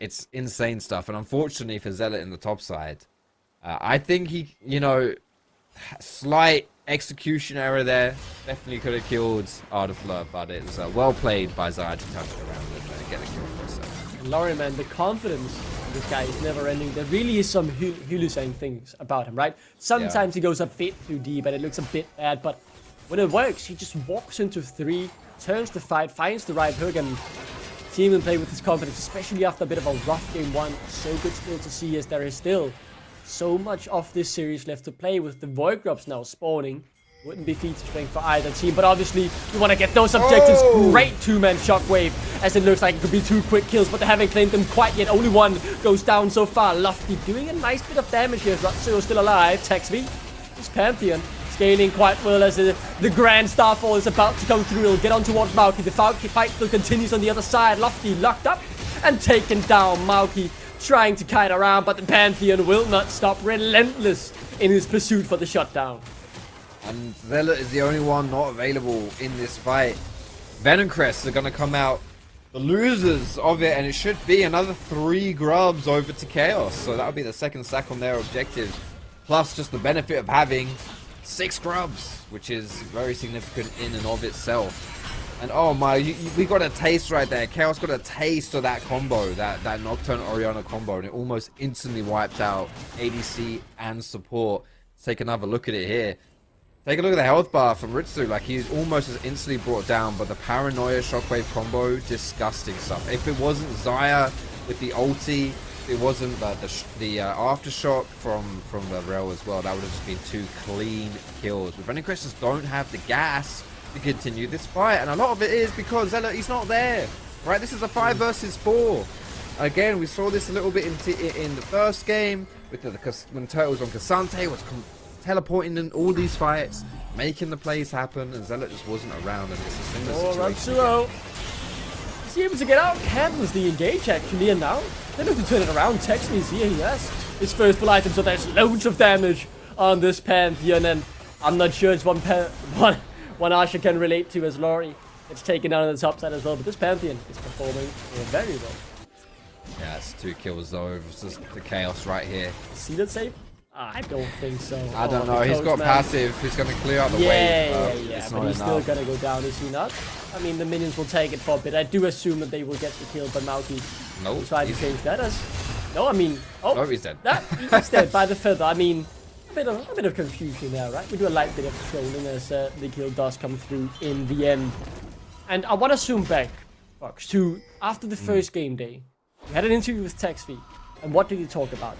S11: It's insane stuff, and unfortunately for Zealot in the top side, I think he, you know, slight execution error there. Definitely could have killed Ardafleur, but it's well played by Zaya to turn it around and get a kill for himself.
S10: Laurie, man, the confidence in this guy is never ending. There really is some Hulu-saying things about him, right? Sometimes he goes a bit too deep and it looks a bit bad, but when it works, he just walks into 3, turns the fight, finds the right hook, and seeing him play with his confidence, especially after a bit of a rough game 1. So good still to see, as there is still so much of this series left to play with the Void Drops now spawning. Wouldn't be feat strength for either team, but obviously you want to get those objectives. Great 2-man shockwave, as it looks like it could be 2 quick kills, but they haven't claimed them quite yet. Only 1 goes down so far. Lofty doing a nice bit of damage here. Arozzi still alive. Texvi, this Pantheon scaling quite well as the Grand Starfall is about to come through. He'll get on towards Maoki. The fight still continues on the other side. Lofty locked up and taken down. Maoki trying to kite around, but the Pantheon will not stop. Relentless in his pursuit for the shutdown.
S11: And Zealot is the only one not available in this fight. Venomcrest are going to come out the losers of it, and it should be another 3 grubs over to KAOS. So that'll be the second sack on their objective. Plus just the benefit of having 6 grubs, which is very significant in and of itself. And oh my, we got a taste right there. KAOS got a taste of that combo, that Nocturne Orianna combo, and it almost instantly wiped out ADC and support. Let's take another look at it here. Take a look at the health bar from Ritsu. Like, he's almost as instantly brought down, but the Paranoia Shockwave combo, disgusting stuff. If it wasn't Zaya with the ulti, it wasn't the aftershock from the rail as well, that would have just been 2 clean kills. But Venomcrest just don't have the gas to continue this fight, and a lot of it is because Zealot, he's not there, right? This is a 5 versus 4. Again, we saw this a little bit in the first game with when Turtle was on Cassante, was teleporting in all these fights, making the plays happen, and Zealot just wasn't around, and it's a similar situation.
S10: He's able to get out, cancels the engage actually, and now they look to turn it around. Texley's here, he has his first full item, so there's loads of damage on this Pantheon, and I'm not sure it's one Asha can relate to, as Laurie gets taken down on the top side as well, but this Pantheon is performing very well.
S11: Yeah, it's 2 kills though, it's just the KAOS right here.
S10: See that save? I don't think so.
S11: I don't know. He's got passive. He's going to clear out the wave.
S10: Yeah. But he's still going to go down, is he not? I mean, the minions will take it for a bit. I do assume that they will get the kill, but Maoki will try to change that as... No, I mean... Oh,
S11: no, he's dead.
S10: He's dead by the feather. I mean, a bit of confusion there, right? We do a light bit of trolling as the kill does come through in the end. And I want to zoom back, Fox, to after the first game day. We had an interview with Texvi, and what did he talk about?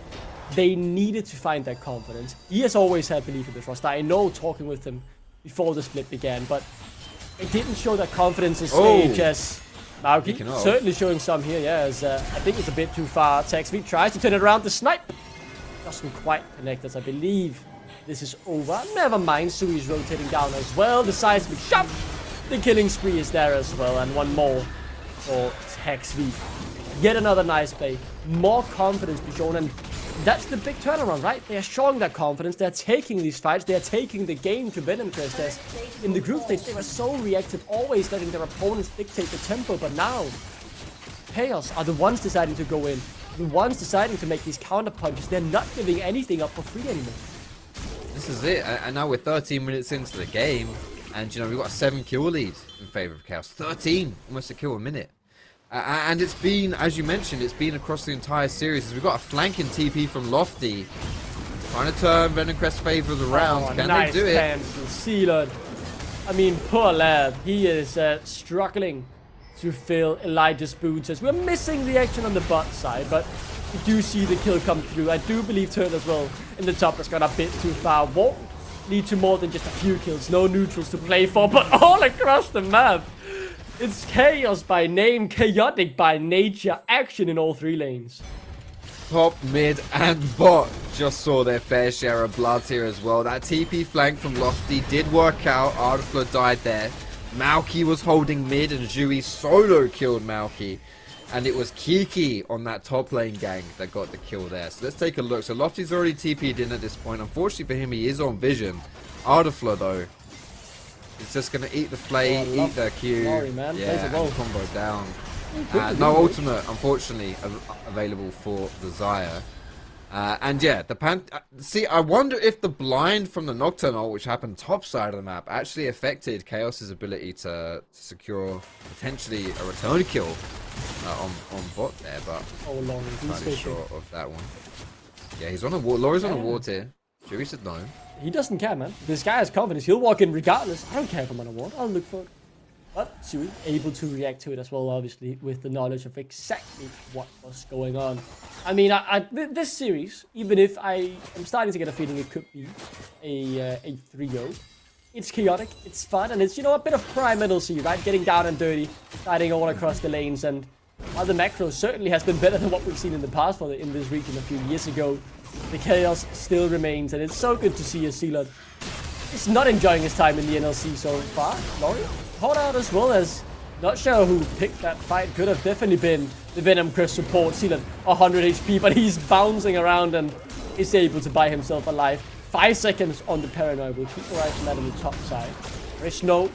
S10: They needed to find that confidence. He has always had belief in this roster. I know, talking with him before the split began, but it didn't show that confidence in stage as Maoki. Certainly showing some here, yeah, as I think it's a bit too far. Texvi tries to turn it around. The snipe doesn't quite connect, as I believe this is over. Never mind, Sui's rotating down as well. The seismic shot. The killing spree is there as well, and one more for Texvi. Yet another nice play. More confidence be shown, and that's the big turnaround, right? They are showing that confidence. They're taking these fights. They're taking the game to Venomcrest. As in the group stage, they were so reactive, always letting their opponents dictate the tempo. But now, KAOS are the ones deciding to go in. The ones deciding to make these counter punches. They're not giving anything up for free anymore.
S11: This is it. And now we're 13 minutes into the game. And, you know, we've got a 7 kill lead in favor of KAOS. 13! Almost a kill a minute. And it's been, as you mentioned, it's been across the entire series. We've got a flanking TP from Lofty. Trying to turn Venomcrest favors around. Can
S10: nice
S11: they do it?
S10: Sealed. I mean, poor lad. He is struggling to fill Elijah's boots, as we're missing the action on the bot side, but we do see the kill come through. I do believe Turtle as well in the top has gone a bit too far. Won't lead to more than just a few kills. No neutrals to play for, but all across the map. It's KAOS by name, chaotic by nature, action in all 3 lanes.
S11: Top, mid, and bot just saw their fair share of blood here as well. That TP flank from Lofty did work out. Ardafleur died there. Maoki was holding mid and Zhui solo killed Maoki. And it was Kiki on that top lane gang that got the kill there. So let's take a look. So Lofty's already TP'd in at this point. Unfortunately for him, he is on vision. Ardafla though, is just going to eat the play, eat the Q.
S10: Sorry, man.
S11: Yeah, and combo down. No ultimate, unfortunately, available for the Xayah. And yeah, the see, I wonder if the blind from the Nocturnal, which happened top side of the map, actually affected KAOS's ability to secure potentially a return kill on bot there, but I'm not entirely sure of that one. Yeah, he's on a ward. Laurie's on a ward here. Jury said no.
S10: He doesn't care, man. This guy has confidence. He'll walk in regardless. I don't care if I'm on a ward. I'll look for it. But Sui able to react to it as well, obviously, with the knowledge of exactly what was going on. I mean, this series, even if I am starting to get a feeling it could be a 3-0, it's chaotic, it's fun, and it's, you know, a bit of prime NLC, right? Getting down and dirty, fighting all across the lanes, and while the macro certainly has been better than what we've seen in the past in this region a few years ago, the chaos still remains, and it's so good to see a Sealot is not enjoying his time in the NLC so far. Laurie caught out as well, as not sure who picked that fight. Could have definitely been the Venomcrest support. Sealot 100 HP, but he's bouncing around and is able to buy himself alive. 5 seconds on the Paranoid. We'll keep our eyes on that on the top side. There is no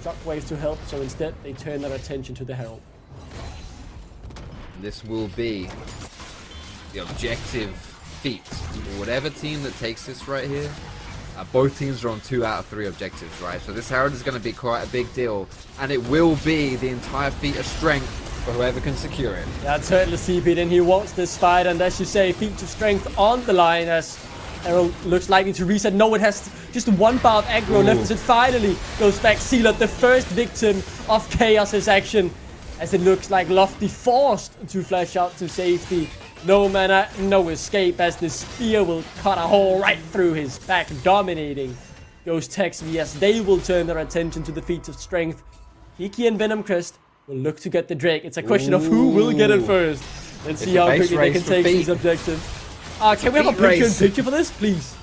S10: shockwave to help, so instead they turn their attention to the Herald.
S11: This will be the objective feat for whatever team that takes this right here. Both teams are on 2 out of 3 objectives, right? So this Herald is going to be quite a big deal, and it will be the entire feat of strength for whoever can secure it.
S10: Yeah, Turtle is TP'd in. He wants this fight, and as you say, feat of strength on the line as Herald looks likely to reset. No, it has just 1 bar of aggro left as it finally goes back. Sealot, the first victim of KAOS's action, as it looks like Lofty forced to flash out to safety. No mana, no escape, as the spear will cut a hole right through his back, dominating Ghost Tex VS. They will turn their attention to the feats of strength. Kiki and Venomcrest will look to get the Drake. It's a question of who will get it first. Let's see how quickly they can take these objectives. Can we have a picture-in-picture for this, please?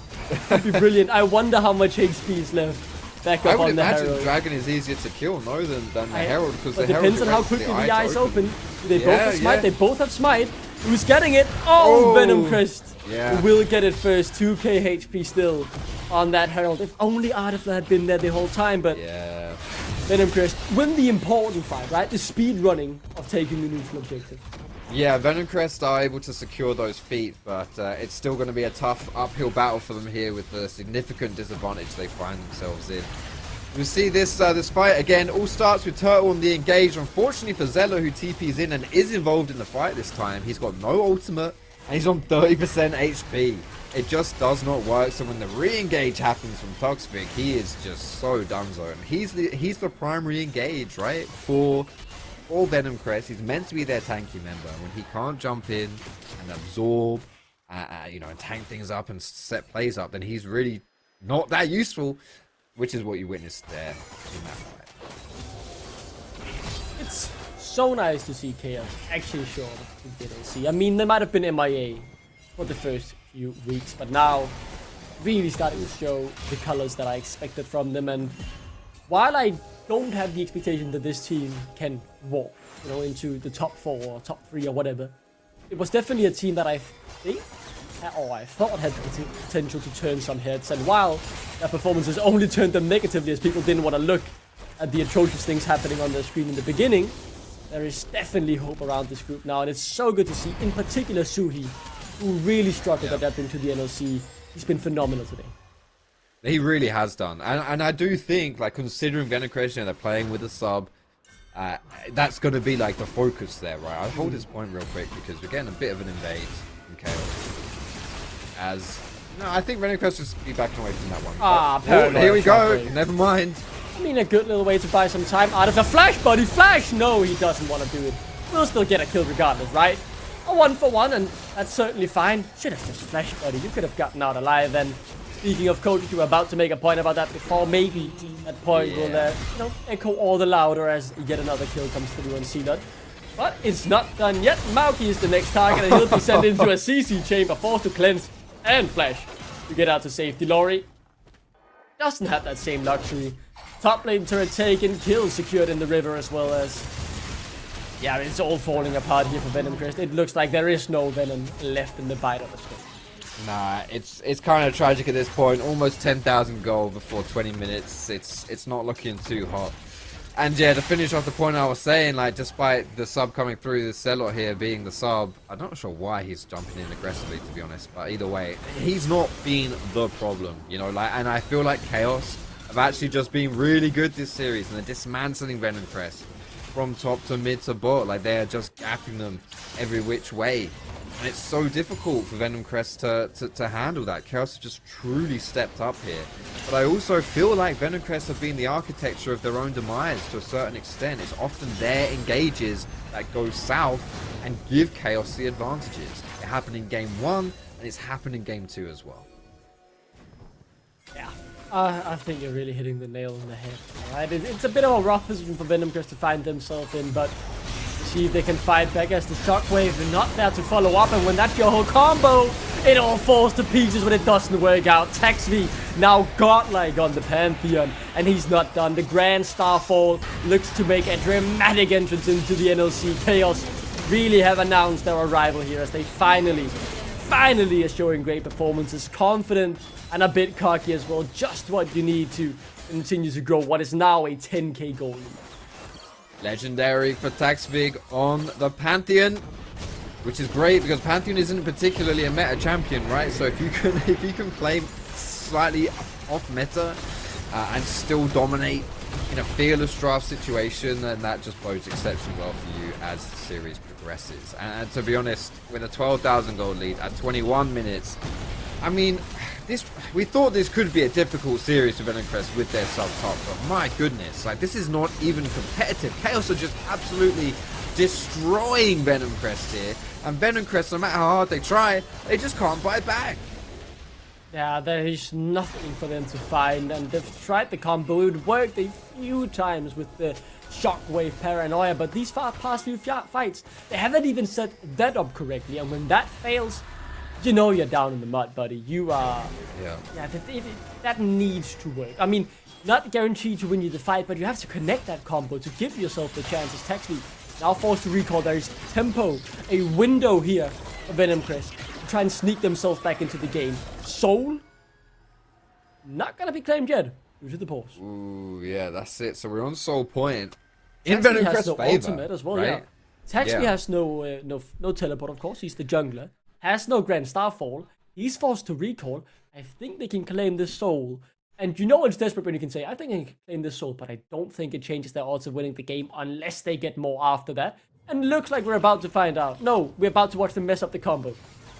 S10: That'd be brilliant. I wonder how much HP is left. Back up on the Herald.
S11: I would imagine Dragon is easier to kill, no, than the Herald, because the Herald
S10: depends on how quickly the eyes open. Do they both have Smite? They both have Smite. Who's getting it? Oh, Venomcrest will get it first. 2k HP still on that Herald. If only Ardafla had been there the whole time, but Venomcrest win the important fight, right? The speed running of taking the neutral objective.
S11: Yeah, Venomcrest are able to secure those feet, but it's still going to be a tough uphill battle for them here with the significant disadvantage they find themselves in. We see this fight again. All starts with Turtle on the engage. Unfortunately for Zella, who TP's in and is involved in the fight this time, he's got no ultimate and he's on 30% HP. It just does not work. So when the re-engage happens from Toxvic, he is just so donezo. And he's the primary engage, right, for Venomcrest. He's meant to be their tanky member. When he can't jump in and absorb, you know, and tank things up and set plays up, then he's really not that useful. Which is what you witnessed there in that fight.
S10: It's so nice to see KAOS actually show up in NLC. I mean, they might have been MIA for the first few weeks, but now really starting to show the colors that I expected from them. And while I don't have the expectation that this team can walk, you know, into the top 4 or top 3 or whatever, it was definitely a team that I think, or I thought had the potential to turn some heads. And while their performances only turned them negatively as people didn't want to look at the atrocious things happening on their screen in the beginning, there is definitely hope around this group now. And it's so good to see, in particular, Suhi, who really struggled adapting to the NLC. He's been phenomenal today.
S11: He really has done. And I do think, like, considering Venomcrest, they're playing with a sub, that's going to be, like, the focus there, right? I'll hold this point real quick because we're getting a bit of an invade from KAOS. No, I think Venomcrest should be backing away from that one. Here we go. Never mind.
S10: I mean, a good little way to buy some time out of the flash, buddy. Flash! No, he doesn't want to do it. We'll still get a kill regardless, right? A 1-for-1, and that's certainly fine. Should have just flash, buddy. You could have gotten out alive. And speaking of coaches, you were about to make a point about that before. Maybe that point will, you know, echo all the louder as yet another kill comes through on Sealot. But it's not done yet. Maoki is the next target, and he'll be sent into a CC chamber, forced to cleanse and flash to get out to safety. Laurie doesn't have that same luxury. Top lane turret taken, kills secured in the river as well as... Yeah, it's all falling apart here for Venomcrest. It looks like there is no Venom left in the bite of the storm.
S11: Nah, it's kind of tragic at this point. Almost 10,000 gold before 20 minutes. It's not looking too hot. And yeah, to finish off the point I was saying, like, despite the sub coming through, the Celot here being the sub, I'm not sure why he's jumping in aggressively, to be honest. But either way, he's not been the problem, you know. Like, and I feel like KAOS have actually just been really good this series, and they're dismantling Venomcrest from top to mid to bot. Like, they're just gapping them every which way. And it's so difficult for Venomcrest to handle that. KAOS have just truly stepped up here. But I also feel like Venomcrest have been the architecture of their own demise to a certain extent. It's often their engages that go south and give KAOS the advantages. It happened in game 1, and it's happened in game 2 as well.
S10: Yeah, I think you're really hitting the nail on the head. Right? It's a bit of a rough position for Venomcrest to find themselves in, but see if they can fight back as the shockwave are not there to follow up, and when that's your whole combo, it all falls to pieces when it doesn't work out. Taxley now godlike on the Pantheon, and he's not done. The Grand Starfall looks to make a dramatic entrance into the NLC. KAOS really have announced their arrival here as they finally are showing great performances, confident and a bit cocky as well. Just what you need to continue to grow what is now a 10k goal lead.
S11: Legendary for Taxvig on the Pantheon, which is great because Pantheon isn't particularly a meta champion, right? So if you can play slightly off meta and still dominate in a fearless draft situation, then that just bodes exceptionally well for you as the series progresses. And to be honest, with a 12,000 gold lead at 21 minutes, I mean, we thought this could be a difficult series for Venomcrest with their sub top, but my goodness, like, this is not even competitive. KAOS are just absolutely destroying Venomcrest here, and Venomcrest, no matter how hard they try, they just can't fight back.
S10: Yeah, there is nothing for them to find, and they've tried the combo. It worked a few times with the Shockwave Paranoia, but these past few fights, they haven't even set that up correctly, and when that fails, you know you're down in the mud, buddy. You are... Yeah, that needs to work. I mean, not guaranteed to win you the fight, but you have to connect that combo to give yourself the chances. Taxley now forced to recall. There is tempo, a window here for Venomcrest to try and sneak themselves back into the game. Soul, not gonna be claimed yet due to the pause.
S11: Ooh, yeah, that's it. So we're on Soul Point. In
S10: Taxley
S11: Venomcrest's
S10: has no
S11: favor,
S10: ultimate as well,
S11: right?
S10: yeah. Taxley has no teleport, of course. He's the jungler. Has no Grand Starfall. He's forced to recall. I think they can claim this soul. And you know it's desperate when you can say, I think I can claim this soul, but I don't think it changes their odds of winning the game unless they get more after that. And it looks like we're about to find out. No, we're about to watch them mess up the combo.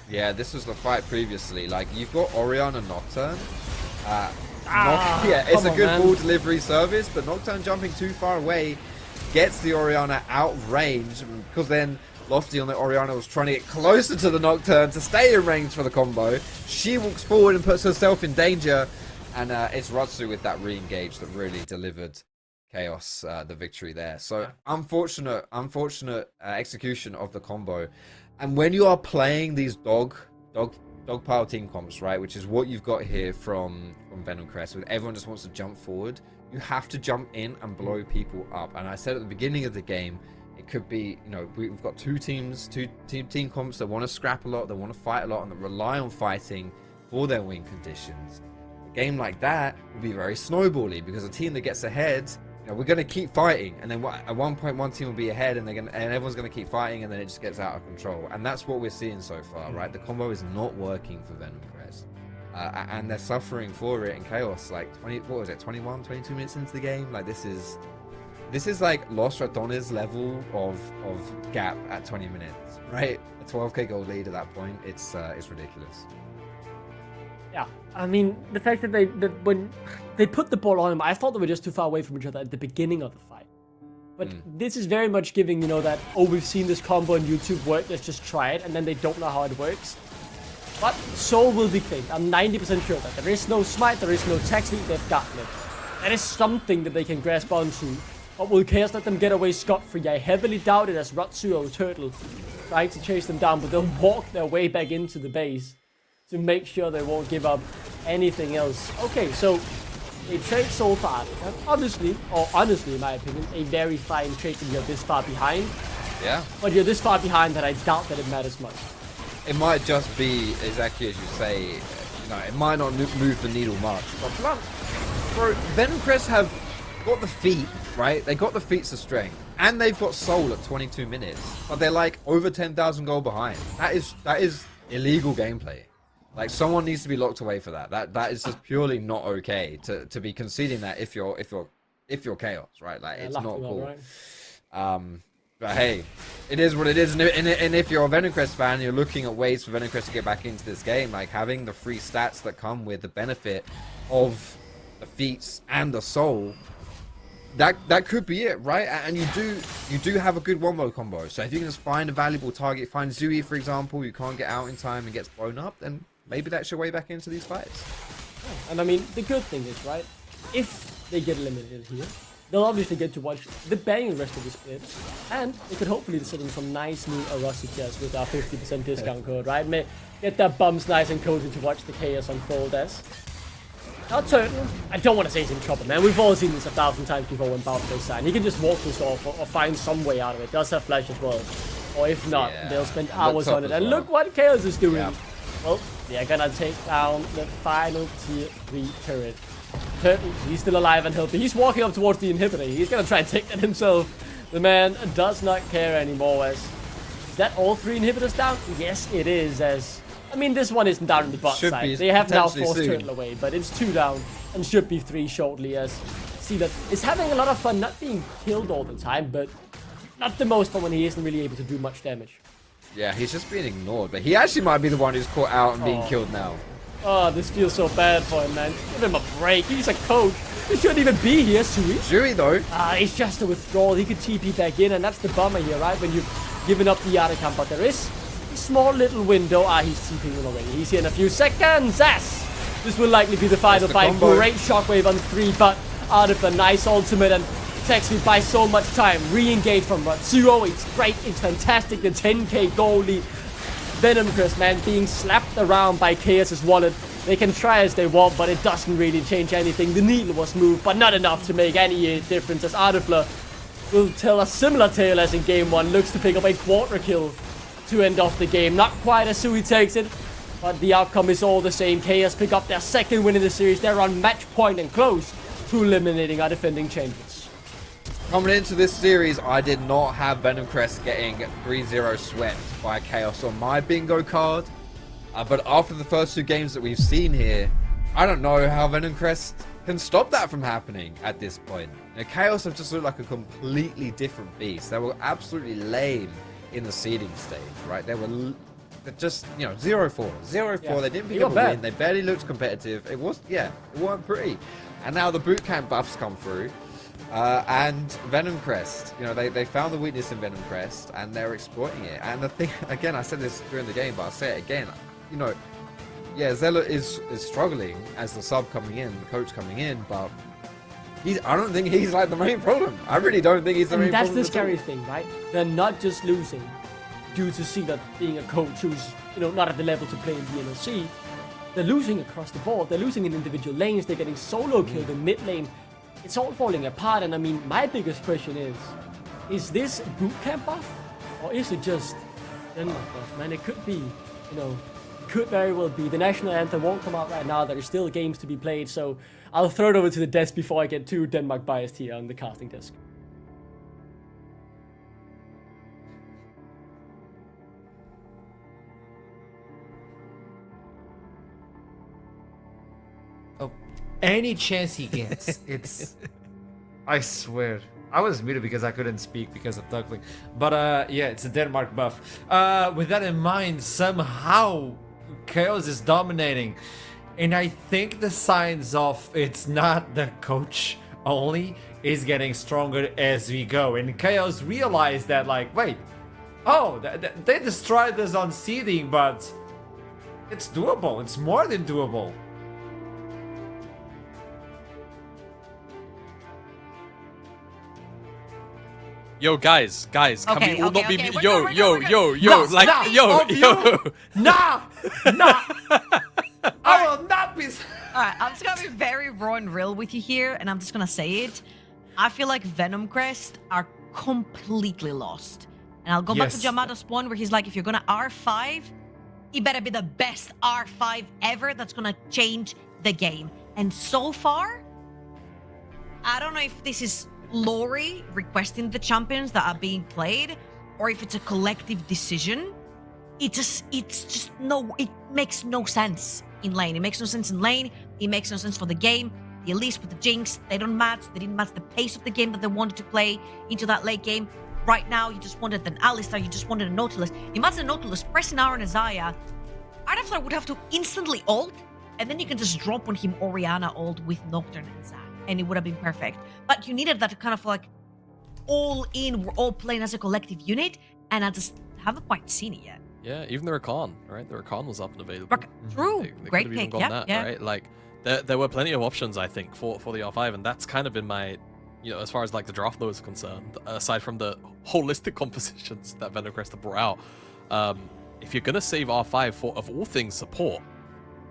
S11: Yeah, this was the fight previously. Like, you've got Orion and Nocturne. It's a good ball delivery service, but Nocturne jumping too far away gets the Oriana out of range, because then Lofty on the Oriana was trying to get closer to the Nocturne to stay in range for the combo. She walks forward and puts herself in danger, and it's Rotsu with that re-engage that really delivered KAOS the victory there. So unfortunate execution of the combo. And when you are playing these dog pile team comps, right, which is what you've got here from Venomcrest, where everyone just wants to jump forward, you have to jump in and blow people up. And I said at the beginning of the game, it could be, you know, we've got two team comps that want to scrap a lot, that want to fight a lot, and that rely on fighting for their win conditions. A game like that will be very snowbally, because a team that gets ahead, you know, we're going to keep fighting, and then at one point one team will be ahead, and everyone's going to keep fighting, and then it just gets out of control. And that's what we're seeing so far, right? The combo is not working for Venomcrest, and they're suffering for it in KAOS. Like 21, 22 minutes into the game. Like, this is like Los Ratones level of gap at 20 minutes, right? A 12k gold lead at that point, it's ridiculous.
S10: Yeah, I mean, the fact that when they put the ball on him, I thought they were just too far away from each other at the beginning of the fight. But this is very much giving, you know, that, oh, we've seen this combo on YouTube work, let's just try it, and then they don't know how it works. But Soul will be claimed. I'm 90% sure that there is no smite, there is no Taxley, they've gotten it. That is something that they can grasp onto. But will KAOS let them get away scot-free? I heavily doubt it, as Ratsuo Turtle trying to chase them down, but they'll walk their way back into the base to make sure they won't give up anything else. Okay, so they trade so far. Obviously, or honestly, in my opinion, a very fine trade when you're this far behind.
S11: Yeah.
S10: But you're this far behind that I doubt that it matters much.
S11: It might just be exactly as you say. You know, it might not move the needle much. But bro, Venomcrest have got the feet, right? They got the feats of strength, and they've got soul at 22 minutes. But they're like over 10,000 gold behind. That is illegal gameplay. Like, someone needs to be locked away for that. That is just purely not okay to be conceding that if you're KAOS, right? Like, it's not cool. Right? But hey, it is what it is. And if you're a Venomcrest fan, you're looking at ways for Venomcrest to get back into this game, like having the free stats that come with the benefit of the feats and the soul. That could be it, right? And you do have a good wombo combo. So if you can just find a valuable target, find Zui, for example, you can't get out in time and gets blown up, then maybe that's your way back into these fights.
S10: And I mean, the good thing is, right, if they get eliminated here, they'll obviously get to watch the banging rest of the split, and they could hopefully sit in some nice new Arozzi chairs with our 50% discount code, right? Get their bums nice and cozy to watch the chaos unfold as. Now Turtle, I don't want to say he's in trouble, man. We've all seen this 1,000 times before when Bound goes sign. He can just walk this off or find some way out of it. Does have flash as well. Or if not, they'll spend hours on it. And look what KAOS is doing. Yeah. Well, they're gonna take down the final tier 3 turret. Turtle, he's still alive and healthy. He's walking up towards the inhibitor. He's gonna try and take that himself. The man does not care anymore. Is that all 3 inhibitors down? Yes, it is. I mean, this one isn't down in the bot side. They have now forced Turtle away, but it's 2 down and should be 3 shortly. As see that is having a lot of fun, not being killed all the time, but not the most fun when he isn't really able to do much damage.
S11: Yeah, he's just being ignored, but he actually might be the one who's caught out and being killed now.
S10: Oh, this feels so bad for him, man. Give him a break. He's a coach. He shouldn't even be here,
S11: Zui, though.
S10: It's just a withdrawal. He could TP back in, and that's the bummer here, right? When you've given up the Aracam, but there is a small little window. He's TPing in already. He's here in a few seconds. This will likely be the final fight.
S11: Combo.
S10: Great shockwave on 3, but out of the nice ultimate, and it actually buys so much time. Re-engage from Ratsuo. It's great. It's fantastic. The 10k goal lead. Venomcrest, man, being slapped around by KAOS's wallet. They can try as they want, but it doesn't really change anything. The needle was moved, but not enough to make any difference, as Artifler will tell a similar tale as in game 1. Looks to pick up a quarter kill to end off the game. Not quite as Sui takes it, but the outcome is all the same. KAOS pick up their 2nd win in the series. They're on match point and close to eliminating our defending champions.
S11: Coming into this series, I did not have Venomcrest getting 3-0 swept by KAOS on my bingo card. But after the first 2 games that we've seen here, I don't know how Venomcrest can stop that from happening at this point. Now, KAOS have just looked like a completely different beast. They were absolutely lame in the seeding stage, right? They were just, 0-4. 0-4, yeah. They didn't pick up a win. They barely looked competitive. It weren't pretty. And now the bootcamp buffs come through. And Venomcrest, they found the weakness in Venomcrest and they're exploiting it. And the thing, again, I said this during the game, but I'll say it again. Zella is struggling as the sub coming in, the coach coming in, but I don't think he's like the main problem. I really don't think he's the main problem.
S10: And that's the scary thing, right? They're not just losing due to Zella being a coach who's, not at the level to play in the NLC. They're losing across the board. They're losing in individual lanes. They're getting solo killed in mid lane. It's all falling apart, and I mean, my biggest question is this bootcamp buff, or is it just Denmark buff? Man, it could be, could very well be. The national anthem won't come out right now. There are still games to be played, so I'll throw it over to the desk before I get too Denmark biased here on the casting desk.
S3: Any chance he gets, I swear. I was muted because I couldn't speak because of Duckling. But yeah, it's a Denmark buff. With that in mind, somehow KAOS is dominating. And I think the signs of it's not the coach only is getting stronger as we go. And KAOS realized that, wait, they destroyed us on seeding, but it's doable. It's more than doable.
S5: Yo, guys, can we all not be
S3: Nah. I will not be.
S4: Alright, I'm just gonna be very raw and real with you here, and I'm just gonna say it. I feel like Venomcrest are completely lost. And I'll go back to
S3: Yes.
S4: Yamada's point where he's like, if you're gonna R5, it better be the best R5 ever that's gonna change the game. And so far, I don't know if this is Lori requesting the champions that are being played, or if it's a collective decision. It makes no sense in lane. It makes no sense in lane. It makes no sense for the game. The Elise with the Jinx, they don't match. They didn't match the pace of the game that they wanted to play into that late game. Right now, you just wanted an Alistar, you just wanted a Nautilus. Imagine a Nautilus pressing R on Isaiah. Idaflar would have to instantly ult, and then you can just drop on him Orianna ult with Nocturne and Zac, and it would have been perfect. But you needed that kind of like all in, we're all playing as a collective unit, and I just haven't quite seen it yet.
S5: Yeah, even the Rakan, right? The Rakan was up and available.
S4: True,
S5: They
S4: great
S5: could have even
S4: pick,
S5: gone
S4: yeah,
S5: that,
S4: yeah.
S5: right? Like, there were plenty of options, I think, for the R5, and that's kind of been my, as far as like the draft mode is concerned, aside from the holistic compositions that Venomcrest have brought out, if you're gonna save R5 for, of all things, support,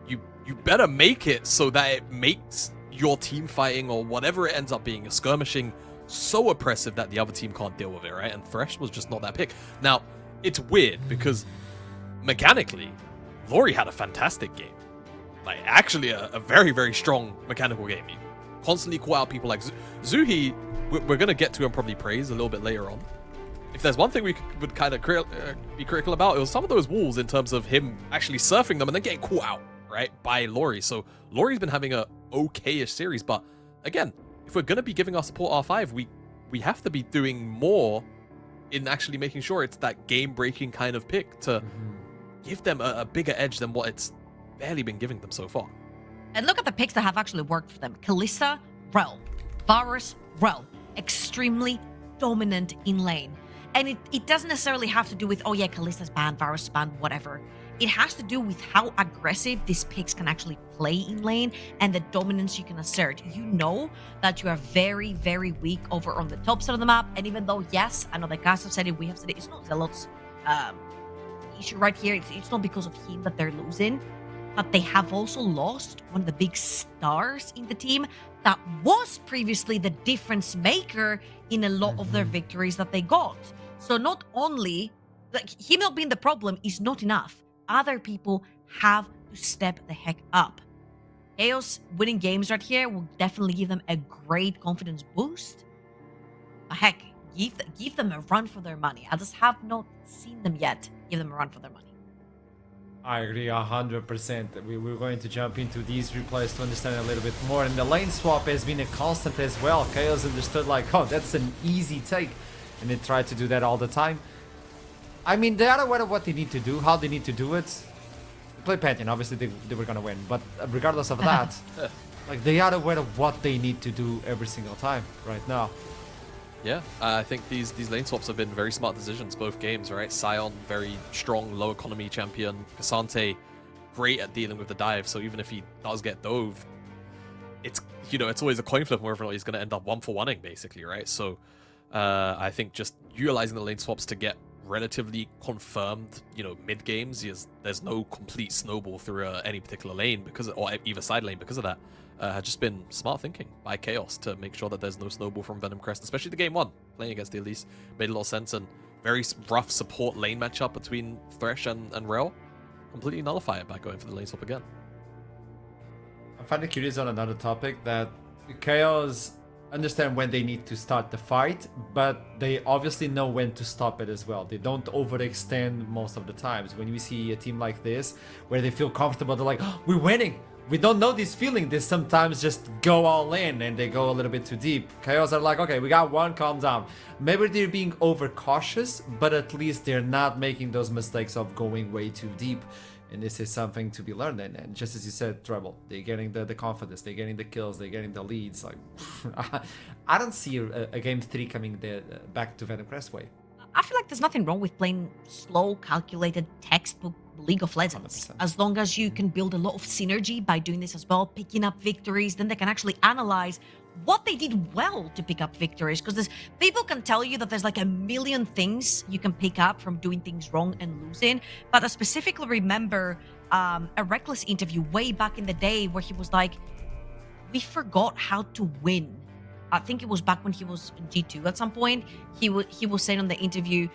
S5: you better make it so that it makes your team fighting or whatever it ends up being, skirmishing, so oppressive that the other team can't deal with it, right? And Thresh was just not that pick. Now, it's weird because mechanically, Lori had a fantastic game. Like, actually a very, very strong mechanical game. He constantly caught out people like Zuhi, we're going to get to and probably praise a little bit later on. If there's one thing we would kind of be critical about, it was some of those walls in terms of him actually surfing them and then getting caught out, right, by Lori. So Lori's been having a okay-ish series, but again, if we're going to be giving our support R5, we have to be doing more in actually making sure it's that game-breaking kind of pick to give them a bigger edge than what it's barely been giving them so far.
S4: And look at the picks that have actually worked for them. Kalista, Rel. Varus, Rel. Extremely dominant in lane. And it doesn't necessarily have to do with, oh yeah, Kalista's banned, Varus is banned, whatever. It has to do with how aggressive these picks can actually play in lane and the dominance you can assert. You know that you are very, very weak over on the top side of the map. And even though, yes, I know the guys have said it, we have said it, it's not Zealot's issue right here. It's not because of him that they're losing. But they have also lost one of the big stars in the team that was previously the difference maker in a lot of their victories that they got. So not only, like, him not being the problem is not enough. Other people have to step the heck up. KAOS winning games right here will definitely give them a great confidence boost. But heck, give them a run for their money. I just have not seen them yet give them a run for their money.
S3: I agree 100%. We're going to jump into these replays to understand a little bit more. And the lane swap has been a constant as well. KAOS understood like, oh, that's an easy take. And they try to do that all the time. I mean, they are aware of what they need to do, how they need to do it. Play Pantheon, obviously they were going to win. But regardless of that, like, they are aware of what they need to do every single time right now.
S5: Yeah, I think these lane swaps have been very smart decisions, both games, right? Sion, very strong, low economy champion. Cassante, great at dealing with the dive, so even if he does get dove, it's always a coin flip whether or not he's going to end up 1-for-1ing, basically, right? So I think just utilizing the lane swaps to get relatively confirmed, mid games, there's no complete snowball through any particular lane or either side lane because of that. Has just been smart thinking by KAOS to make sure that there's no snowball from Venomcrest, especially the game one. Playing against the Elise made a lot of sense, and very rough support lane matchup between Thresh and Rel. Completely nullify it by going for the lane swap again.
S3: I find it curious on another topic that KAOS understand when they need to start the fight, but they obviously know when to stop it as well. They don't overextend most of the times. When we see a team like this, where they feel comfortable, they're like, oh, we're winning! We don't know this feeling. They sometimes just go all in and they go a little bit too deep. KAOS are like, okay, we got one, calm down. Maybe they're being overcautious, but at least they're not making those mistakes of going way too deep. And this is something to be learned. And just as you said, Treble, they're getting the confidence, they're getting the kills, they're getting the leads. Like, I don't see a game 3 coming back to Venomcrest way.
S4: I feel like there's nothing wrong with playing slow, calculated, textbook League of Legends.
S3: 100%.
S4: As long as you can build a lot of synergy by doing this as well, picking up victories, then they can actually analyze what they did well to pick up victories. Because people can tell you that there's like a million things you can pick up from doing things wrong and losing. But I specifically remember a Reckless interview way back in the day where he was like, we forgot how to win. I think it was back when he was in G2 at some point. He was saying on the interview,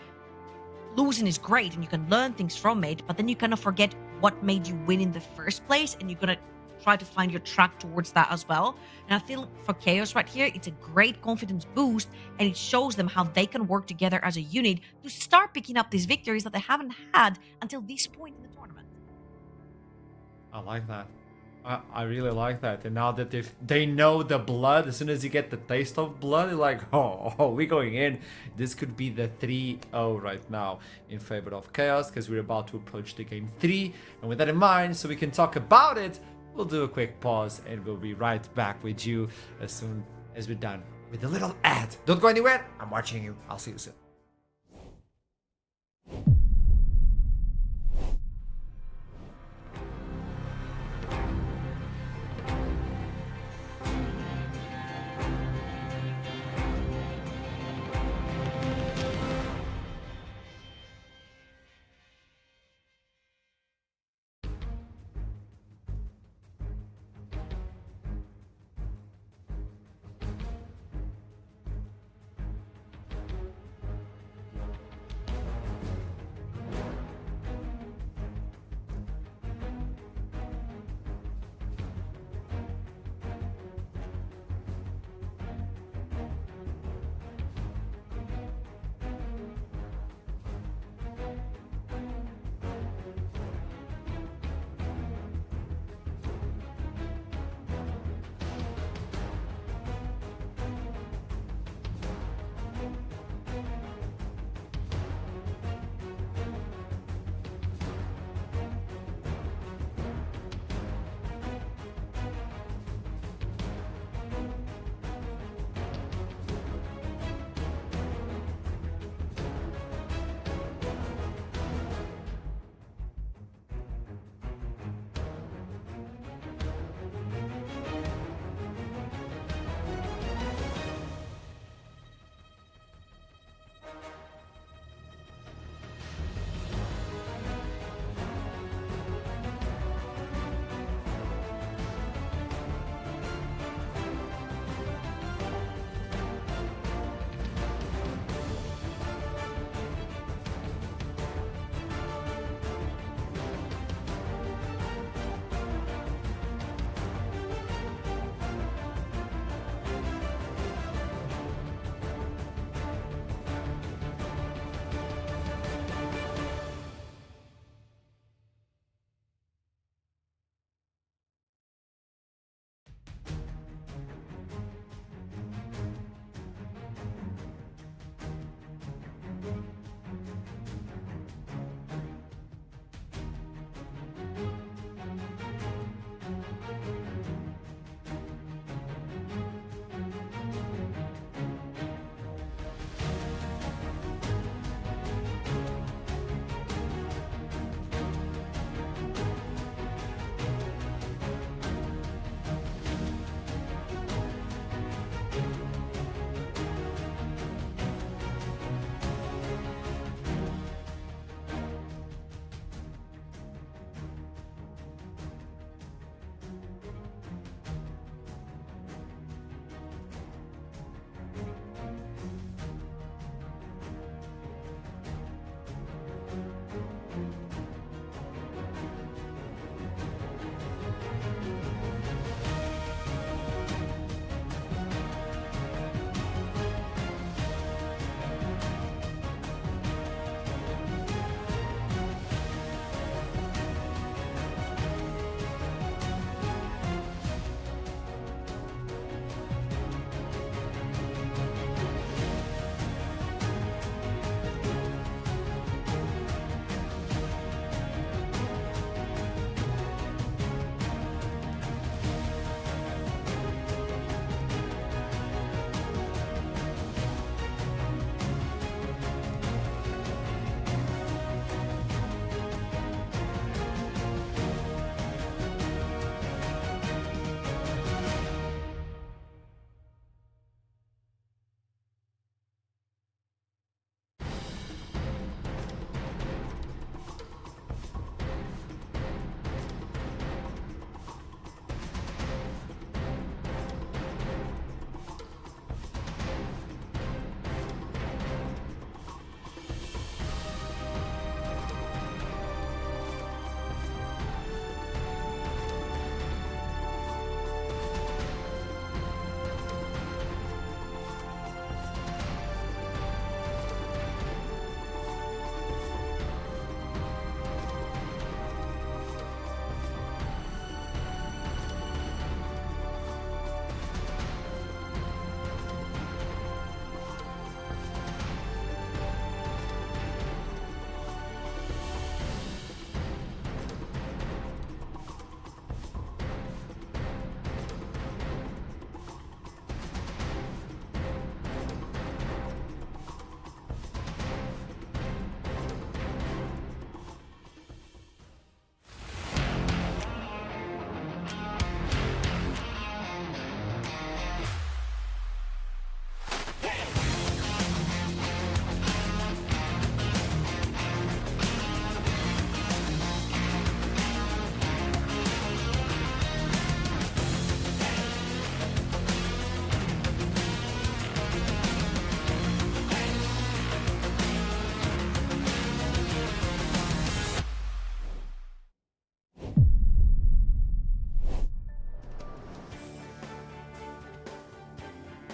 S4: losing is great and you can learn things from it, but then you kind of forget what made you win in the first place, and you're gonna try to find your track towards that as well. And I feel for KAOS right here, it's a great confidence boost, and it shows them how they can work together as a unit to start picking up these victories that they haven't had until this point in the tournament.
S3: I like that. I really like that. And now that they know the blood, as soon as you get the taste of blood, you're like, oh, we're going in. This could be the 3-0 right now in favor of KAOS, because we're about to approach the game 3. And with that in mind, so we can talk about it, we'll do a quick pause and we'll be right back with you as soon as we're done with a little ad. Don't go anywhere. I'm watching you. I'll see you soon.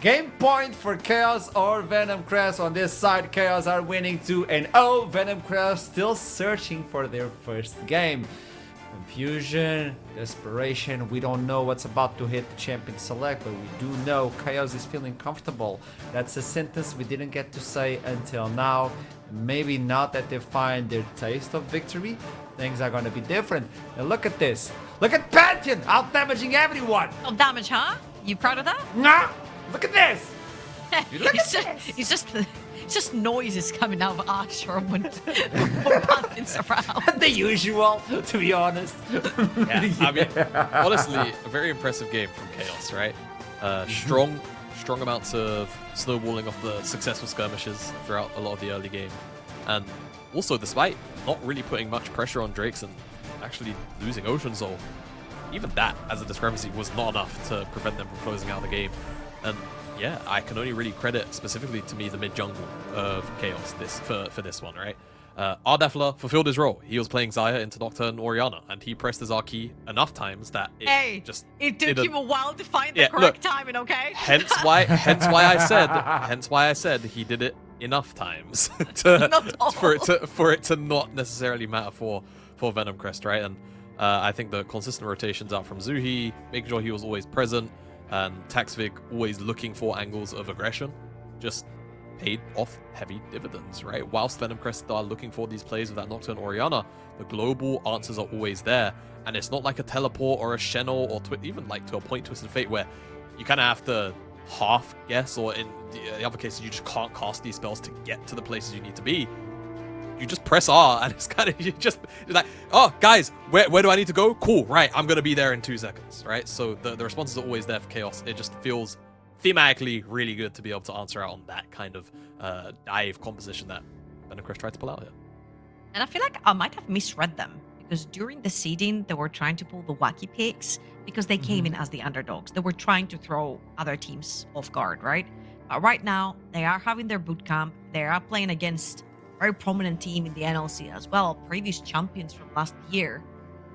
S3: Game point for KAOS or Venomcrest. On this side, KAOS are winning 2-0. Venomcrest still searching for their first game. Confusion, desperation. We don't know what's about to hit the champion select, but we do know KAOS is feeling comfortable. That's a sentence we didn't get to say until now. Maybe now that they find their taste of victory, things are gonna be different. And look at this. Look at Pantheon out damaging everyone.
S4: Oh, damage, huh? You proud of that?
S3: Nah, look at this. Look at this.
S4: It's just noises coming out of Ashram when Pantheon's around.
S3: The usual, to be honest.
S5: Yeah, I mean, honestly, a very impressive game from KAOS, right? Strong amounts of snowballing off the successful skirmishes throughout a lot of the early game. And also, despite not really putting much pressure on Drakes and actually losing Ocean Soul, even that, as a discrepancy, was not enough to prevent them from closing out the game. And yeah, I can only really credit specifically to me the mid-jungle of KAOS for this one, right? Ardefla fulfilled his role. He was playing Xayah into Nocturne Orianna, and he pressed his R key enough times that
S4: it took him a while to find the correct timing, okay?
S5: Hence why I said he did it enough times for it to not necessarily matter for Venomcrest, right? And I think the consistent rotations out from Zuhi, making sure he was always present, and Taxvig always looking for angles of aggression, just paid off heavy dividends, right? Whilst Venomcrest are looking for these plays with that Nocturne Orianna, the global answers are always there, and it's not like a teleport or a Shen'el or even like to a point Twisted Fate where you kind of have to half guess, or in the other cases you just can't cast these spells to get to the places you need to be. You just press R and it's kind of you're like, oh guys, where do I need to go? Cool, right, I'm gonna be there in 2 seconds, right? So the responses are always there for KAOS. It just feels thematically really good to be able to answer out on that kind of dive composition that Venomcrest tried to pull out here.
S4: And I feel like I might have misread them, because during the seeding they were trying to pull the wacky picks because they came in as the underdogs. They were trying to throw other teams off guard, right? But right now they are having their boot camp. They are playing against a very prominent team in the NLC as well, previous champions from last year,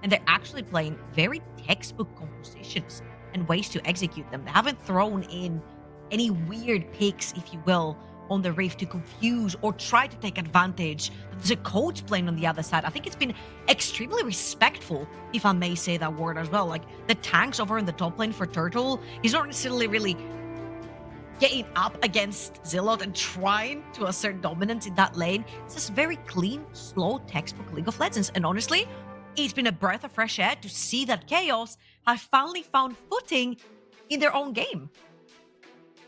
S4: and they're actually playing very textbook compositions and ways to execute them. They haven't thrown in any weird picks, if you will, on the Rift to confuse or try to take advantage. There's a coach playing on the other side. I think it's been extremely respectful, if I may say that word as well. Like, the tanks over in the top lane for Turtle, he's not necessarily really getting up against Zilot and trying to assert dominance in that lane. It's just very clean, slow, textbook League of Legends. And honestly, it's been a breath of fresh air to see that KAOS have finally found footing in their own game.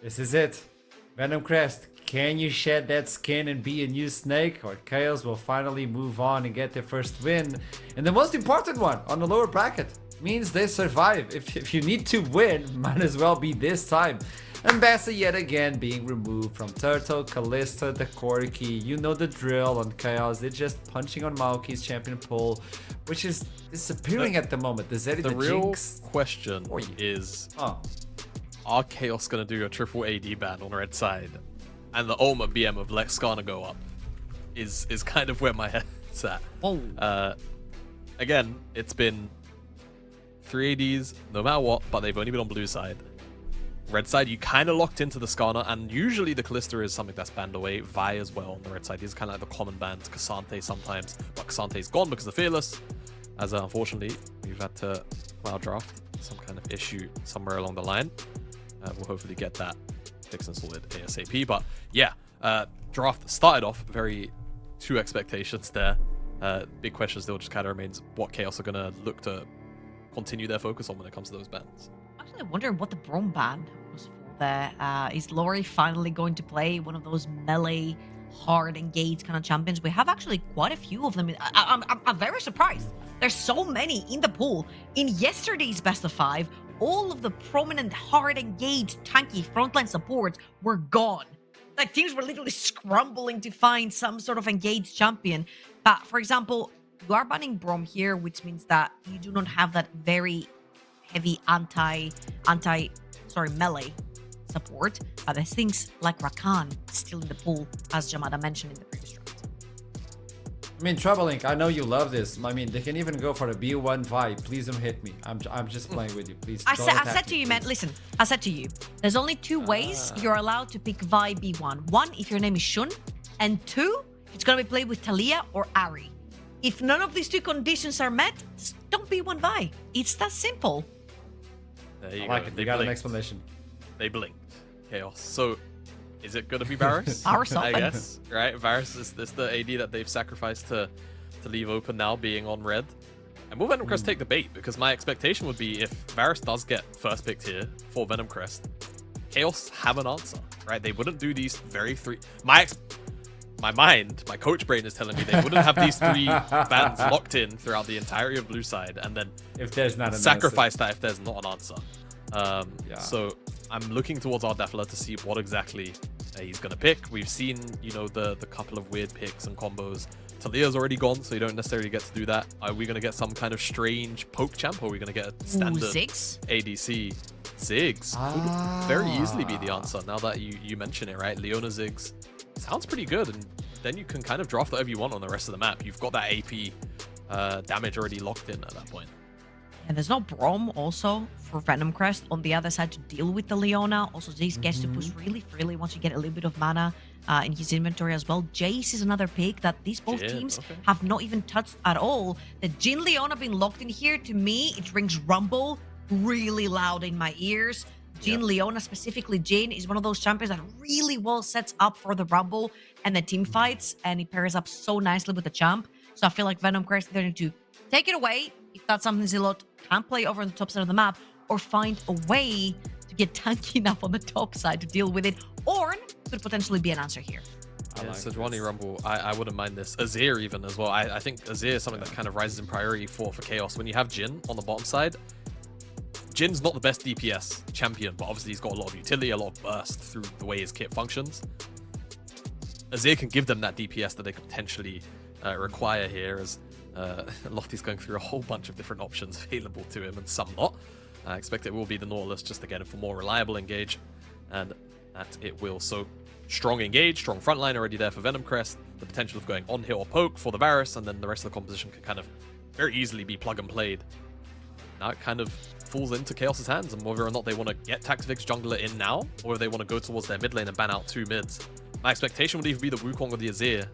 S3: This is it. Venomcrest, can you shed that skin and be a new snake? Or KAOS will finally move on and get their first win. And the most important one, on the lower bracket, means they survive. If you need to win, might as well be this time. And Bassa yet again being removed from Turtle, Kalista, the Corki. You know the drill on KAOS. They're just punching on Maoki's champion pool, which is disappearing at the moment. The Zeri, the
S5: real
S3: Jinx.
S5: question is, are KAOS going to do a triple AD ban on red side? And the ultimate BM of Lex Skarner go up is kind of where my head's at. Again, it's been 3 ADs no matter what, but they've only been on blue side. Red side, you kind of locked into the Skarner, and usually the Kalista is something that's banned away. Vi as well on the red side. He's kind of like the common ban. Cassante sometimes, but Cassante's gone because of Fearless. As unfortunately, we've had to cloud draft some kind of issue somewhere along the line. We'll hopefully get that fixed and sorted ASAP. But yeah, draft started off very two expectations there. Big question still just kind of remains what KAOS are going to look to continue their focus on when it comes to those bans.
S4: Actually, I wonder what the Brom ban was for there. Is Laurie finally going to play one of those melee, hard engaged kind of champions? We have actually quite a few of them. I'm very surprised. There's so many in the pool. In yesterday's best of 5, all of the prominent, hard engaged, tanky frontline supports were gone. Like, teams were literally scrambling to find some sort of engaged champion. But for example, you are banning Brom here, which means that you do not have that very heavy melee support. But there's things like Rakan still in the pool, as Jamada mentioned in the previous round.
S3: I mean, Troublelink, I know you love this. I mean, they can even go for the BO5. Please don't hit me. I'm just playing with you. Please.
S4: I
S3: don't
S4: said to you, man, listen, I said to you, there's only two ways you're allowed to pick Vi B1. One, if your name is Shun, and two, it's gonna be played with Talia or Ari. If none of these two conditions are met, just don't B1 Vi. It's that simple.
S5: There you
S3: I
S5: go.
S3: like it.
S5: They
S3: You got an
S5: blinked.
S3: explanation.
S5: They blinked. KAOS. So, is it gonna be Varus?
S4: Varus
S5: I
S4: open.
S5: guess, right? Varus is the AD that they've sacrificed to leave open now, being on red. And will Venomcrest take the bait? Because my expectation would be if Varus does get first picked here for Venomcrest, KAOS have an answer, right? They wouldn't do these very three. My coach brain is telling me they wouldn't have these three bans locked in throughout the entirety of blue side, and then
S3: If there's not an
S5: sacrifice that if there's not an answer.
S3: Yeah.
S5: So I'm looking towards Ardefla to see what exactly he's going to pick. We've seen, you know, the couple of weird picks and combos. Talia's already gone, so you don't necessarily get to do that. Are we going to get some kind of strange poke champ, or are we going to get a standard
S4: Ziggs?
S5: ADC? Ziggs could very easily be the answer now that you mention it, right? Leona Ziggs sounds pretty good, and then you can kind of draft whatever you want on the rest of the map. You've got that AP damage already locked in at that point.
S4: And there's no Brom also for Venomcrest on the other side to deal with the Leona. Also, Jace gets to push really freely once you get a little bit of mana in his inventory as well. Jace is another pick that these both
S5: Jhin,
S4: teams
S5: okay.
S4: have not even touched at all. The Jhin Leona being locked in here, to me, it rings Rumble really loud in my ears. Jhin Leona, specifically Jhin, is one of those champions that really well sets up for the Rumble and the team fights, and he pairs up so nicely with the champ. So I feel like Venomcrest, they're going to take it away if that's something Zilot can play over on the top side of the map, or find a way to get tanky enough on the top side to deal with it. Ornn could potentially be an answer here.
S5: Yeah, Sejuani Rumble, I wouldn't mind this. Azir even as well. I think Azir is something that kind of rises in priority for KAOS. When you have Jhin on the bottom side, Jin's not the best DPS champion, but obviously he's got a lot of utility, a lot of burst through the way his kit functions. Azir can give them that DPS that they could potentially require here, as Lofty's going through a whole bunch of different options available to him, and some not. I expect it will be the Nautilus just to get him for more reliable engage, and that it will. So strong engage, strong frontline already there for Venomcrest, the potential of going on hit or poke for the Varus, and then the rest of the composition can kind of very easily be plug and played. Now it kind of falls into KAOS's hands, and whether or not they want to get Tactifix jungler in now, or whether they want to go towards their mid lane and ban out two mids. My expectation would either be the Wukong or the Azir.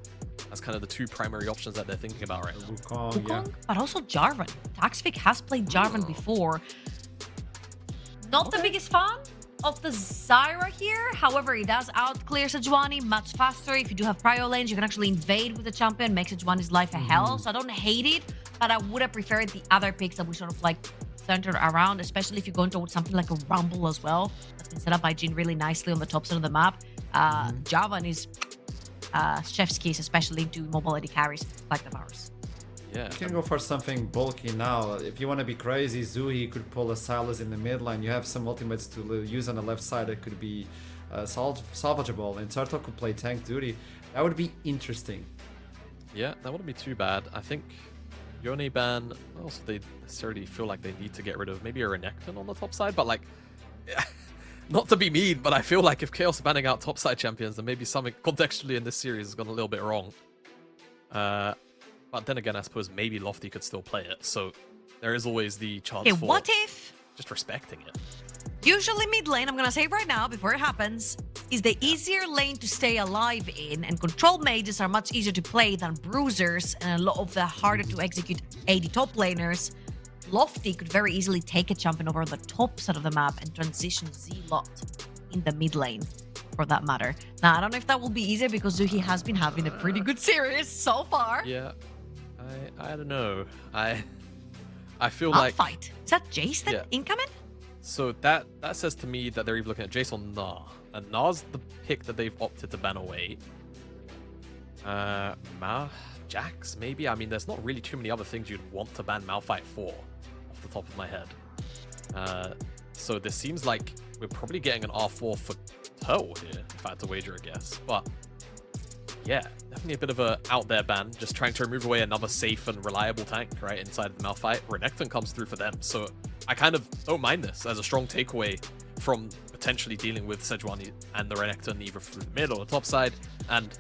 S5: That's kind of the two primary options that they're thinking about right now.
S4: Wukong, but also Jarvan. Tactifix has played Jarvan before. Not the biggest fan of the Zyra here. However, it does outclear Sejuani much faster. If you do have prio lanes, you can actually invade with the champion, make Sejuani's life a hell. So I don't hate it, but I would have preferred the other picks that we sort of like centered around, especially if you're going towards something like a Rumble as well. That's been set up by Jhin really nicely on the top side of the map. Jarvan is chef's kiss, especially into mobile AD carries like the Varus.
S5: Yeah.
S3: You can go for something bulky now. If you want to be crazy, Zuhi could pull a Silas in the mid line. You have some ultimates to use on the left side that could be salvageable, and Turtle could play tank duty. That would be interesting.
S5: Yeah, that wouldn't be too bad. I think Yone ban, also they necessarily feel like they need to get rid of maybe a Renekton on the top side, but like, not to be mean, but I feel like if KAOS are banning out top side champions, then maybe something contextually in this series has gone a little bit wrong. But then again, I suppose maybe Lofty could still play it, so there is always the chance for
S4: what if
S5: just respecting it.
S4: usually mid lane, I'm gonna say right now before it happens, is the easier lane to stay alive in, and control mages are much easier to play than bruisers, and a lot of the harder to execute AD top laners. Lofty could very easily take a champion over on the top side of the map and transition Z-Lot in the mid lane, for that matter. Now, I don't know if that will be easier because Zuhi has been having a pretty good series so far.
S5: Yeah, I don't know. I feel
S4: I'll
S5: like
S4: fight. Is that Jace then incoming?
S5: So that says to me that they're either looking at Jace or Gnar, and Gnar's the pick that they've opted to ban away. Jax maybe. I mean, there's not really too many other things you'd want to ban Malphite for, off the top of my head. So this seems like we're probably getting an R4 for Turtle here, if I had to wager a guess. But yeah, definitely a bit of a out there ban, just trying to remove away another safe and reliable tank right inside of the Malphite. Renekton comes through for them, so I kind of don't mind this as a strong takeaway from potentially dealing with Sejuani and the Renekton either through the mid or the top side. And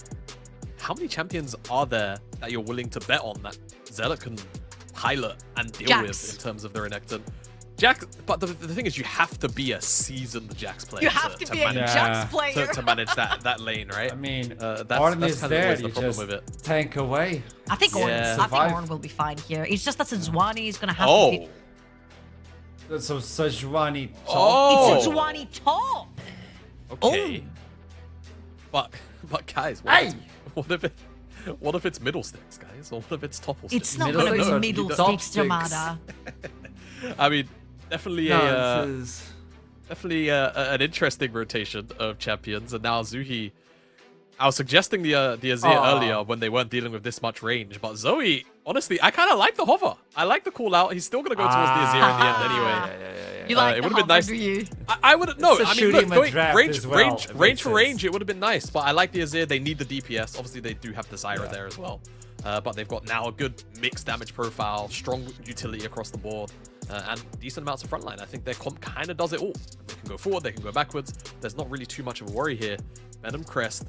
S5: how many champions are there that you're willing to bet on that Zealot can pilot and deal
S4: Jax.
S5: with in terms of their Renekton. Jax, but the thing is, you have to be a seasoned Jax player.
S4: You have to be a Jax player.
S5: to manage that lane, right?
S3: I mean,
S5: that's
S3: Ornn
S5: that's
S3: is
S5: kind of
S3: there,
S5: always the
S3: you
S5: problem
S3: just
S5: with it.
S3: tank away.
S4: I think Ornn,
S5: Yeah.
S4: I think
S3: Survive.
S4: Ornn will be fine here. It's just that Sejuani is gonna have to.
S5: Oh,
S3: So Sejuani top.
S5: Oh.
S4: It's Sejuani top.
S5: okay. But guys,
S3: Hey!
S5: what if it's middle sticks, guys, or what if it's topple sticks?
S4: It's not
S3: Middle
S4: gonna be
S3: sticks.
S4: middle
S3: Top
S4: sticks,
S3: sticks.
S4: Jamada.
S5: I mean, definitely
S3: No, this is...
S5: definitely an interesting rotation of champions, and now Zuhi. I was suggesting the Azir earlier when they weren't dealing with this much range, but Zoe, honestly, I kind of like the hover. I like the call out. He's still gonna go towards the Azir in the end anyway.
S4: You like
S5: it
S4: the
S5: would've been
S4: hover,
S5: nice.
S4: do you?
S5: I wouldn't. No,
S3: It's a
S5: I mean, look,
S3: shooting
S5: going
S3: draft
S5: range,
S3: as well.
S5: range,
S3: It
S5: range
S3: makes
S5: for
S3: sense.
S5: range, it would have been nice. But I like the Azir. They need the DPS. Obviously, they do have the Zyra there as well. But they've got now a good mixed damage profile, strong utility across the board, and decent amounts of frontline. I think their comp kind of does it all. They can go forward, they can go backwards. There's not really too much of a worry here. Venomcrest,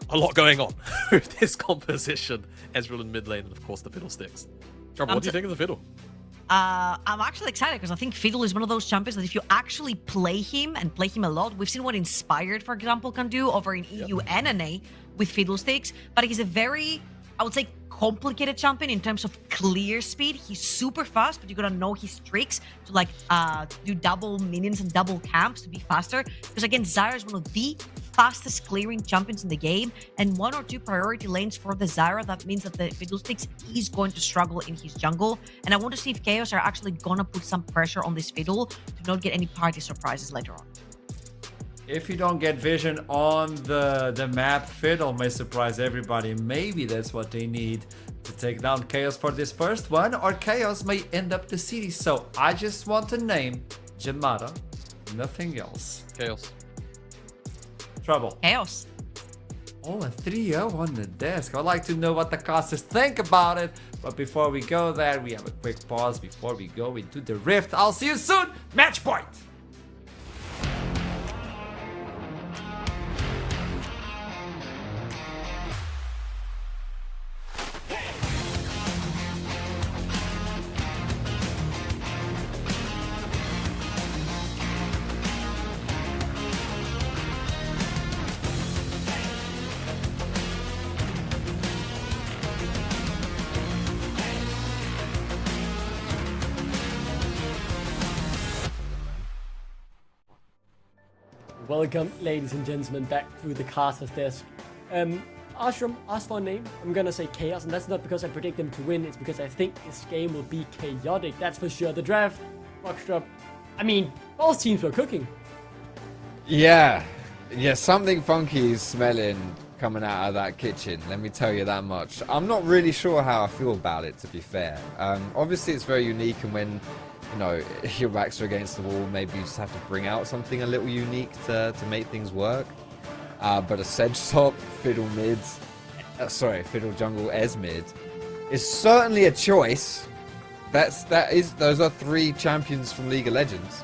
S5: a lot going on with this composition. Ezreal in mid lane, and of course the Fiddlesticks. Trouble, what do you think of the Fiddle?
S4: I'm actually excited because I think Fiddle is one of those champions that if you actually play him and play him a lot, we've seen what Inspired, for example, can do over in EU and NA with Fiddlesticks, but he's a very, I would say, complicated champion in terms of clear speed. He's super fast, but you gotta know his tricks to like do double minions and double camps to be faster. Because again, Zyra is one of the fastest clearing champions in the game, and 1 or 2 priority lanes for the Zyra. That means that the Fiddlesticks is going to struggle in his jungle. And I want to see if KAOS are actually gonna put some pressure on this Fiddle to not get any party surprises later on.
S3: If you don't get vision on the map, Fiddle may surprise everybody. Maybe that's what they need to take down KAOS for this first one, or KAOS may end up the city. So I just want to name Jamada, nothing else.
S5: Chaos.
S3: Trouble.
S4: KAOS.
S3: Oh, a 3-0 on the desk. I'd like to know what the casters think about it. But before we go there, we have a quick pause before we go into the Rift. I'll see you soon. Match point.
S10: Welcome, ladies and gentlemen, back to the caster's desk. Ashram asked for a name. I'm gonna say KAOS, and that's not because I predict them to win, it's because I think this game will be chaotic, that's for sure. The draft, Foxtrot, I mean, both teams were cooking.
S11: Yeah, something funky is smelling coming out of that kitchen, let me tell you that much. I'm not really sure how I feel about it, to be fair. Obviously it's very unique, and when you know your backs are against the wall, maybe you just have to bring out something a little unique to make things work. But a Sedge top, Fiddle mid, Fiddle jungle, Ez mid is certainly a choice. Those are 3 champions from League of Legends.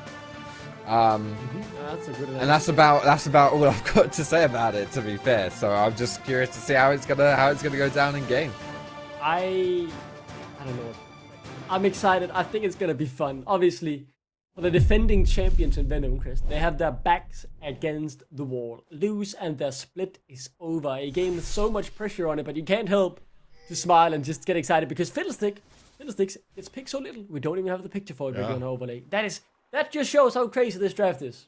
S10: That's a good
S11: and that's about all I've got to say about it, to be fair. So I'm just curious to see how it's gonna go down in game.
S10: I don't know. I'm excited. I think it's gonna be fun. Obviously, for the defending champions in Venomcrest, they have their backs against the wall. Lose and their split is over. A game with so much pressure on it, but you can't help to smile and just get excited because Fiddlesticks gets picked so little. We don't even have the picture for it on overlay. That just shows how crazy this draft is.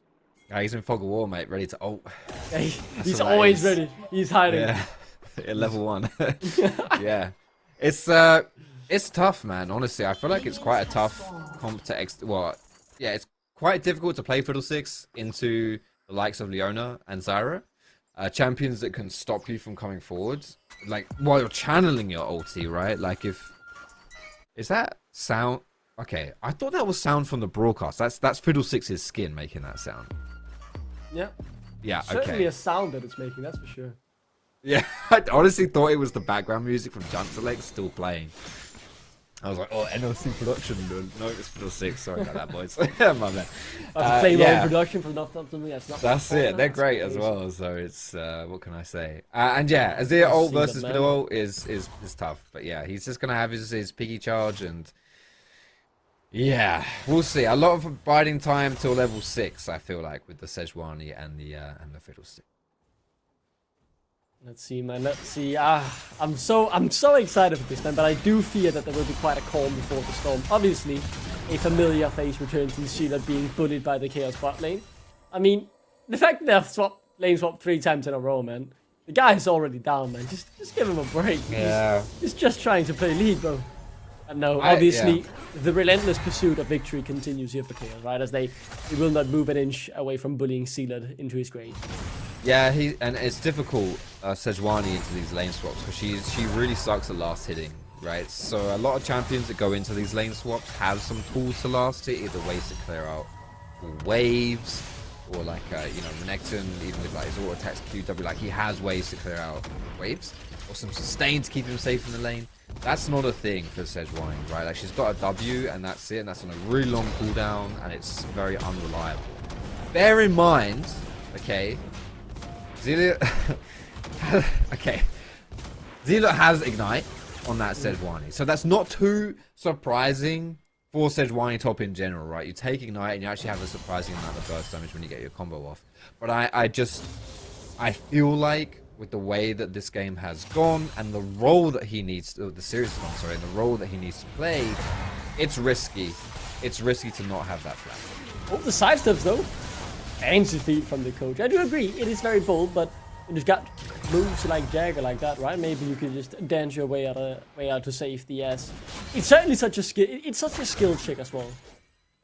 S11: Yeah, he's in fog of war, mate, ready to ult.
S10: Yeah, he's always ready. He's hiding.
S11: Yeah, level 1. Yeah, it's tough, man. Honestly, I feel like it's quite a tough comp to it's quite difficult to play Fiddlesticks into the likes of Leona and Zyra, champions that can stop you from coming forward, like while you're channeling your ulti, right? Like is that sound? Okay, I thought that was sound from the broadcast. That's Fiddlesticks' skin making that sound.
S10: Yeah.
S11: Yeah.
S10: Certainly
S11: Okay.
S10: a sound that it's making. That's for sure.
S11: Yeah, I honestly thought it was the background music from Junctalex still playing. I was like, oh, NLC production. No, it's for 6. Sorry about that, boys. My bad.
S10: That's a flame
S11: yeah.
S10: production from Northampton.
S11: That's it. They're great as well. So it's what can I say? And yeah, Azir ult versus Fiddle ult is tough. But yeah, he's just gonna have his piggy charge, and yeah, we'll see. A lot of biding time till level 6. I feel like with the Sejuani and the Fiddlestick.
S10: Let's see, man. Let's see. I'm so excited for this, man. But I do fear that there will be quite a calm before the storm. Obviously, a familiar face returns in Sheila being bullied by the KAOS bot lane. I mean, the fact that they've lane swapped 3 times in a row, man. The guy's already down, man. Just give him a break.
S11: Yeah.
S10: He's just trying to play lead, bro. And no, obviously, the relentless pursuit of victory continues here for KAOS, right? As they will not move an inch away from bullying Sealed into his grave.
S11: Yeah, and it's difficult Sejuani into these lane swaps because she really sucks at last hitting, right? So a lot of champions that go into these lane swaps have some tools to last hit, either ways to clear out waves or like Renekton, even with like his auto attacks QW, like he has ways to clear out waves or some sustain to keep him safe in the lane. That's not a thing for Sejuani, right? Like she's got a W and that's it, and that's on a really long cooldown, and it's very unreliable. Bear in mind, okay, Zealot Zealot has Ignite on that Sejuani, so that's not too surprising for Sejuani top in general, right? You take Ignite and you actually have a surprising amount of burst damage when you get your combo off. But I feel like with the way that this game has gone and the role that he needs to, the series has gone, sorry, and the role that he needs to play, it's risky. It's risky to not have that flag.
S10: Oh, the side steps though. And defeat from the coach. I do agree, it is very bold, but when you've got moves like Jagger like that, right? Maybe you could just dance your way out to safety. As it's certainly such a skill. It's such a skill check as well.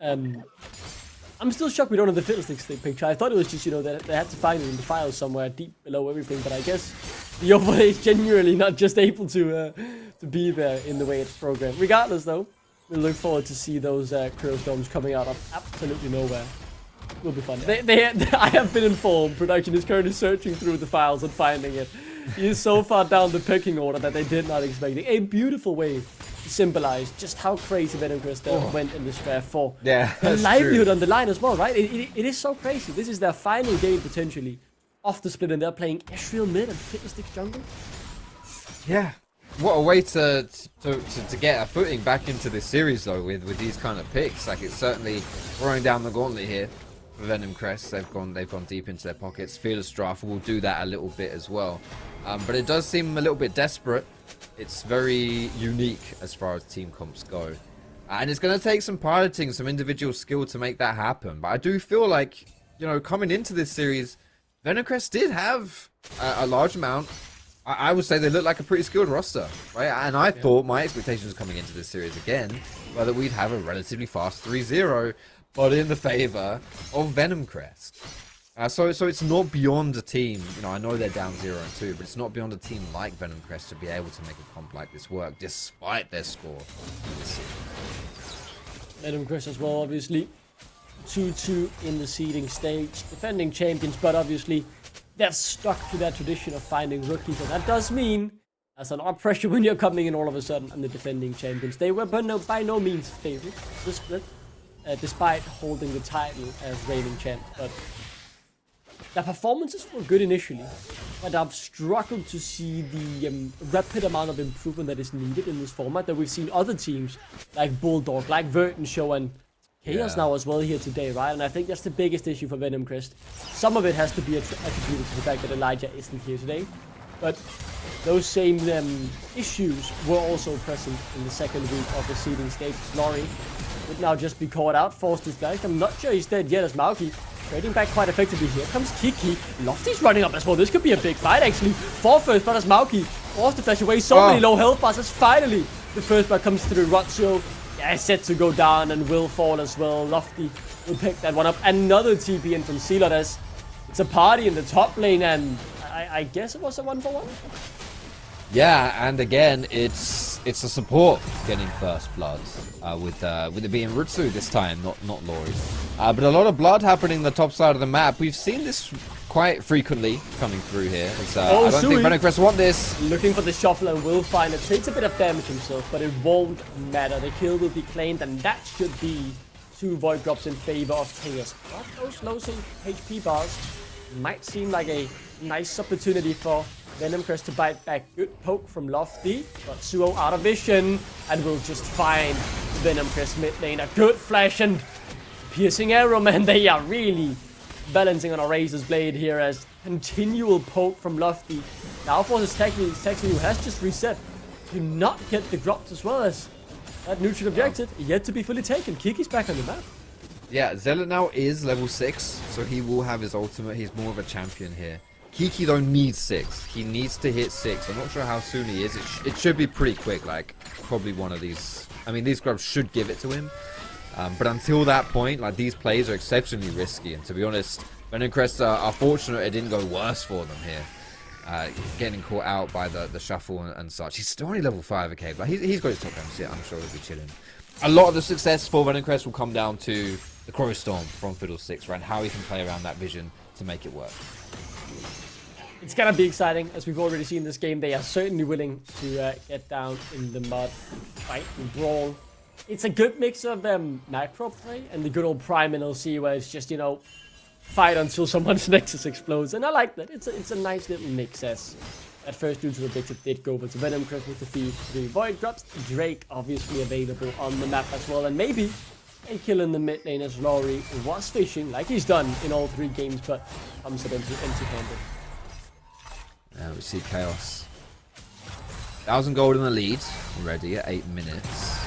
S10: I'm still shocked we don't have the Fiddlestick picture. I thought it was just that they had to find it in the files somewhere deep below everything. But I guess the overlay is genuinely not just able to be there in the way it's programmed. Regardless, though, we look forward to see those Crow Storms coming out of absolutely nowhere. Will be fun. I have been informed production is currently searching through the files and finding it. He is so far down the pecking order that they did not expect it. A beautiful way to symbolize just how crazy Venomcrest went in this draft for the livelihood on the line as well, right? It is so crazy. This is their final game potentially off the split, and they're playing Ezreal mid and Fiddlestick jungle.
S11: Yeah. What a way to get a footing back into this series though with these kind of picks. Like it's certainly throwing down the gauntlet here. Venomcrest, they've gone deep into their pockets. Fearless Draft will do that a little bit as well, but it does seem a little bit desperate. It's very unique as far as team comps go, and it's going to take some piloting, some individual skill to make that happen. But I do feel like coming into this series, Venomcrest did have a large amount. I would say they look like a pretty skilled roster, right? And I thought my expectations coming into this series again were that we'd have a relatively fast 3-0. But in the favor of Venomcrest. So it's not beyond a team. I know they're down 0-2, but it's not beyond a team like Venomcrest to be able to make a comp like this work, despite their score.
S10: Venomcrest as well, obviously. 2-2 in the seeding stage. Defending champions, but obviously they've stuck to their tradition of finding rookies. And that does mean there's a lot of pressure when you're coming in all of a sudden and the defending champions. They were by no means favored this split. Despite holding the title as reigning champ, but their performances were good initially, but I've struggled to see the rapid amount of improvement that is needed in this format that we've seen other teams like Bulldog, like Verton show, and KAOS now as well here today, right? And I think that's the biggest issue for Venomcrest. Some of it has to be attributed to the fact that Elijah isn't here today, but those same issues were also present in the second week of the seeding stage. Lori would now just be caught out, forced his flash. I'm not sure he's dead yet as Mauki trading back quite effectively. Here comes Kiki. Lofty's running up as well. This could be a big fight actually. For first blood as Mauki forced to flash away. So many low health bars as finally the first blood comes through. Rotio is set to go down and will fall as well. Lofty will pick that one up. Another TP in from Sealot as it's a party in the top lane, and I guess it was a 1-for-1.
S11: Yeah, and again, it's a support getting first blood with it being Rutsu this time, not Lori. But a lot of blood happening in the top side of the map. We've seen this quite frequently coming through here. I don't think
S10: Sui
S11: Venomcrest want this.
S10: looking for the shuffle and will find it. Takes a bit of damage himself, but it won't matter. The kill will be claimed, and that should be 2 Void drops in favor of KAOS. But those low HP bars might seem like a nice opportunity for Venomcrest to bite back. Good poke from Lofty, but Suo out of vision, and will just find Venomcrest mid lane. A good flash and piercing arrow, man. They are really balancing on a razor's blade here as continual poke from Lofty. Now forces Taxi, who has just reset, do not get the drops as well as that neutral objective yet to be fully taken. Kiki's back on the map.
S11: Yeah, Zealot now is level 6, so he will have his ultimate. He's more of a champion here. Kiki though needs 6. He needs to hit 6. I'm not sure how soon he is. It should be pretty quick, like probably one of these. I mean, these grubs should give it to him. But until that point, like, these plays are exceptionally risky. And to be honest, Venomcrest are fortunate it didn't go worse for them here. Getting caught out by the shuffle and such. He's still only level 5, okay, but he's got his top damage. Yeah, I'm sure he'll be chilling. A lot of the success for Venomcrest will come down to the Crow Storm from Fiddlesticks, right? And how he can play around that vision to make it work.
S10: It's gonna be exciting, as we've already seen this game. They are certainly willing to get down in the mud, fight and brawl. It's a good mix of macro play and the good old Prime NLC, where it's just, you know, fight until someone's Nexus explodes. And I like that. It's a nice little mix, as at first neutral objective did go over to Venomcrest with the feed 3 Void drops. Drake obviously available on the map as well, and maybe a kill in the mid lane as Laurie was fishing, like he's done in all 3 games, but comes up empty-handed.
S11: We see KAOS. 1,000 gold in the lead already at 8 minutes.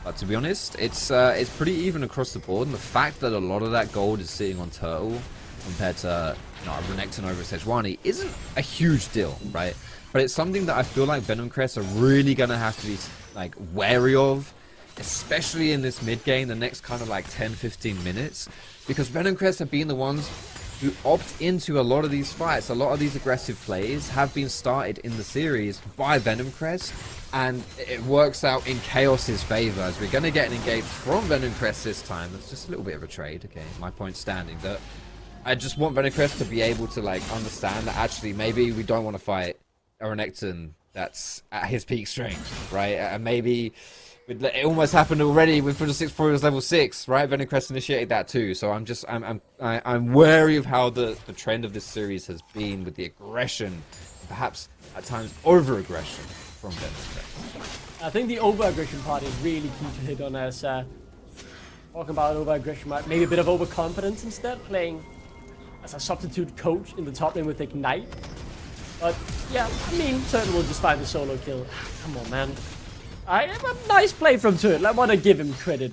S11: But to be honest, it's pretty even across the board. And the fact that a lot of that gold is sitting on Turtle compared to, you know, Renekton over Sejuani isn't a huge deal, right? But it's something that I feel like Venomcrest are really going to have to be, like, wary of, especially in this mid game, the next kind of like 10-15 minutes. Because Venomcrest have been the ones who opt into a lot of these fights. A lot of these aggressive plays have been started in the series by Venomcrest, and it works out in KAOS's favor, as we're going to get an engage from Venomcrest this time. That's just a little bit of a trade, okay? My point standing that I just want Venomcrest to be able to, like, understand that actually maybe we don't want to fight a Renekton that's at his peak strength, right? And maybe it almost happened already with Fiddlesticks before he was level 6, right? Venomcrest initiated that too, so I'm wary of how the trend of this series has been with the aggression, perhaps at times over-aggression from Venomcrest.
S10: I think the over-aggression part is really key to hit on, as talking about over-aggression, maybe a bit of overconfidence instead, playing as a substitute coach in the top lane with Ignite. But yeah, I mean, Turtle will just find the solo kill. Come on, man. A nice play from Turtle. I want to give him credit,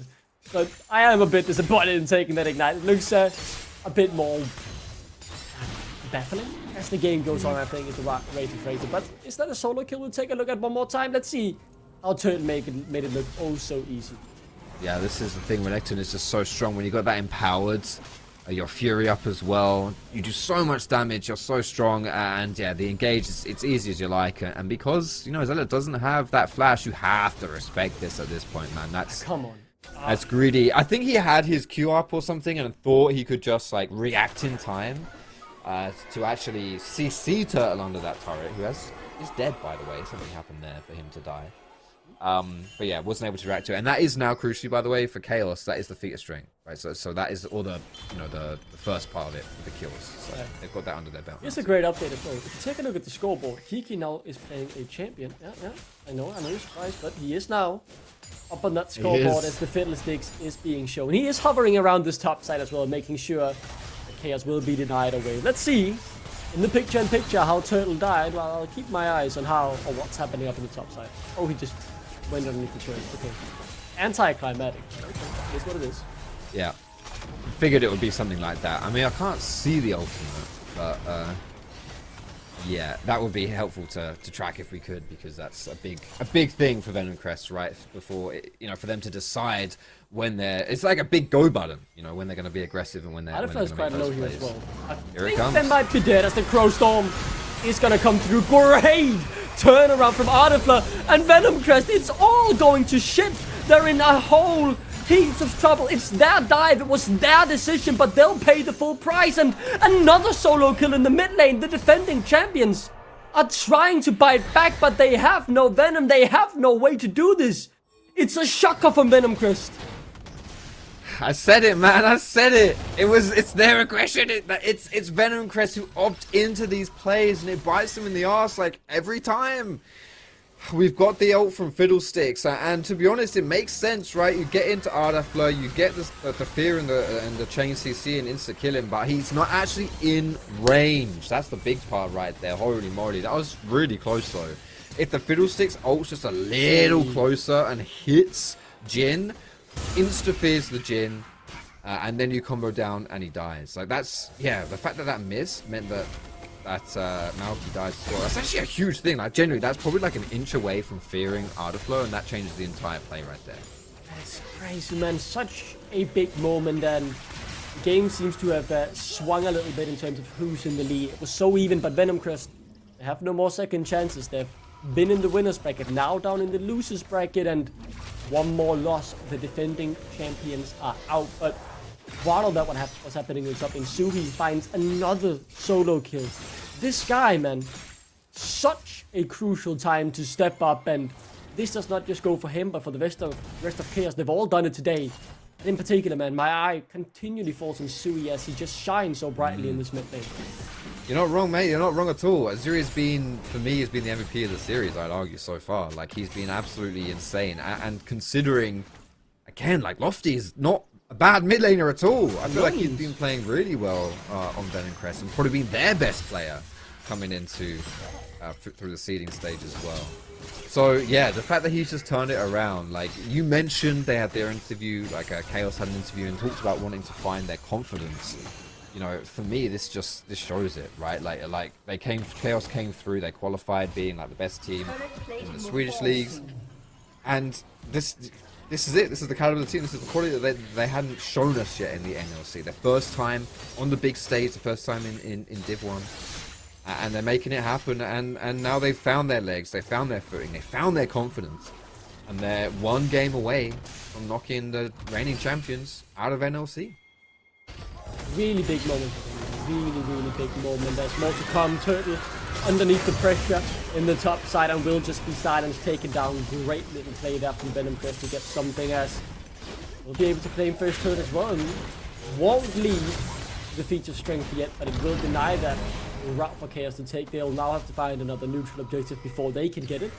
S10: but I am a bit disappointed in taking that Ignite. It looks a bit more baffling as the game goes on. I think is the right way to phrase it. But is that a solo kill? We'll take a look at one more time. Let's see how Turtle made it look oh so easy.
S11: Yeah, this is the thing. Renekton is just so strong when you got that empowered. Your Fury up as well. You do so much damage. You're so strong, and yeah, the engage it's easy as you like. And because, you know, Zealot doesn't have that flash, you have to respect this at this point, man. That's
S10: come on.
S11: That's greedy. I think he had his Q up or something and thought he could just like react in time to actually CC Turtle under that turret, who is dead, by the way. Something happened there for him to die. But yeah, wasn't able to react to it, and that is now crucially, by the way, for KAOS. That is the feat of string, right? So that is all the, you know, the first part of it, the kills. So they've got that under their belt.
S10: It's a great update as well. If you take a look at the scoreboard, Kiki now is playing a champion. Yeah, I know you're surprised, but he is now up on that scoreboard as the Fiddlesticks is being shown. He is hovering around this top side as well, making sure that KAOS will be denied away. Let's see in the picture-in-picture how Turtle died. Well, I'll keep my eyes on how or what's happening up in the top side. Oh, he just went underneath the turret. Okay. Anticlimactic. Okay, that's what it is.
S11: Yeah. Figured it would be something like that. I mean, I can't see the ultimate, but yeah, that would be helpful to track if we could, because that's a big thing for Venomcrest, right? Before it, you know, for them to decide when it's like a big go button, you know, when they're going to be aggressive and when they're going to
S10: quite
S11: make
S10: low
S11: those
S10: here
S11: plays.
S10: as well. I
S11: Here it
S10: think
S11: comes.
S10: they might be dead as the Crow Storm is going to come through. Great turnaround from Artifla and Venomcrest. It's all going to shit. They're in a hole heaps of trouble. It's their dive. It was their decision, but they'll pay the full price. And another solo kill in the mid lane. The defending champions are trying to bite back, but they have no Venom. They have no way to do this. It's a shocker from Venomcrest.
S11: I said it, man. I said it. It's their aggression. It's Venomcrest who opt into these plays, and it bites them in the arse like every time. We've got the ult from Fiddlesticks, and to be honest, it makes sense, right? You get into Ardafler, you get the fear and the chain CC and insta killing, but he's not actually in range. That's the big part right there. Holy moly, that was really close though. If the Fiddlesticks ult's just a little closer and hits Jhin, insta fears the Jhin, and then you combo down and he dies. Like that's, yeah, the fact that that miss meant that Malky dies as well. That's actually a huge thing. Like genuinely, that's probably like an inch away from fearing Ardaflow, and that changes the entire play right there.
S10: That's crazy, man. Such a big moment, and the game seems to have swung a little bit in terms of who's in the lead. It was so even, but Venomcrest, they have no more second chances. They've been in the winner's bracket, now down in the loser's bracket, and one more loss. The defending champions are out. But while that what's happening is up in Suhi finds another solo kill. This guy, man, such a crucial time to step up, and this does not just go for him, but for the rest of KAOS. They've all done it today. And in particular, man, my eye continually falls on Suhi as he just shines so brightly in this mid lane.
S11: You're not wrong, mate. You're not wrong at all. Azuri has been, for me, has been the MVP of the series, I'd argue, so far. Like, he's been absolutely insane. And considering, again, like, Lofty is not a bad mid laner at all. I feel like he's been playing really well on Venomcrest, and probably been their best player coming into through the seeding stage as well. So yeah, the fact that he's just turned it around, like you mentioned, they had their interview, like KAOS had an interview and talked about wanting to find their confidence. You know, for me, this shows it, right? Like KAOS came through, they qualified being like the best team in the Swedish leagues, and this is it. This is the caliber of the team. This is the quality that they hadn't shown us yet in the NLC. Their first time on the big stage, the first time in Div 1. And they're making it happen, and now they've found their legs, they found their footing, they found their confidence. And they're one game away from knocking the reigning champions out of NLC.
S10: Really big moment. Really big moment. There's more to come. Turtle underneath the pressure in the top side, and will just be silenced, taken down. Great little play there from Venomcrest to get something as we'll be able to claim first turret as well. And won't leave the feat of strength yet, but it will deny that route for KAOS to take. They'll now have to find another neutral objective before they can get it.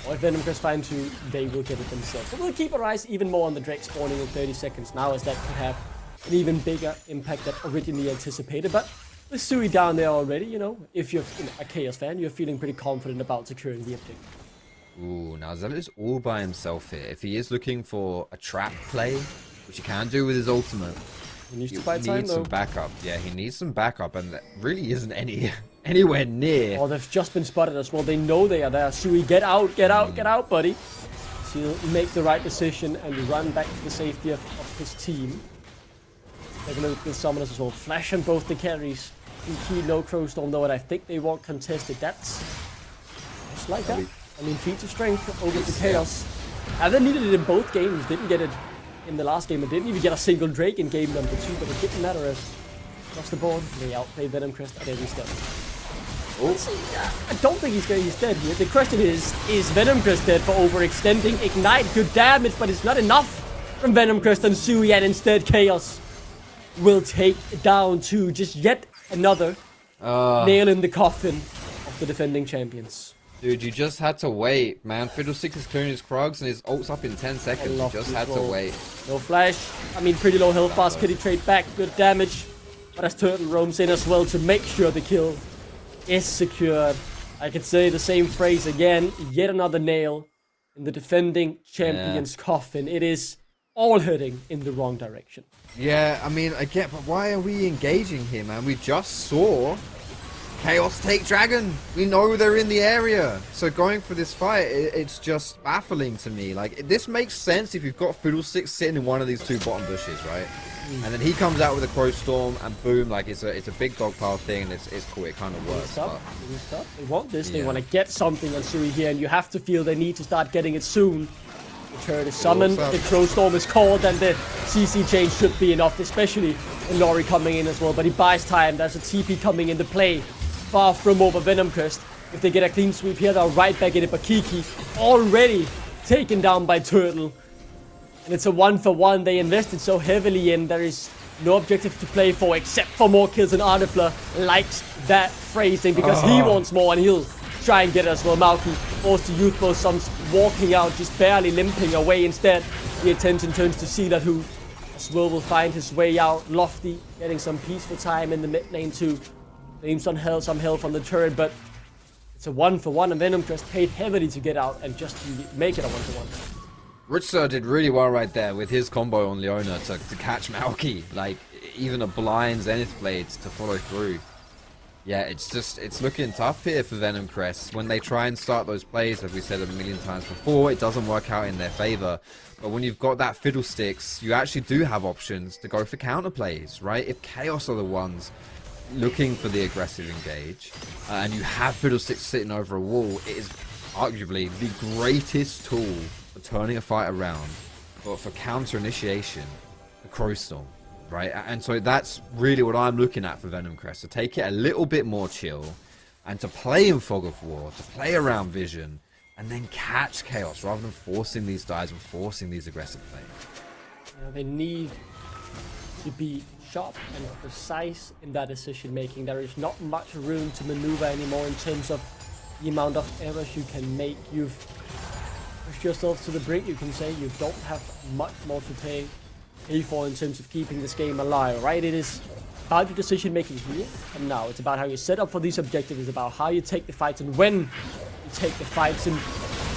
S10: Or if Venomcrest find two, they will get it themselves. So we'll keep our eyes even more on the Drake spawning in 30 seconds now, as that could have an even bigger impact than originally anticipated. But with Sui down there already, you know, if you're a KAOS fan, you're feeling pretty confident about securing the objective.
S11: Ooh, now Zealot is all by himself here. If he is looking for a trap play, which he can do with his ultimate,
S10: he needs
S11: some backup. Yeah, he needs some backup, and there really isn't anywhere near.
S10: Oh, they've just been spotted as well. They know they are there. Sui, get out, buddy. So he'll make the right decision and run back to the safety of his team. They're gonna look at the summoners as well. Flash on both the carries. Key, no Crowstorm though, and I think they won't contest it. That's just like that. I mean, feats of strength over to KAOS. And they needed it in both games. Didn't get it in the last game. It didn't even get a single Drake in game number 2, but it didn't matter as across the board they outplayed Venomcrest at every step. I don't think he's dead here. The question is Venomcrest dead for overextending? Ignite, good damage, but it's not enough from Venomcrest and Sui, and instead KAOS will take down to just yet another nail in the coffin of the defending champions.
S11: Dude, you just had to wait, man. Fiddlesticks is clearing his Krugs and his ult's up in 10 seconds. You just had to wait.
S10: No flash. I mean, pretty low health bars. Kitty trade back. Good damage. But as Turtle roams in as well to make sure the kill is secured. I could say the same phrase again. Yet another nail in the defending champion's coffin. It is all heading in the wrong direction.
S11: Yeah, I mean, again, but why are we engaging here, man? We just saw KAOS take Dragon. We know they're in the area. So going for this fight, it's just baffling to me. Like, this makes sense if you've got Fiddlesticks sitting in one of these two bottom bushes, right? And then he comes out with a Crow Storm, and boom, like, it's a big dog pile thing, and it's cool. It kind of works.
S10: They want this. They want to get something on Sui here, and you have to feel they need to start getting it soon. The turret is summoned, the Crow Storm is called, and the CC change should be enough, especially with Laurie coming in as well. But he buys time. There's a TP coming into play. Far from over Venomcrest. If they get a clean sweep here, they're right back in it. But Kiki already taken down by Turtle. And it's a 1-for-1. They invested so heavily in. There is no objective to play for except for more kills. And Artifler likes that phrasing because he wants more and he'll try and get it as well. Malky forced to youth both sums, walking out, just barely limping away. Instead, the attention turns to Sealer, who as well will find his way out. Lofty getting some peaceful time in the mid lane too. Aims some health on the turret, but it's a 1-for-1 and Venomcrest paid heavily to get out and just to make it a 1-for-1.
S11: Richard did really well right there with his combo on Leona to catch Malky. Like, even a blind Zenith Blade to follow through. Yeah, it's looking tough here for Venomcrest. When they try and start those plays, as we said a million times before, it doesn't work out in their favor. But when you've got that Fiddlesticks, you actually do have options to go for counter plays, right? If KAOS are the ones looking for the aggressive engage, and you have Fiddlesticks sitting over a wall, it is arguably the greatest tool for turning a fight around, but for counter initiation, the Crow Storm, right? And so that's really what I'm looking at for Venomcrest, to take it a little bit more chill, and to play in Fog of War, to play around Vision, and then catch KAOS rather than forcing these dives and forcing these aggressive plays.
S10: You know, they need to be sharp and precise in that decision making. There is not much room to maneuver anymore in terms of the amount of errors you can make. You've pushed yourself to the brink, you can say. You don't have much more to pay for in terms of keeping this game alive, right? It is about your decision making here and now. It's about how you set up for these objectives. It's about how you take the fights and when you take the fights. And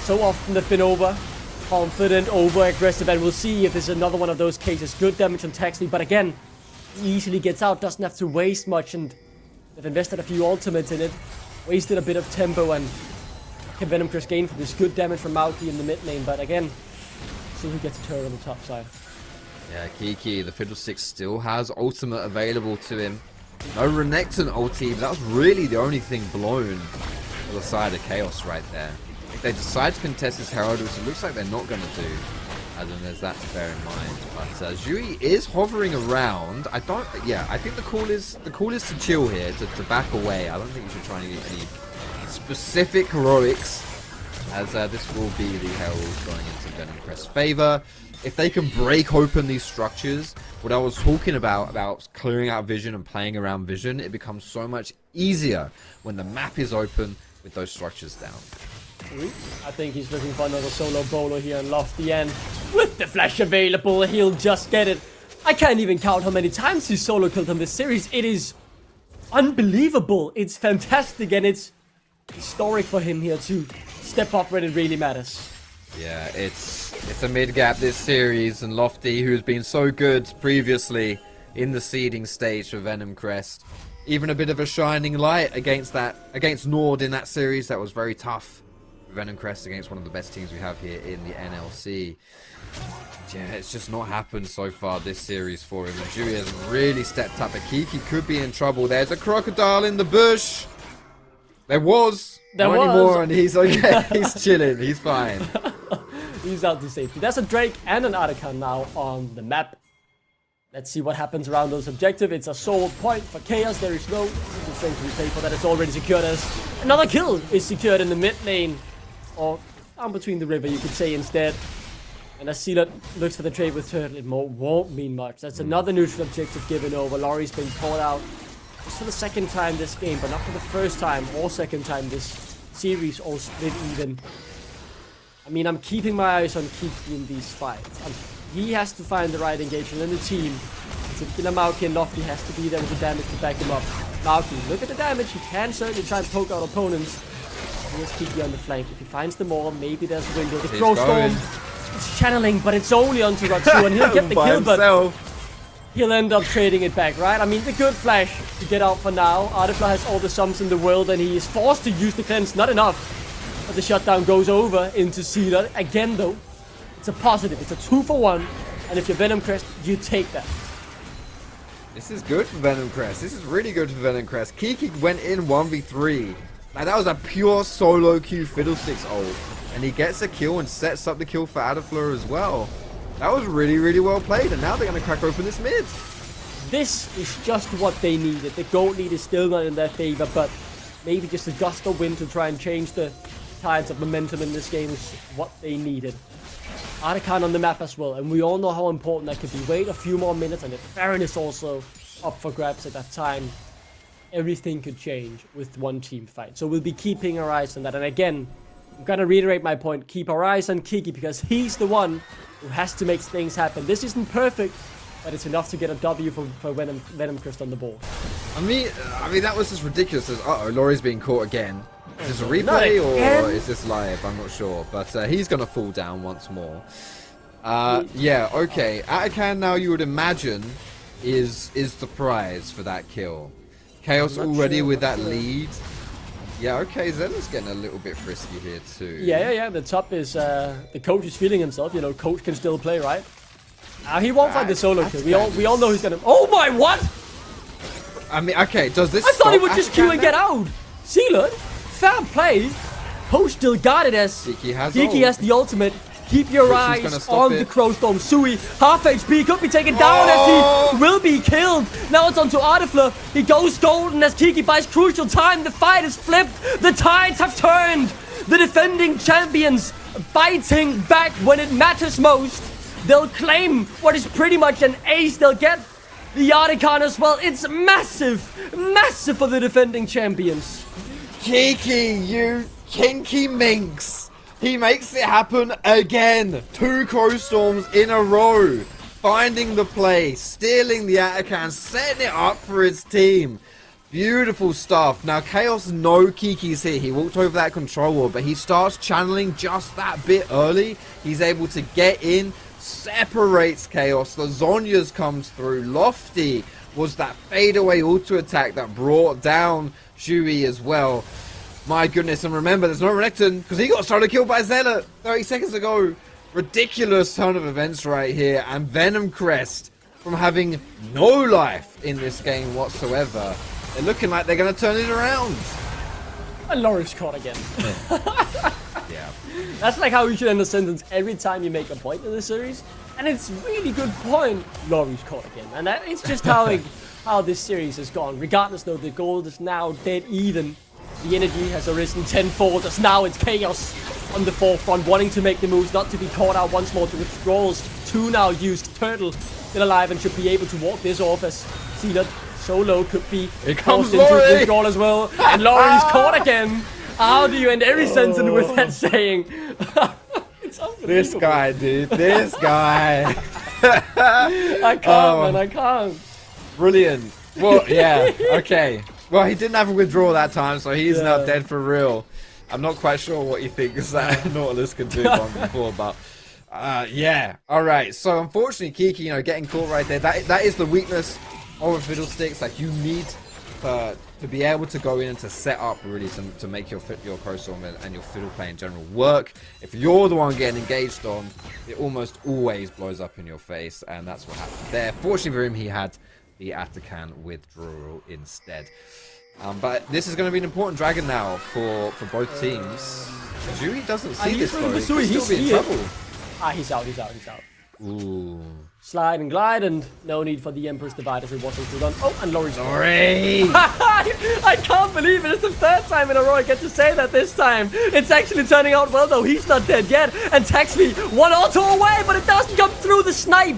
S10: so often they've been over confident, over aggressive, and we'll see if there's another one of those cases. Good damage on Taxley, but again, he easily gets out, doesn't have to waste much, and they've invested a few ultimates in it, wasted a bit of tempo, and can Venomcrest gain from this good damage from Malky in the mid lane, but again, see who gets a turn on the top side.
S11: Yeah, Kiki, the Fiddlesticks still has ultimate available to him. No Renekton ulti, but that was really the only thing blown to the side of KAOS right there. If they decide to contest this Herald, which it looks like they're not going to do, and then there's that to bear in mind. But Zhui is hovering around. I think the call is to chill here, to back away. I don't think you should try and get any specific heroics, as this will be the Herald going into Venomcrest's favor. If they can break open these structures, what I was talking about clearing out Vision and playing around Vision, it becomes so much easier when the map is open with those structures down.
S10: I think he's looking for another solo bowler here and Lofty, and with the flash available, he'll just get it. I can't even count how many times he's solo killed in this series. It is unbelievable. It's fantastic, and it's historic for him here to step up when it really matters.
S11: Yeah, it's a mid-gap this series, and Lofty, who's been so good previously in the seeding stage for Venomcrest, even a bit of a shining light against Nord in that series. That was very tough. Venomcrest against one of the best teams we have here in the NLC. Yeah, it's just not happened so far this series for him. And Dewey has really stepped up. Kiki could be in trouble. There's a crocodile in the bush. There was. Not anymore, and he's okay. He's chilling. He's fine.
S10: He's out to safety. There's a Drake and an Artican now on the map. Let's see what happens around those objectives. It's a sole point for KAOS. There is no strength to be paid for that. It's already secured as another kill is secured in the mid lane. Or down between the river, you could say instead. And as Sealer looks for the trade with Turtle, it won't mean much. That's another neutral objective given over. Laurie's been caught out just for the second time this game, but not for the first time or second time this series, or split even. I mean, I'm keeping my eyes on Kiki in these fights. He has to find the right engagement in the team. Particular Malky and Lofty has to be there with the damage to back him up. Malky, look at the damage. He can certainly try and poke out opponents. Here's Kiki on the flank. If he finds them all, maybe there's a window. The Crow Storm, it's channeling, but it's only onto Ratsu, and he'll get the kill, but he'll end up trading it back, right? I mean, the good flash to get out for now. Artifler has all the sums in the world, and he is forced to use the cleanse. Not enough, but the shutdown goes over into Sealer. Again, though, it's a positive. It's a 2-for-1, and if you're Venomcrest, you take that.
S11: This is good for Venomcrest. This is really good for Venomcrest. Kiki went in 1v3. Like, that was a pure solo queue Fiddlesticks ult. and he gets a kill and sets up the kill for Adafleur as well. That was really, really well played, and now they're going to crack open this mid.
S10: This is just what they needed. The gold lead is still not in their favor, but maybe just a gust of wind to try and change the tides of momentum in this game is what they needed. Artican on the map as well, and we all know how important that could be. Wait a few more minutes, and if Farron is also up for grabs at that time, everything could change with one team fight. So we'll be keeping our eyes on that. And again, I'm gonna reiterate my point, keep our eyes on Kiki, because he's the one who has to make things happen. This isn't perfect, but it's enough to get a W for Venomcrest on the board.
S11: I mean, that was just ridiculous. Uh-oh, Laurie's being caught again. Is this a replay or is this live? I'm not sure. But he's going to fall down once more. Yeah, okay. Atakan now, you would imagine, is the prize for that kill. KAOS already with that lead. Yeah, okay, Zella's getting a little bit frisky here too.
S10: Yeah. The top is, the coach is feeling himself. You know, coach can still play, right? He won't find the solo kill. We all know he's going to... Oh my, what?
S11: I mean, okay, does this
S10: I thought he would just queue and get out. Sealer, fair play. Coach still got it as Kiki has the ultimate. Keep your eyes on the Crowstorm. Sui, half HP, could be taken down as he will be killed. Now it's on to Adafleur. He goes golden as Kiki buys crucial time. The fight is flipped. The tides have turned. The defending champions fighting back when it matters most. They'll claim what is pretty much an ace. They'll get the Artican as well. It's massive. Massive for the defending champions.
S11: Kiki, you kinky minx. He makes it happen again. 2 Crowstorms in a row. Finding the play, stealing the Atakan, setting it up for his team. Beautiful stuff. Now, KAOS know Kiki's here. He walked over that control wall, but he starts channeling just that bit early. He's able to get in, separates KAOS. The Zhonya's comes through. Lofty was that fadeaway auto attack that brought down Shui as well. My goodness, and remember, there's no Renekton because he got solo killed by Zella 30 seconds ago. Ridiculous turn of events right here, and Venomcrest from having no life in this game whatsoever. They're looking like they're going to turn it around.
S10: And Laurie's caught again.
S11: Yeah.
S10: That's like how you should end a sentence every time you make a point in this series. And it's really good point. Laurie's caught again. And that is just how this series has gone. Regardless though, the gold is now dead even. The energy has arisen tenfold as now it's KAOS on the forefront, wanting to make the moves, not to be caught out once more. The withdrawals, 2 now used. Turtle still alive and should be able to walk this off as Sealer solo could be
S11: forced
S10: into withdrawal as well. And Laurie's caught again. How do you end every sentence with that saying? It's unbelievable.
S11: This guy, dude. This guy.
S10: I can't, man. I can't.
S11: Brilliant. Well, yeah. Okay. Well, he didn't have a withdrawal that time, so he's now dead for real. I'm not quite sure what you think that Nautilus can do one before, but yeah. All right. So unfortunately, Kiki, getting caught right there. That is the weakness of a Fiddlesticks. Like, you need to be able to go in and to set up really to make your Crowstorm and your Fiddle play in general work. If you're the one getting engaged on, it almost always blows up in your face, and that's what happened there. Fortunately for him, he had the Atakan withdrawal instead. But this is going to be an important dragon now for both teams. Jui doesn't see this though. He could still be in trouble.
S10: He's out.
S11: Ooh.
S10: Slide and glide, and no need for the Emperor's Divide as it wasn't done. Oh, and Laurie's
S11: sorry.
S10: I can't believe it. It's the 3rd time in a row I get to say that this time. It's actually turning out well though. He's not dead yet, and Taxley 1 auto away, but it doesn't come through. The snipe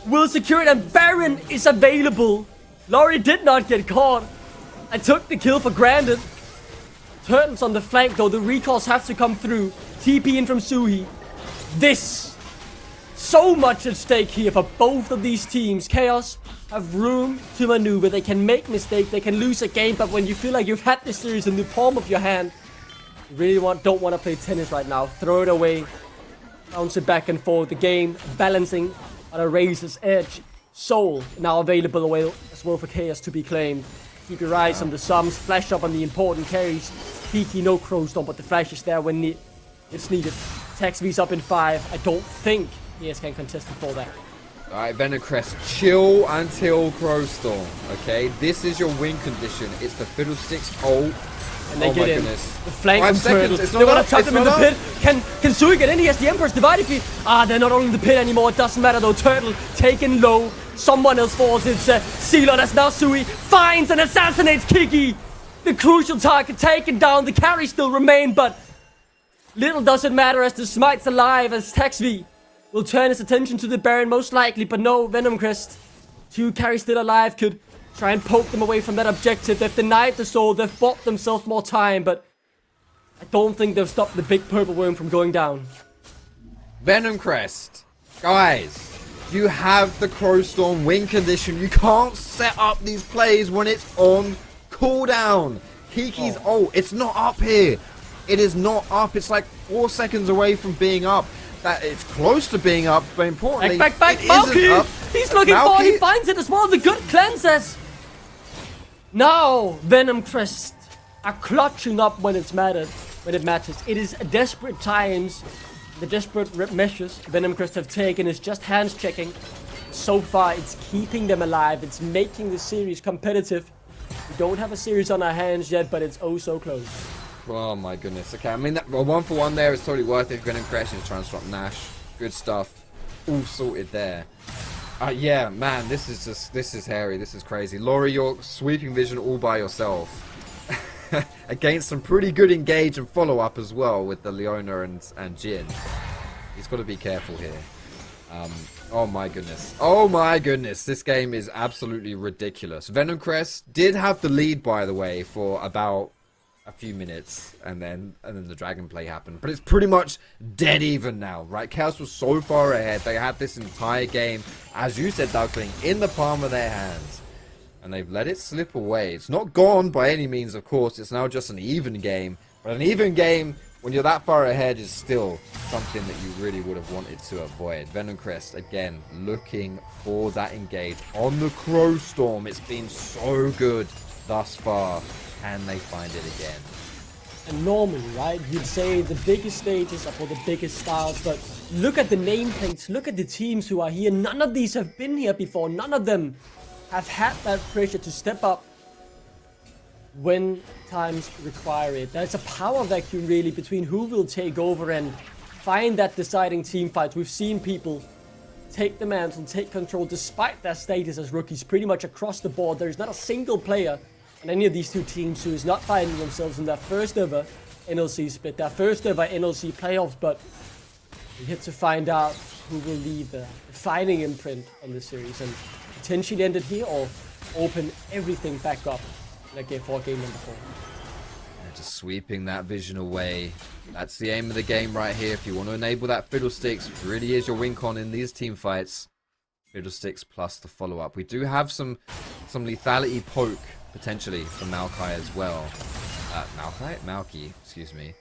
S10: will secure it, and Baron is available. Laurie did not get caught. I took the kill for granted. Turtles on the flank though. The recalls have to come through. TP in from Suhi. So much at stake here for both of these teams. KAOS have room to maneuver. They can make mistakes. They can lose a game. But when you feel like you've had this series in the palm of your hand, you really don't want to play tennis right now. Throw it away. Bounce it back and forth. The game balancing on a razor's edge. Soul now available away as well for KAOS to be claimed. Keep your eyes on the sums. Flash up on the important carries. Kiki, no Crowstorm, but the flash is there when it's needed. Tax V's up in 5. I don't think KAOS can contest before that.
S11: Alright, Venomcrest, chill until Crowstorm, okay? This is your win condition. It's the Fiddlesticks ult.
S10: And they
S11: Oh
S10: get
S11: my
S10: in.
S11: goodness.
S10: The flank
S11: 5
S10: from Turtle.
S11: seconds, it's
S10: They
S11: not
S10: want
S11: up,
S10: to trap
S11: it's
S10: them in the
S11: not
S10: pit. Can Sui get in? He has the Emperor's Divided Feet. They're not all in the pit anymore. It doesn't matter though. Turtle taken low. Someone else falls. It's Sealot as now Sui finds and assassinates Kiki. The crucial target taken down. The carry still remain, but little does it matter as the Smite's alive as Taxvi will turn his attention to the Baron most likely, but no, Venomcrest. 2 carries still alive could try and poke them away from that objective. They've denied the soul, they've bought themselves more time, but I don't think they've stopped the big purple worm from going down.
S11: Venomcrest, guys, you have the Crowstorm win condition. You can't set up these plays when it's on cooldown. Kiki's ult, it's not up here. It is not up. It's like 4 seconds away from being up. That it's close to being up, but importantly,
S10: Back,
S11: it isn't up.
S10: He's looking for it, he finds it as well. The good cleanses. Now, Venomcrest are clutching up when it matters. It is desperate times. The desperate measures Venomcrest have taken is just hands checking. So far, it's keeping them alive. It's making the series competitive. We don't have a series on our hands yet, but it's oh so close.
S11: Oh my goodness. Okay, I mean, that, well, 1 for 1 there is totally worth it. Venomcrest is trying to stop Nash. Good stuff. All sorted there. Yeah, man, this is hairy. This is crazy. Laurie, you're sweeping vision all by yourself. Against some pretty good engage and follow-up as well with the Leona and Jin. He's got to be careful here. Oh my goodness. Oh my goodness. This game is absolutely ridiculous. Venomcrest did have the lead, by the way, for about a few minutes, and then the dragon play happened, but it's pretty much dead even now, right? KAOS was so far ahead. They had this entire game, as you said, Duckling, in the palm of their hands, and they've let it slip away. It's not gone by any means, of course. It's now just an even game, but an even game when you're that far ahead is still something that you really would have wanted to avoid. Venomcrest, again, looking for that engage on the Crowstorm. It's been so good thus far. Can they find it again?
S10: And normally, right, you'd say the biggest stages are for the biggest stars, but look at the nameplates, look at the teams who are here. None of these have been here before. None of them have had that pressure to step up when times require it. There's a power vacuum, really, between who will take over and find that deciding team fight. We've seen people take the mantle, take control, despite their status as rookies, pretty much across the board. There's not a single player on any of these two teams who is not finding themselves in their first ever NLC split, their first ever NLC playoffs, but we get to find out who will leave a defining imprint on the series and potentially end it here or open everything back up in game 4, game number 4.
S11: Yeah, just sweeping that vision away. That's the aim of the game right here. If you want to enable that Fiddlesticks, it really is your win con in these team fights. Fiddlesticks plus the follow-up. We do have some lethality poke potentially from Maokai as well. Maokai, excuse me.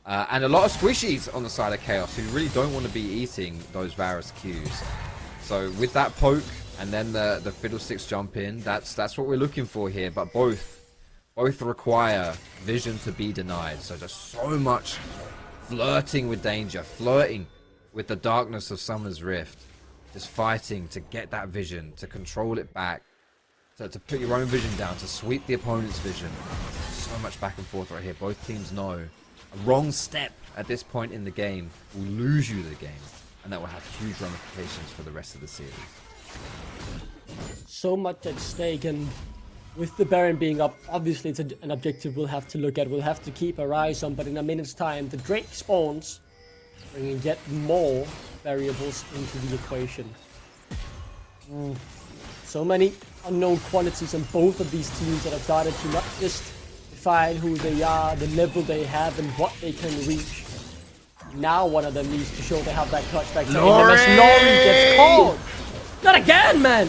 S11: And a lot of squishies on the side of KAOS who really don't want to be eating those Varus Qs. So with that poke and then the Fiddlesticks jump in, that's what we're looking for here. But both require vision to be denied. So there's so much flirting with danger, flirting with the darkness of Summer's Rift. Just fighting to get that vision, to control it back. So to put your own vision down, to sweep the opponent's vision. So much back and forth right here. Both teams know a wrong step at this point in the game will lose you the game. And that will have huge ramifications for the rest of the series.
S10: So much at stake, and with the Baron being up, obviously it's an objective we'll have to look at. We'll have to keep our eyes on, but in a minute's time, the Drake spawns, bringing yet more variables into the equation. So many unknown quantities on both of these teams that have started to not just define who they are, the level they have, and what they can reach. Now one of them needs to show they have that clutch back. Laurie gets caught! Not again, man!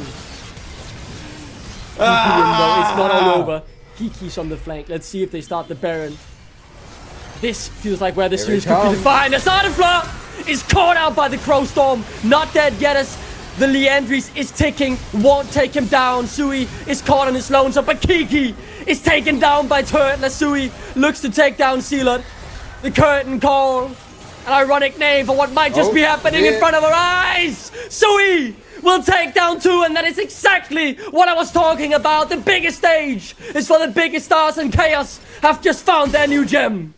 S10: It's not all over. Kiki's on the flank. Let's see if they start the Baron. This feels like where the series could be defined. Assadafla is caught out by the Crowstorm. Not dead yet as the Leandris is ticking. Won't take him down. Sui is caught on his lonesome, but Kiki is taken down by Turtle as Sui looks to take down Sealot. The curtain call. An ironic name for what might just be happening in front of our eyes. Sui will take down 2, and that is exactly what I was talking about. The biggest stage is for the biggest stars, and KAOS have just found their new gem.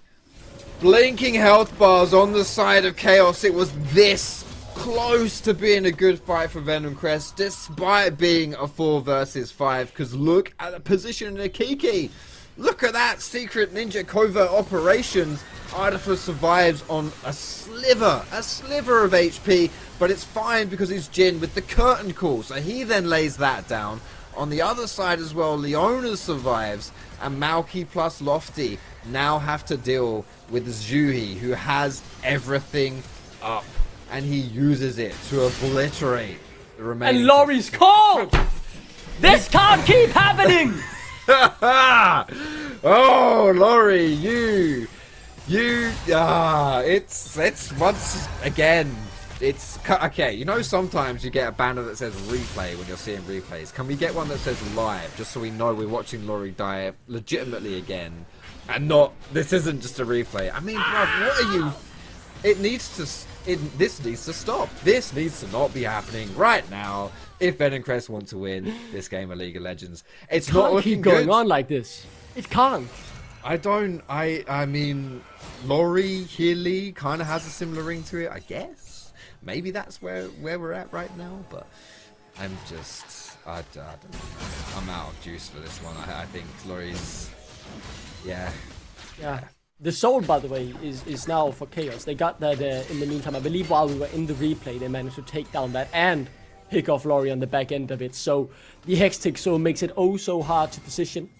S11: Blinking health bars on the side of KAOS. It was this close to being a good fight for Venomcrest, despite being a 4 versus 5. Because look at the position in Kiki. Look at that secret ninja covert operations. Artificer survives on a sliver of HP, but it's fine because he's Jin with the curtain call, so he then lays that down. On the other side as well, Leona survives, and Malky plus Lofty now have to deal with Zhuhi, who has everything up, and he uses it to obliterate the remaining.
S10: And Laurie's called! This can't keep happening!
S11: Oh, Laurie, it's once again, it's okay. You know, sometimes you get a banner that says replay when you're seeing replays. Can we get one that says live, just so we know we're watching Laurie die legitimately again, and not this isn't just a replay? I mean, bruv, what are you? This needs to stop. This needs to not be happening right now. If Venomcrest want to win this game of League of Legends, it's not looking
S10: keep going
S11: good.
S10: on like this. It can't.
S11: I mean, Laurie Healy kind of has a similar ring to it, I guess. Maybe that's where we're at right now, but I don't know. I'm out of juice for this one. I think Laurie's, yeah.
S10: The soul, by the way, is now for KAOS. They got that in the meantime. I believe while we were in the replay, they managed to take down that and pick off Laurie on the back end of it. So the Hextech Soul makes it oh so hard to position.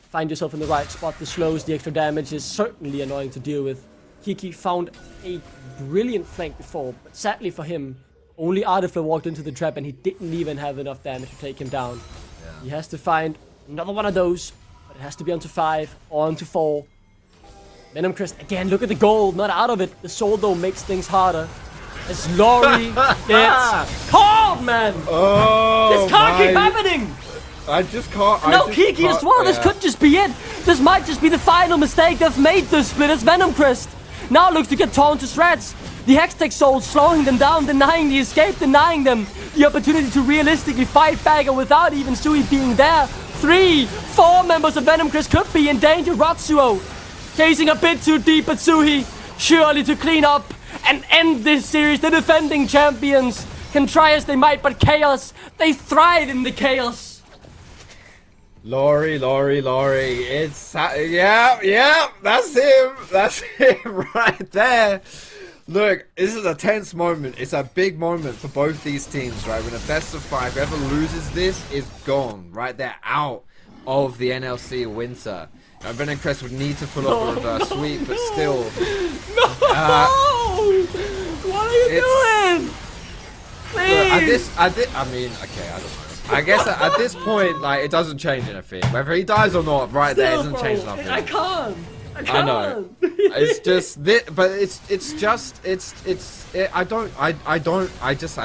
S10: Find yourself in the right spot. The slows, the extra damage is certainly annoying to deal with. Kiki found a brilliant flank before, but sadly for him, only Artifler walked into the trap and he didn't even have enough damage to take him down. Yeah. He has to find another one of those, but it has to be onto 5 or onto 4. Venomcrest, again, look at the gold, not out of it. The soul, though, makes things harder. As Laurie gets called, man!
S11: Oh,
S10: this can't keep happening!
S11: I just can't.
S10: Kiki as well. Yeah. This could just be it. This might just be the final mistake they've made this split as Venomcrest. Now looks to get torn to shreds. The Hextech Soul slowing them down, denying the escape, denying them the opportunity to realistically fight back, and without even Sui being there, 3, 4 members of Venomcrest could be in danger. Ratsuo chasing a bit too deep at Suhi, surely to clean up and end this series. The defending champions can try as they might, but KAOS, they thrive in the chaos.
S11: Laurie, it's yeah, that's him right there. Look, this is a tense moment. It's a big moment for both these teams, right? When a best of 5, whoever loses this is gone, right? They're out of the NLC winter. Venomcrest would need to pull off a reverse sweep, but still.
S10: No! What are you doing? Please!
S11: Look, I mean, okay, I don't know. I guess at this point, like, it doesn't change anything. Whether he dies or not, right there, it doesn't change nothing.
S10: I can't.
S11: I know. It's just this, but I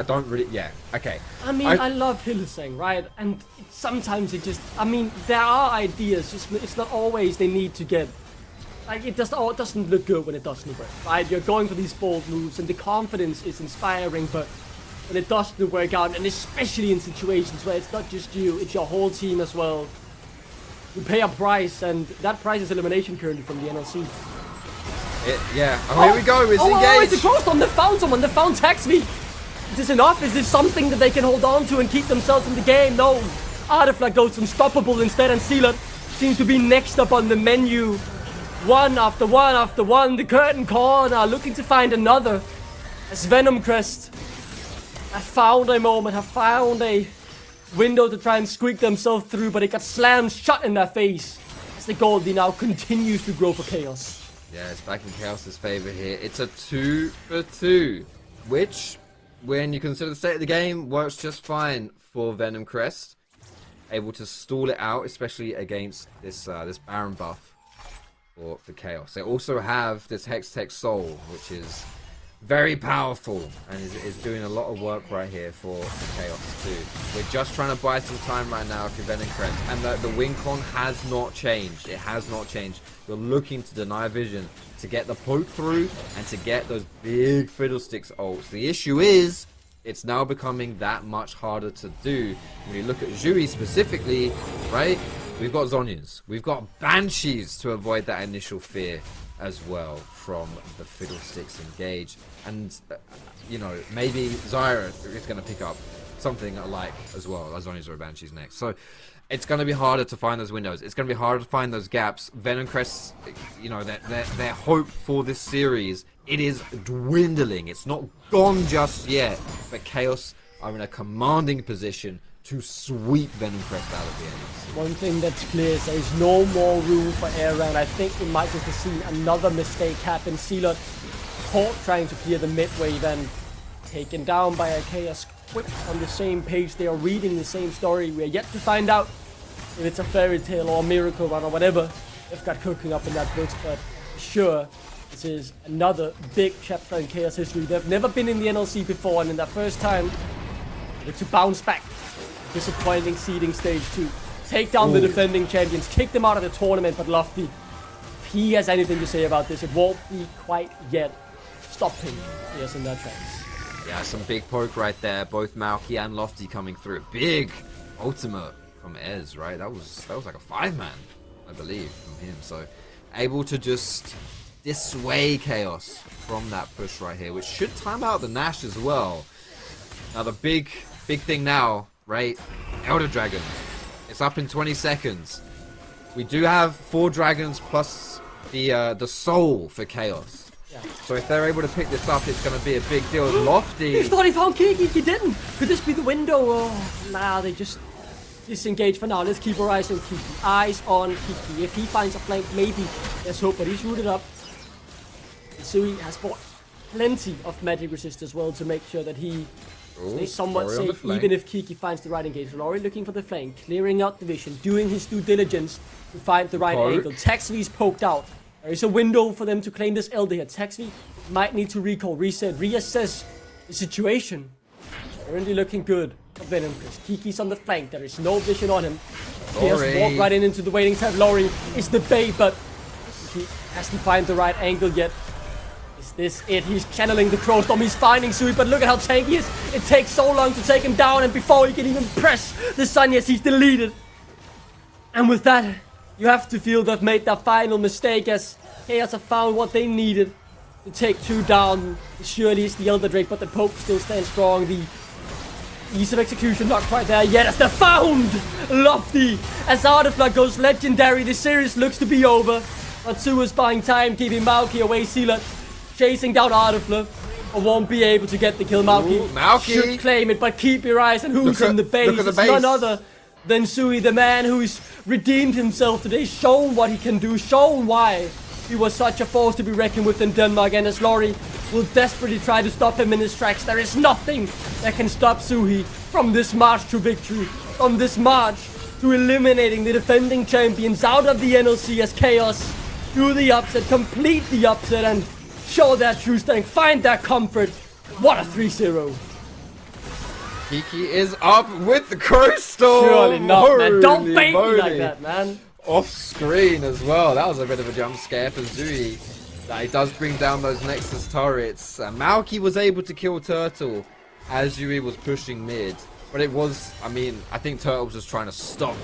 S11: don't really. Yeah. Okay.
S10: I mean, I love Hylissang, right? And sometimes it just. I mean, there are ideas. Just it's not always they need to get. Like it doesn't look good when it doesn't work, right? You're going for these bold moves, and the confidence is inspiring, but when it doesn't work out, and especially in situations where it's not just you, it's your whole team as well. You pay a price, and that price is elimination currently from the NLC.
S11: Yeah. Oh, here we go. It's engaged.
S10: It's a close one. They found someone. They found Taxmi. Is this enough? Is this something that they can hold on to and keep themselves in the game? No. Artiflag goes unstoppable instead, and Sealant seems to be next up on the menu. One after one after one. The curtain corner looking to find another. As Venomcrest have found a moment, have found a window to try and squeak themselves through, but it got slammed shut in their face as the Goldie now continues to grow for KAOS.
S11: Yeah, it's back in KAOS' favor here. It's a 2 for 2, which, when you consider the state of the game, works just fine for Venomcrest. Able to stall it out, especially against this this Baron buff for KAOS. They also have this Hextech Soul, which is very powerful and is doing a lot of work right here for KAOS too. We're just trying to buy some time right now for Venomcrest, and the win con has not changed. It has not changed. You're looking to deny vision to get the poke through and to get those big fiddlesticks ults. The issue is It's now becoming that much harder to do. When you look at Zhui specifically, right? We've got Zhonya's, we've got Banshees to avoid that initial fear as well from the Fiddlesticks engage. And, you know, maybe Zyra is going to pick up something like as well as Zhonya's or Banshees next. So it's going to be harder to find those windows. It's going to be harder to find those gaps. Venomcrest, you know, their hope for this series, it is dwindling. It's not gone just yet. But KAOS are in a commanding position to sweep Venomcrest out of the NLC.
S10: One thing that's clear is there is no more room for air round. I think we might just have seen another mistake happen. Sealot caught trying to clear the mid wave and taken down by a KAOS quick on the same page. They are reading the same story. We are yet to find out if it's a fairy tale or a miracle run or whatever they've got cooking up in that books, but sure, this is another big chapter in KAOS history. They've never been in the NLC before, and in that first time, it's to bounce back. Disappointing seeding stage 2. Take down the defending champions, kick them out of the tournament, but Lofty, if he has anything to say about this, it won't be quite yet stopping KAOS in that trance.
S11: Yeah, some big poke right there. Both Malky and Lofty coming through. Big ultimate from Ez, right? That was like a 5-man, I believe, from him. So able to just dissuade KAOS from that push right here, which should time out the Nash as well. Now the big thing now, right? Elder Dragon. It's up in 20 seconds. We do have 4 dragons plus the soul for KAOS.
S10: Yeah.
S11: So if they're able to pick this up, it's going to be a big deal. Lofty.
S10: He thought he found Kiki, he didn't. Could this be the window? Oh, nah, they just disengage for now. Let's keep our eyes on Kiki. Eyes on Kiki. If he finds a flank, maybe there's hope, but he's rooted up. Sui has bought plenty of magic resist as well to make sure that he stays somewhat safe, even if Kiki finds the right engagement. Lori looking for the flank, clearing out the vision, doing his due diligence to find the right angle. Taxvi's poked out. There is a window for them to claim this Elder here. Taxvi might need to recall, reset, reassess the situation. Currently looking good for Venomcrest. Kiki's on the flank. There is no vision on him. He has walked right into the waiting tab. Lori is the bait, but he hasn't found the right angle yet. Is this it? He's channeling the Crow Storm. He's finding Sui, but look at how tanky he is. It takes so long to take him down, and before he can even press the sun, yes, he's deleted. And with that, you have to feel they've made their final mistake, as KAOS have found what they needed to take 2 down. Surely it's the Elder Drake, but the poke still stands strong. The ease of execution not quite there yet, as they found Lofty. As Artiflock goes legendary, the series looks to be over. Matsu is buying time, keeping Malky away. Sealer chasing down Artiflock, or won't be able to get the kill. Malky should claim it, but keep your eyes on who's in the base. It's none other than Sui, the man who's redeemed himself today, shown what he can do, shown why he was such a force to be reckoned with in Denmark. And as Lori will desperately try to stop him in his tracks, there is nothing that can stop Sui from this march to victory, from this march to eliminating the defending champions out of the NLC, as KAOS do the upset, complete the upset, and show their true strength, find their comfort. What a 3-0.
S11: Kiki is up with the Crow Storm.
S10: Surely not, man. Don't bait me like that, man.
S11: Off screen as well. That was a bit of a jump scare for Zui. That he does bring down those Nexus turrets. Malky was able to kill Turtle as Zui was pushing mid. But it was, I mean, I think Turtle was just trying to stop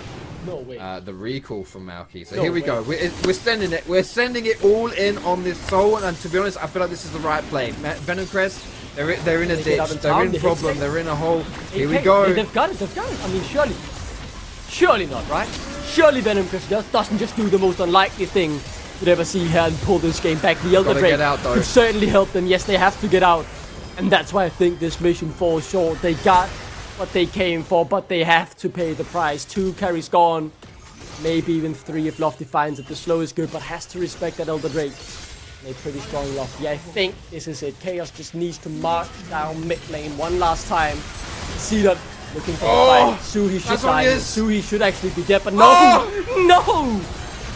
S11: the recall from Malky. So here we go. We're sending it. We're sending it all in on this soul. And to be honest, I feel like this is the right play. Venomcrest, they're in a ditch. They're in problem. They're in a hole. Here we go.
S10: They've got it. They've got it. I mean, surely not, right? Surely Venomcrest doesn't just do the most unlikely thing you'd ever see here and pull this game back. The Elder Drake could certainly help them. Yes, they have to get out. And that's why I think this mission falls short. They got what they came for, but they have to pay the price. 2 carries gone, maybe even 3 if Lofty finds it. The slow is good, but has to respect that Elder Drake. A pretty strong Lofty. I think this is it. KAOS just needs to march down mid lane one last time. See that looking for the fight. Suhi should die. Suhi should actually be dead, but no! No!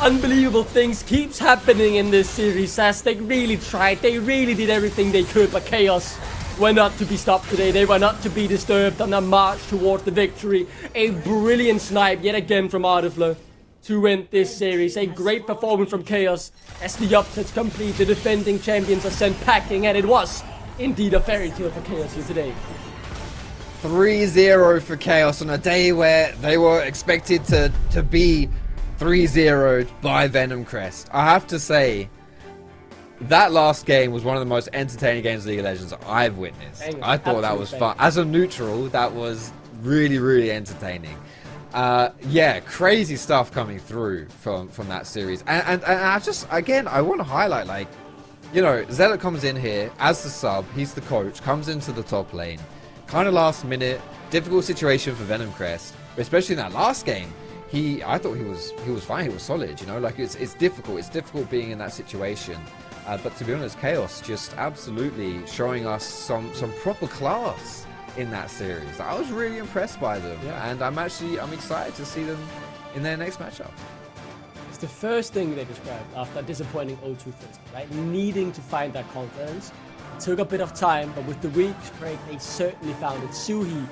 S10: Unbelievable things keeps happening in this series, as they really tried. They really did everything they could, but KAOS were not to be stopped today. They were not to be disturbed on their march towards the victory. A brilliant snipe yet again from Artiflock to win this series. A great performance from KAOS as the upset's complete. The defending champions are sent packing, and it was indeed a fairy tale for KAOS here today.
S11: 3-0 for KAOS on a day where they were expected to be 3-0'd by Venomcrest. I have to say, that last game was one of the most entertaining games of League of Legends I've witnessed. I thought that was fun. As a neutral, that was really, really entertaining. Yeah, crazy stuff coming through from that series. And I just, again, I want to highlight, like, you know, Zealot comes in here as the sub, he's the coach, comes into the top lane. Kind of last minute, difficult situation for Venomcrest, but especially in that last game, I thought he was fine, he was solid, you know, like it's difficult being in that situation. But to be honest, KAOS just absolutely showing us some proper class in that series. I was really impressed by them, and I'm excited to see them in their next matchup.
S10: It's the first thing they described after a disappointing 0-2 first, right? Needing to find that confidence. It took a bit of time, but with the week break, they certainly found it. Suhi,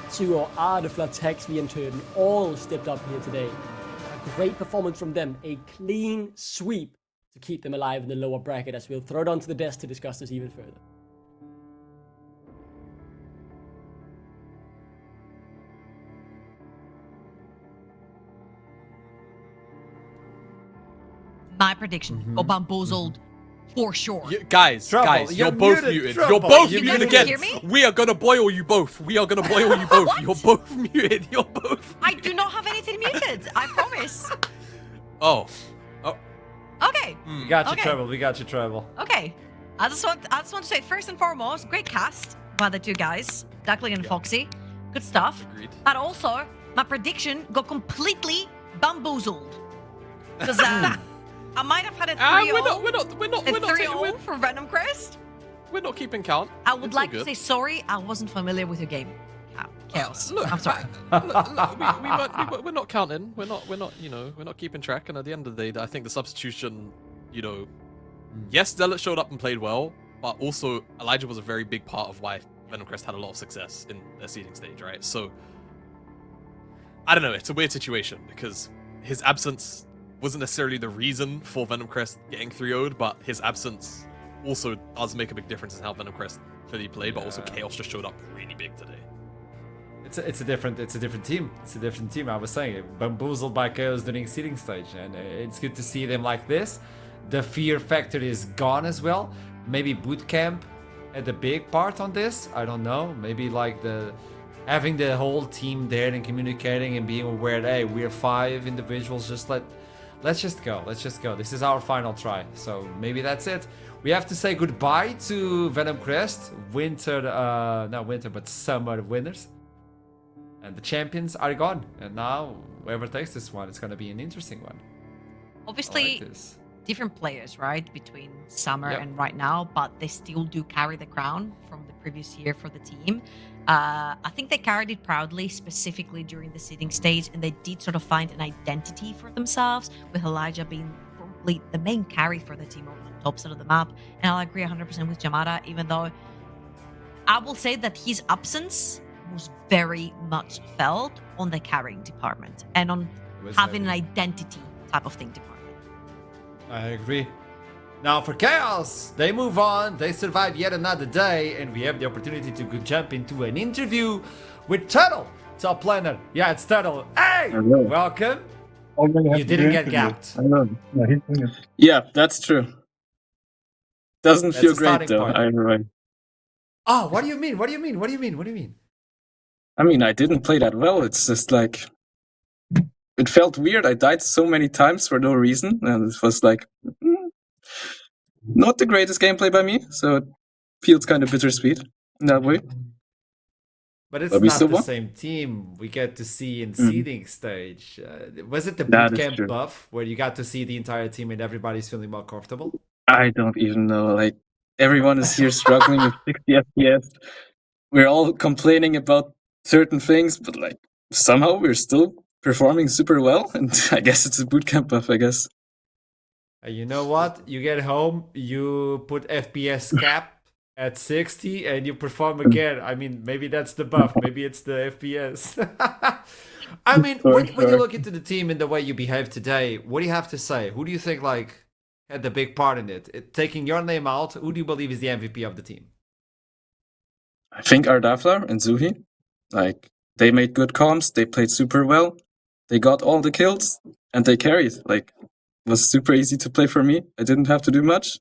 S10: Suo, the Flatex, and Turden all stepped up here today. A great performance from them, a clean sweep to keep them alive in the lower bracket, as we'll throw it onto the desk to discuss this even further.
S4: My prediction, go bamboozled for sure.
S5: Guys, you're both muted. You're both
S4: You
S5: muted
S4: guys
S5: again.
S4: hear me?
S5: We are gonna boil you both. You're both muted. You're both.
S4: I do not have anything muted. I promise.
S5: Oh.
S4: Okay.
S3: We got you,
S4: Okay.
S3: Treble. We got you, Treble.
S4: Okay. I just want to say, first and foremost, great cast by the two guys, Duckling and Foxy. Good stuff.
S5: Agreed.
S4: But also, my prediction got completely bamboozled. Because I might have had a 3-0.
S5: We're not
S4: 3-0 for Venomcrest.
S5: We're not keeping count.
S4: I would
S5: It's all
S4: like to
S5: good.
S4: say sorry. I wasn't familiar with your game. KAOS.
S5: Look,
S4: I'm sorry.
S5: We're not counting. We're not keeping track. And at the end of the day, I think the substitution, yes, Zealot showed up and played well, but also Elijah was a very big part of why Venomcrest had a lot of success in their seeding stage, right? So, I don't know. It's a weird situation because his absence wasn't necessarily the reason for Venomcrest getting 3-0'd, but his absence also does make a big difference in how Venomcrest clearly played, but also KAOS just showed up really big today.
S3: It's a different team. It's a different team. I was saying, bamboozled by KAOS during seeding stage, and it's good to see them like this. The fear factor is gone as well. Maybe bootcamp had a big part on this. I don't know. Maybe like having the whole team there and communicating and being aware that, hey, we're 5 individuals. Let's just go. This is our final try. So maybe that's it. We have to say goodbye to Venomcrest, summer winners. And the champions are gone. And now, whoever takes this one, it's going to be an interesting one.
S4: Obviously, different players, right? Between summer and right now, but they still do carry the crown from the previous year for the team. I think they carried it proudly, specifically during the seeding stage, and they did sort of find an identity for themselves, with Elijah being probably the main carry for the team over the top side of the map. And I'll agree 100% with Jamada, even though I will say that his absence was very much felt on the carrying department and on having an identity type of thing department.
S3: I agree. Now for KAOS, they move on, they survive yet another day, and we have the opportunity to jump into an interview with Turtle, top laner. Yeah, it's Turtle. Hey!
S12: Hello.
S3: Welcome.
S12: You
S3: didn't get gapped.
S12: Yeah, that's true. Doesn't
S3: That's
S12: feel
S3: a
S12: great
S3: starting
S12: though.
S3: point.
S12: I'm right.
S3: Oh, what do you mean? What do you mean?
S12: I mean, I didn't play that well. It's just like it felt weird. I died so many times for no reason, and it was like not the greatest gameplay by me. So it feels kind of bittersweet in that way.
S3: But it's
S12: But we
S3: not
S12: still
S3: the
S12: won.
S3: same team we get to see in seeding stage. Was it the
S12: That is
S3: bootcamp
S12: true.
S3: buff where you got to see the entire team and everybody's feeling more comfortable?
S12: I don't even know. Like everyone is here struggling with 60 FPS. We're all complaining about certain things, but like somehow we're still performing super well. And I guess it's a bootcamp buff. I guess.
S3: You know what? You get home, you put FPS cap at 60, and you perform again. I mean, maybe that's the buff. Maybe it's the FPS. I mean, when you look into the team and the way you behave today, what do you have to say? Who do you think had the big part in it? Taking your name out, who do you believe is the MVP of the team?
S12: I think Ardaflar and Zuhi. Like, they made good comms, they played super well, they got all the kills, and they carried. Like, it was super easy to play for me. I didn't have to do much.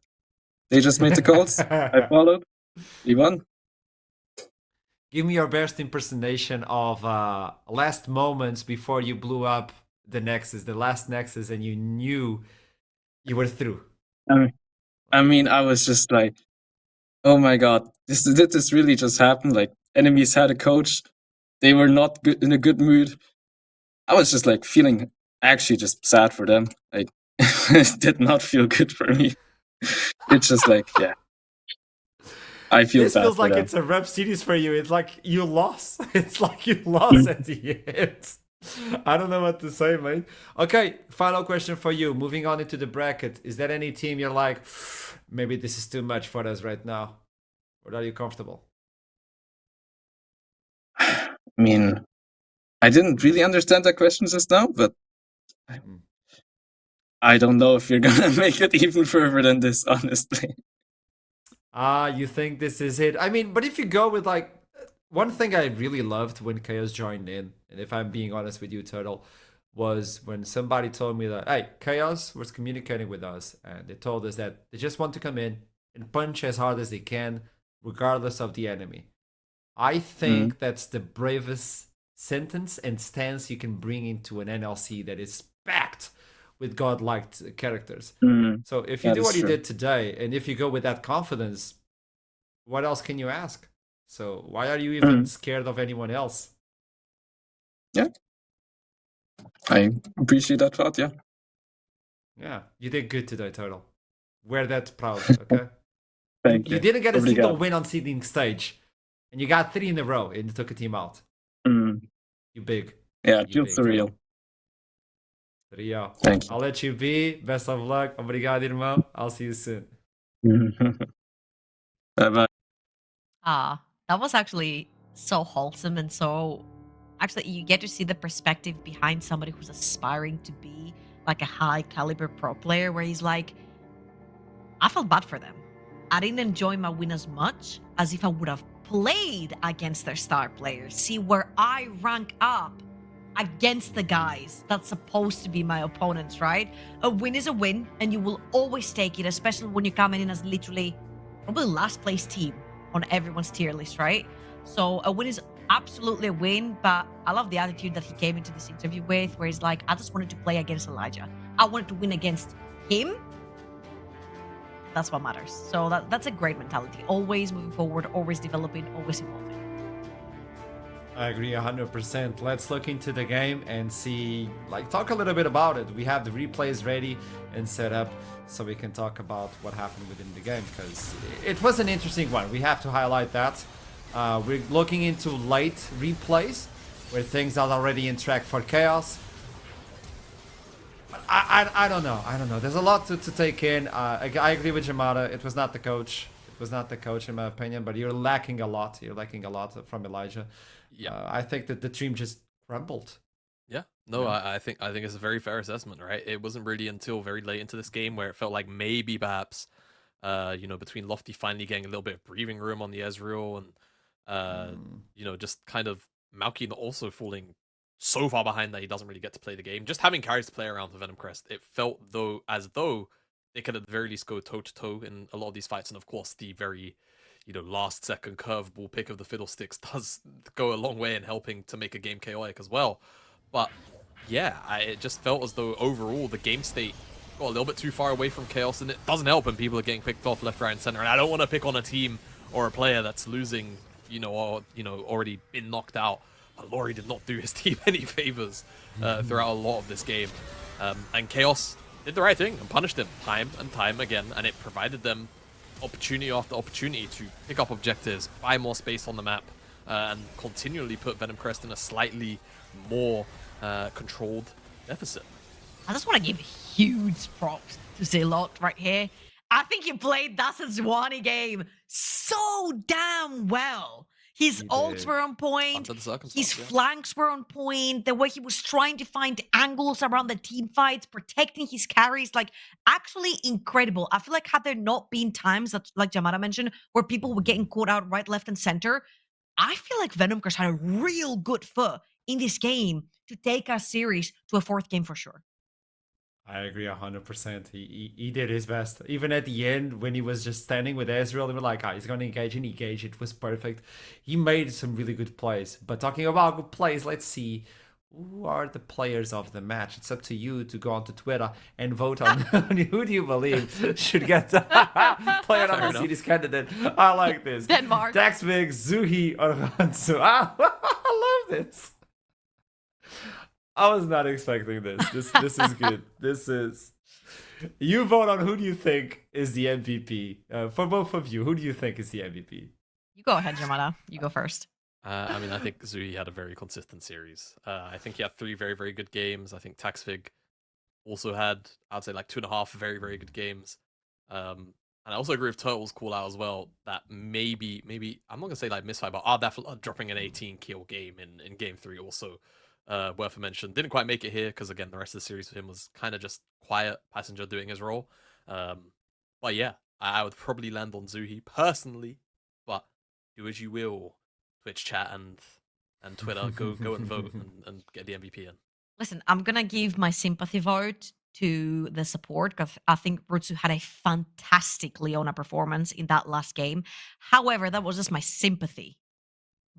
S12: They just made the calls. I followed. We won.
S3: Give me your best impersonation of last moments before you blew up the Nexus, the last Nexus, and you knew you were through.
S12: I mean, I was just like, oh my god, did this really just happen? Like, enemies had a coach, they were not good, in a good mood. I was just like feeling actually just sad for them. Like, it did not feel good for me. It's just like, yeah. I feel
S3: This
S12: bad
S3: feels
S12: for
S3: like
S12: them.
S3: it's a rough series for you. It's like you lost. It's like you lost at the end. I don't know what to say, mate. Okay, final question for you. Moving on into the bracket, is there any team you're like, maybe this is too much for us right now? Or are you comfortable?
S12: I mean, I didn't really understand that question just now, but I don't know if you're gonna make it even further than this, honestly.
S3: You think this is it? I mean, but if you go with like one thing I really loved when KAOS joined in, and if I'm being honest with you, Turtle, was when somebody told me that, hey, KAOS was communicating with us, and they told us that they just want to come in and punch as hard as they can, regardless of the enemy. I think that's the bravest sentence and stance you can bring into an NLC that is packed with godlike characters. So if you
S12: That
S3: do
S12: is
S3: what you
S12: true.
S3: did today, and if you go with that confidence, what else can you ask? So why are you even scared of anyone else?
S12: Yeah. I appreciate that thought, yeah.
S3: Yeah, you did good today, Turtle. Wear that proud, okay?
S12: Thank you.
S3: You didn't get a single
S12: Obrigado.
S3: win on seeding stage, and you got 3 in a row and took a team out.
S12: Mm.
S3: You big.
S12: Yeah, it
S3: You
S12: feels
S3: big,
S12: surreal.
S3: Turtle. Rio.
S12: Thank
S3: I'll let you be. Best of luck. Obrigado, irmão. I'll see you soon.
S12: you. Bye-bye.
S4: That was actually so wholesome and so. Actually, you get to see the perspective behind somebody who's aspiring to be like a high caliber pro player, where he's like, I felt bad for them. I didn't enjoy my win as much as if I would have played against their star players. See where I rank up against the guys that's supposed to be my opponents, right? A win is a win, and you will always take it, especially when you're coming in as literally probably last place team on everyone's tier list, right? So a win is absolutely a win, but I love the attitude that he came into this interview with, where he's like, I just wanted to play against Elijah. I wanted to win against him. That's what matters. So that's a great mentality. Always moving forward, always developing, always evolving.
S3: I agree 100%. Let's look into the game and see, like, talk a little bit about it. We have the replays ready and set up so we can talk about what happened within the game, because it was an interesting one. We have to highlight that. We're looking into late replays where things are already in track for KAOS. I don't know. I don't know. There's a lot to take in. I agree with Jamada. It was not the coach. It was not the coach, in my opinion, but you're lacking a lot. You're lacking a lot from Elijah.
S5: Yeah.
S3: I think that the team just crumbled.
S5: Yeah, no, I think it's a very fair assessment, right? It wasn't really until very late into this game where it felt like maybe perhaps, between Lofty finally getting a little bit of breathing room on the Ezreal and, just kind of Malky also falling so far behind that he doesn't really get to play the game. Just having carries to play around the Venomcrest, it felt as though they could at the very least go toe to toe in a lot of these fights, and of course the very last second curveball pick of the Fiddlesticks does go a long way in helping to make a game chaotic as well. But yeah, it just felt as though overall the game state got a little bit too far away from KAOS, and it doesn't help when people are getting picked off left, right, and center. And I don't want to pick on a team or a player that's losing, or already been knocked out. Laurie did not do his team any favors throughout a lot of this game, and KAOS did the right thing and punished him time and time again, and it provided them opportunity after opportunity to pick up objectives, buy more space on the map, and continually put Venomcrest in a slightly more controlled deficit.
S4: I just want to give huge props to Zilot right here. I think he played that Zwane game so damn well. His ults were on point, his flanks were on point, the way he was trying to find angles around the team fights, protecting his carries, like, actually incredible. I feel like had there not been times that, like Jamada mentioned, where people were getting caught out right, left, and center, I feel like Venomcrest had a real good foot in this game to take our series to a fourth game for sure.
S3: I agree 100%. He did his best. Even at the end, when he was just standing with Ezreal, they were like, he's going to engage, and he engaged. It was perfect. He made some really good plays. But talking about good plays, let's see who are the players of the match. It's up to you to go onto Twitter and vote on who do you believe should get the player of the series candidate. I like this.
S4: Denmark.
S3: Daxvig, Zuhi, or Ransu. I love this. I was not expecting this. This is good. This is. You vote on who do you think is the MVP. For both of you, who do you think is the MVP?
S4: You go ahead, Jamada. You go first.
S5: I mean, I think Zui had a very consistent series. I think he had 3 very, very good games. I think Taxfig also had, I'd say, like 2.5 very, very good games. And I also agree with Turtle's call out as well that maybe I'm not gonna say like misfire, but definitely dropping an 18 kill game in game 3 also worth a mention. Didn't quite make it here because again the rest of the series for him was kind of just quiet passenger doing his role. But yeah, I would probably land on Zuhi personally, but do as you will, Twitch chat and Twitter, go and vote and get the MVP in.
S4: Listen, I'm gonna give my sympathy vote to the support because I think Rutsu had a fantastic Leona performance in that last game. However, that was just my sympathy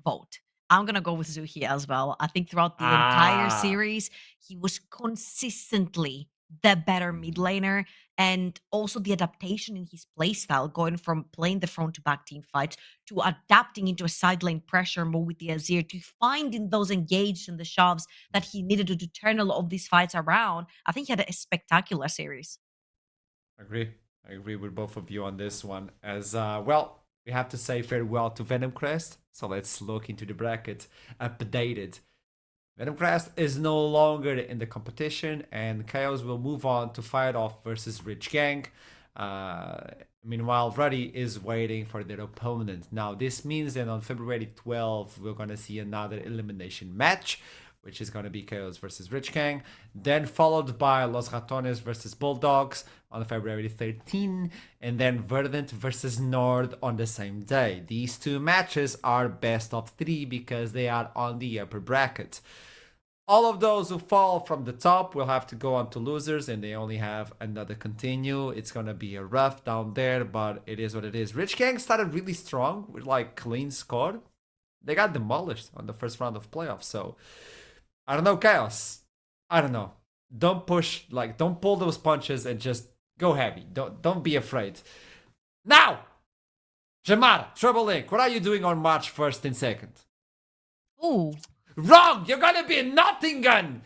S4: vote. I'm gonna go with Zuhi as well. I think throughout the entire series, he was consistently the better mid laner, and also the adaptation in his playstyle, going from playing the front to back team fights to adapting into a side lane pressure mode with the Azir to finding those engaged in the shoves that he needed to turn a lot of these fights around. I think he had a spectacular series.
S3: I agree with both of you on this one. As well, we have to say farewell to Venomcrest. So let's look into the bracket updated. Venomcrest is no longer in the competition, and KAOS will move on to fight off versus Rich Gang. Meanwhile, Ruddy is waiting for their opponent. Now, this means that on February 12th, we're going to see another elimination match, which is going to be KAOS versus Rich Gang, then followed by Los Ratones versus Bulldogs on February 13, and then Verdant versus Nord on the same day. These 2 matches are best of 3 because they are on the upper bracket. All of those who fall from the top will have to go on to losers, and they only have another continue. It's going to be a rough down there, but it is what it is. Rich Gang started really strong with like clean score. They got demolished on the first round of playoffs, so I don't know, KAOS. I don't know. Don't push, like, don't pull those punches and just go heavy. Don't be afraid. Now, Jamara, Trouble Link, what are you doing on March 1st and 2nd?
S4: Ooh.
S3: Wrong! You're gonna be in Nottingham!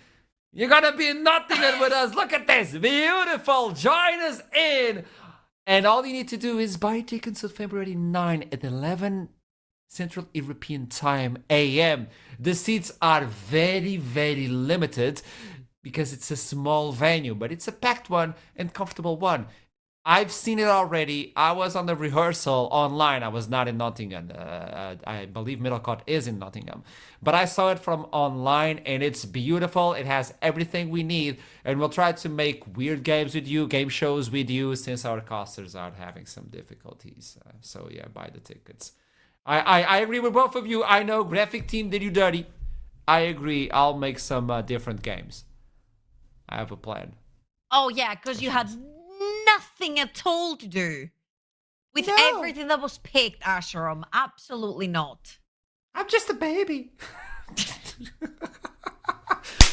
S3: You're gonna be in Nottingham with us. Look at this. Beautiful. Join us in. And all you need to do is buy tickets on February 9 at 11 Central European Time AM. The seats are very, very limited because it's a small venue, but it's a packed one and comfortable one. I've seen it already. I was on the rehearsal online. I was not in Nottingham. I believe Middlecourt is in Nottingham. But I saw it from online, and it's beautiful. It has everything we need. And we'll try to make weird games with you, game shows with you, since our casters are having some difficulties. So yeah, buy the tickets. I agree with both of you. I know graphic team did you dirty. I agree. I'll make some different games. I have a plan.
S4: Oh yeah, because you had nothing at all to do with everything that was picked, Asheram. Absolutely not.
S3: I'm just a baby.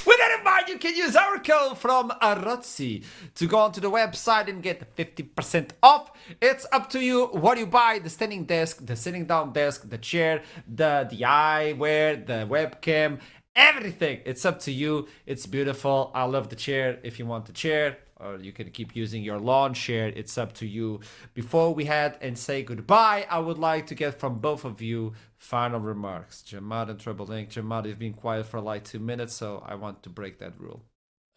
S3: With that in mind, you can use our code from Arozzi to go onto the website and get 50% off. It's up to you what you buy: the standing desk, the sitting down desk, the chair, the eyewear, the webcam, everything. It's up to you. It's beautiful. I love the chair. If you want the chair, or you can keep using your lawn chair, it's up to you. Before we head and say goodbye, I would like to get from both of you final remarks. Jamad and Trouble Link. Jamad, you've been quiet for like 2 minutes, so I want to break that rule.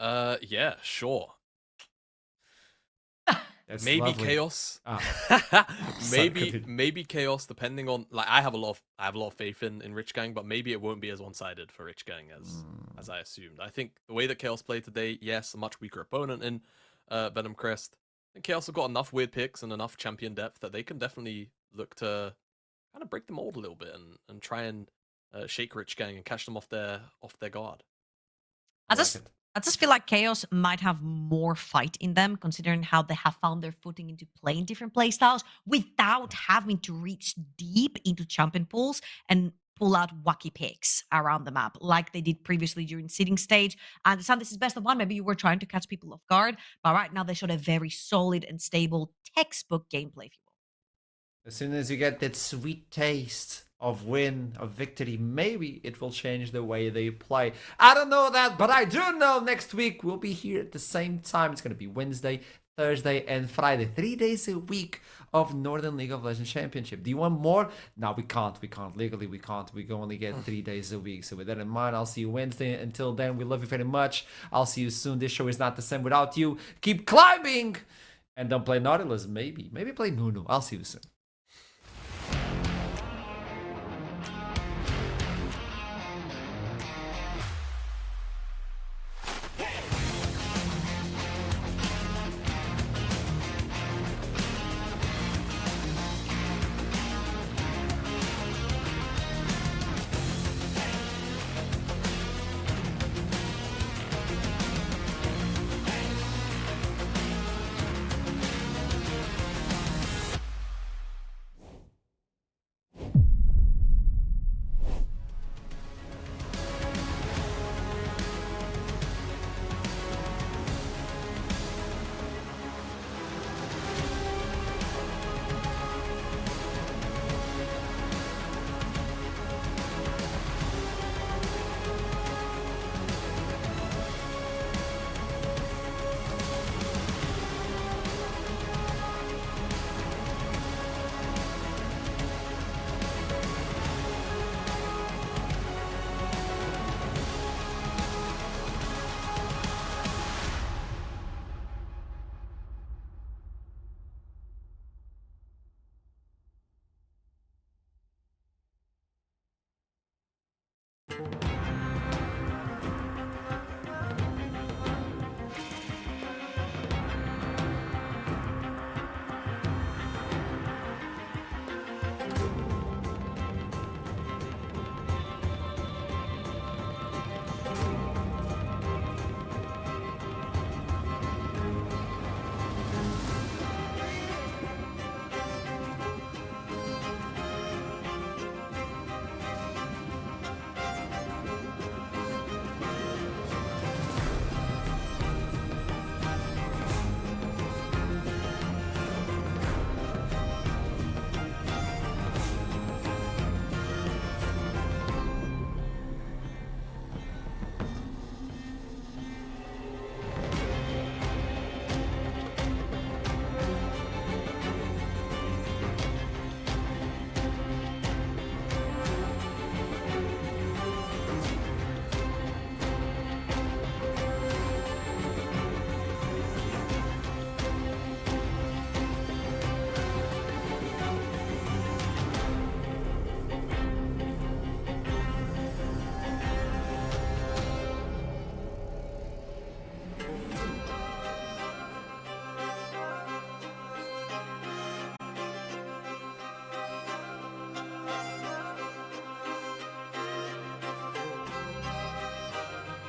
S5: Yeah, sure.
S3: That's
S5: maybe
S3: lovely.
S5: KAOS. maybe KAOS. Depending on, like, I have a lot of faith in Rich Gang, but maybe it won't be as one-sided for Rich Gang as I assumed. I think the way that KAOS played today, yes, a much weaker opponent in Venomcrest. And KAOS have got enough weird picks and enough champion depth that they can definitely look to kind of break the mold a little bit and try and shake Rich Gang and catch them off their guard.
S4: I just feel like KAOS might have more fight in them, considering how they have found their footing into playing different playstyles without having to reach deep into champion pools and pull out wacky picks around the map like they did previously during seeding stage. I understand this is best of one. Maybe you were trying to catch people off guard, but right now they showed a very solid and stable textbook gameplay, if you will.
S3: As soon as you get that sweet taste of win, of victory, maybe it will change the way they play. I don't know that, but I do know next week we'll be here at the same time. It's going to be Wednesday, Thursday, and Friday. 3 days a week of Northern League of Legends Championship. Do you want more? No, we can't. We can't. Legally, we can't. We can only get 3 days a week. So with that in mind, I'll see you Wednesday. Until then, we love you very much. I'll see you soon. This show is not the same without you. Keep climbing! And don't play Nautilus, maybe. Maybe play Nunu. I'll see you soon.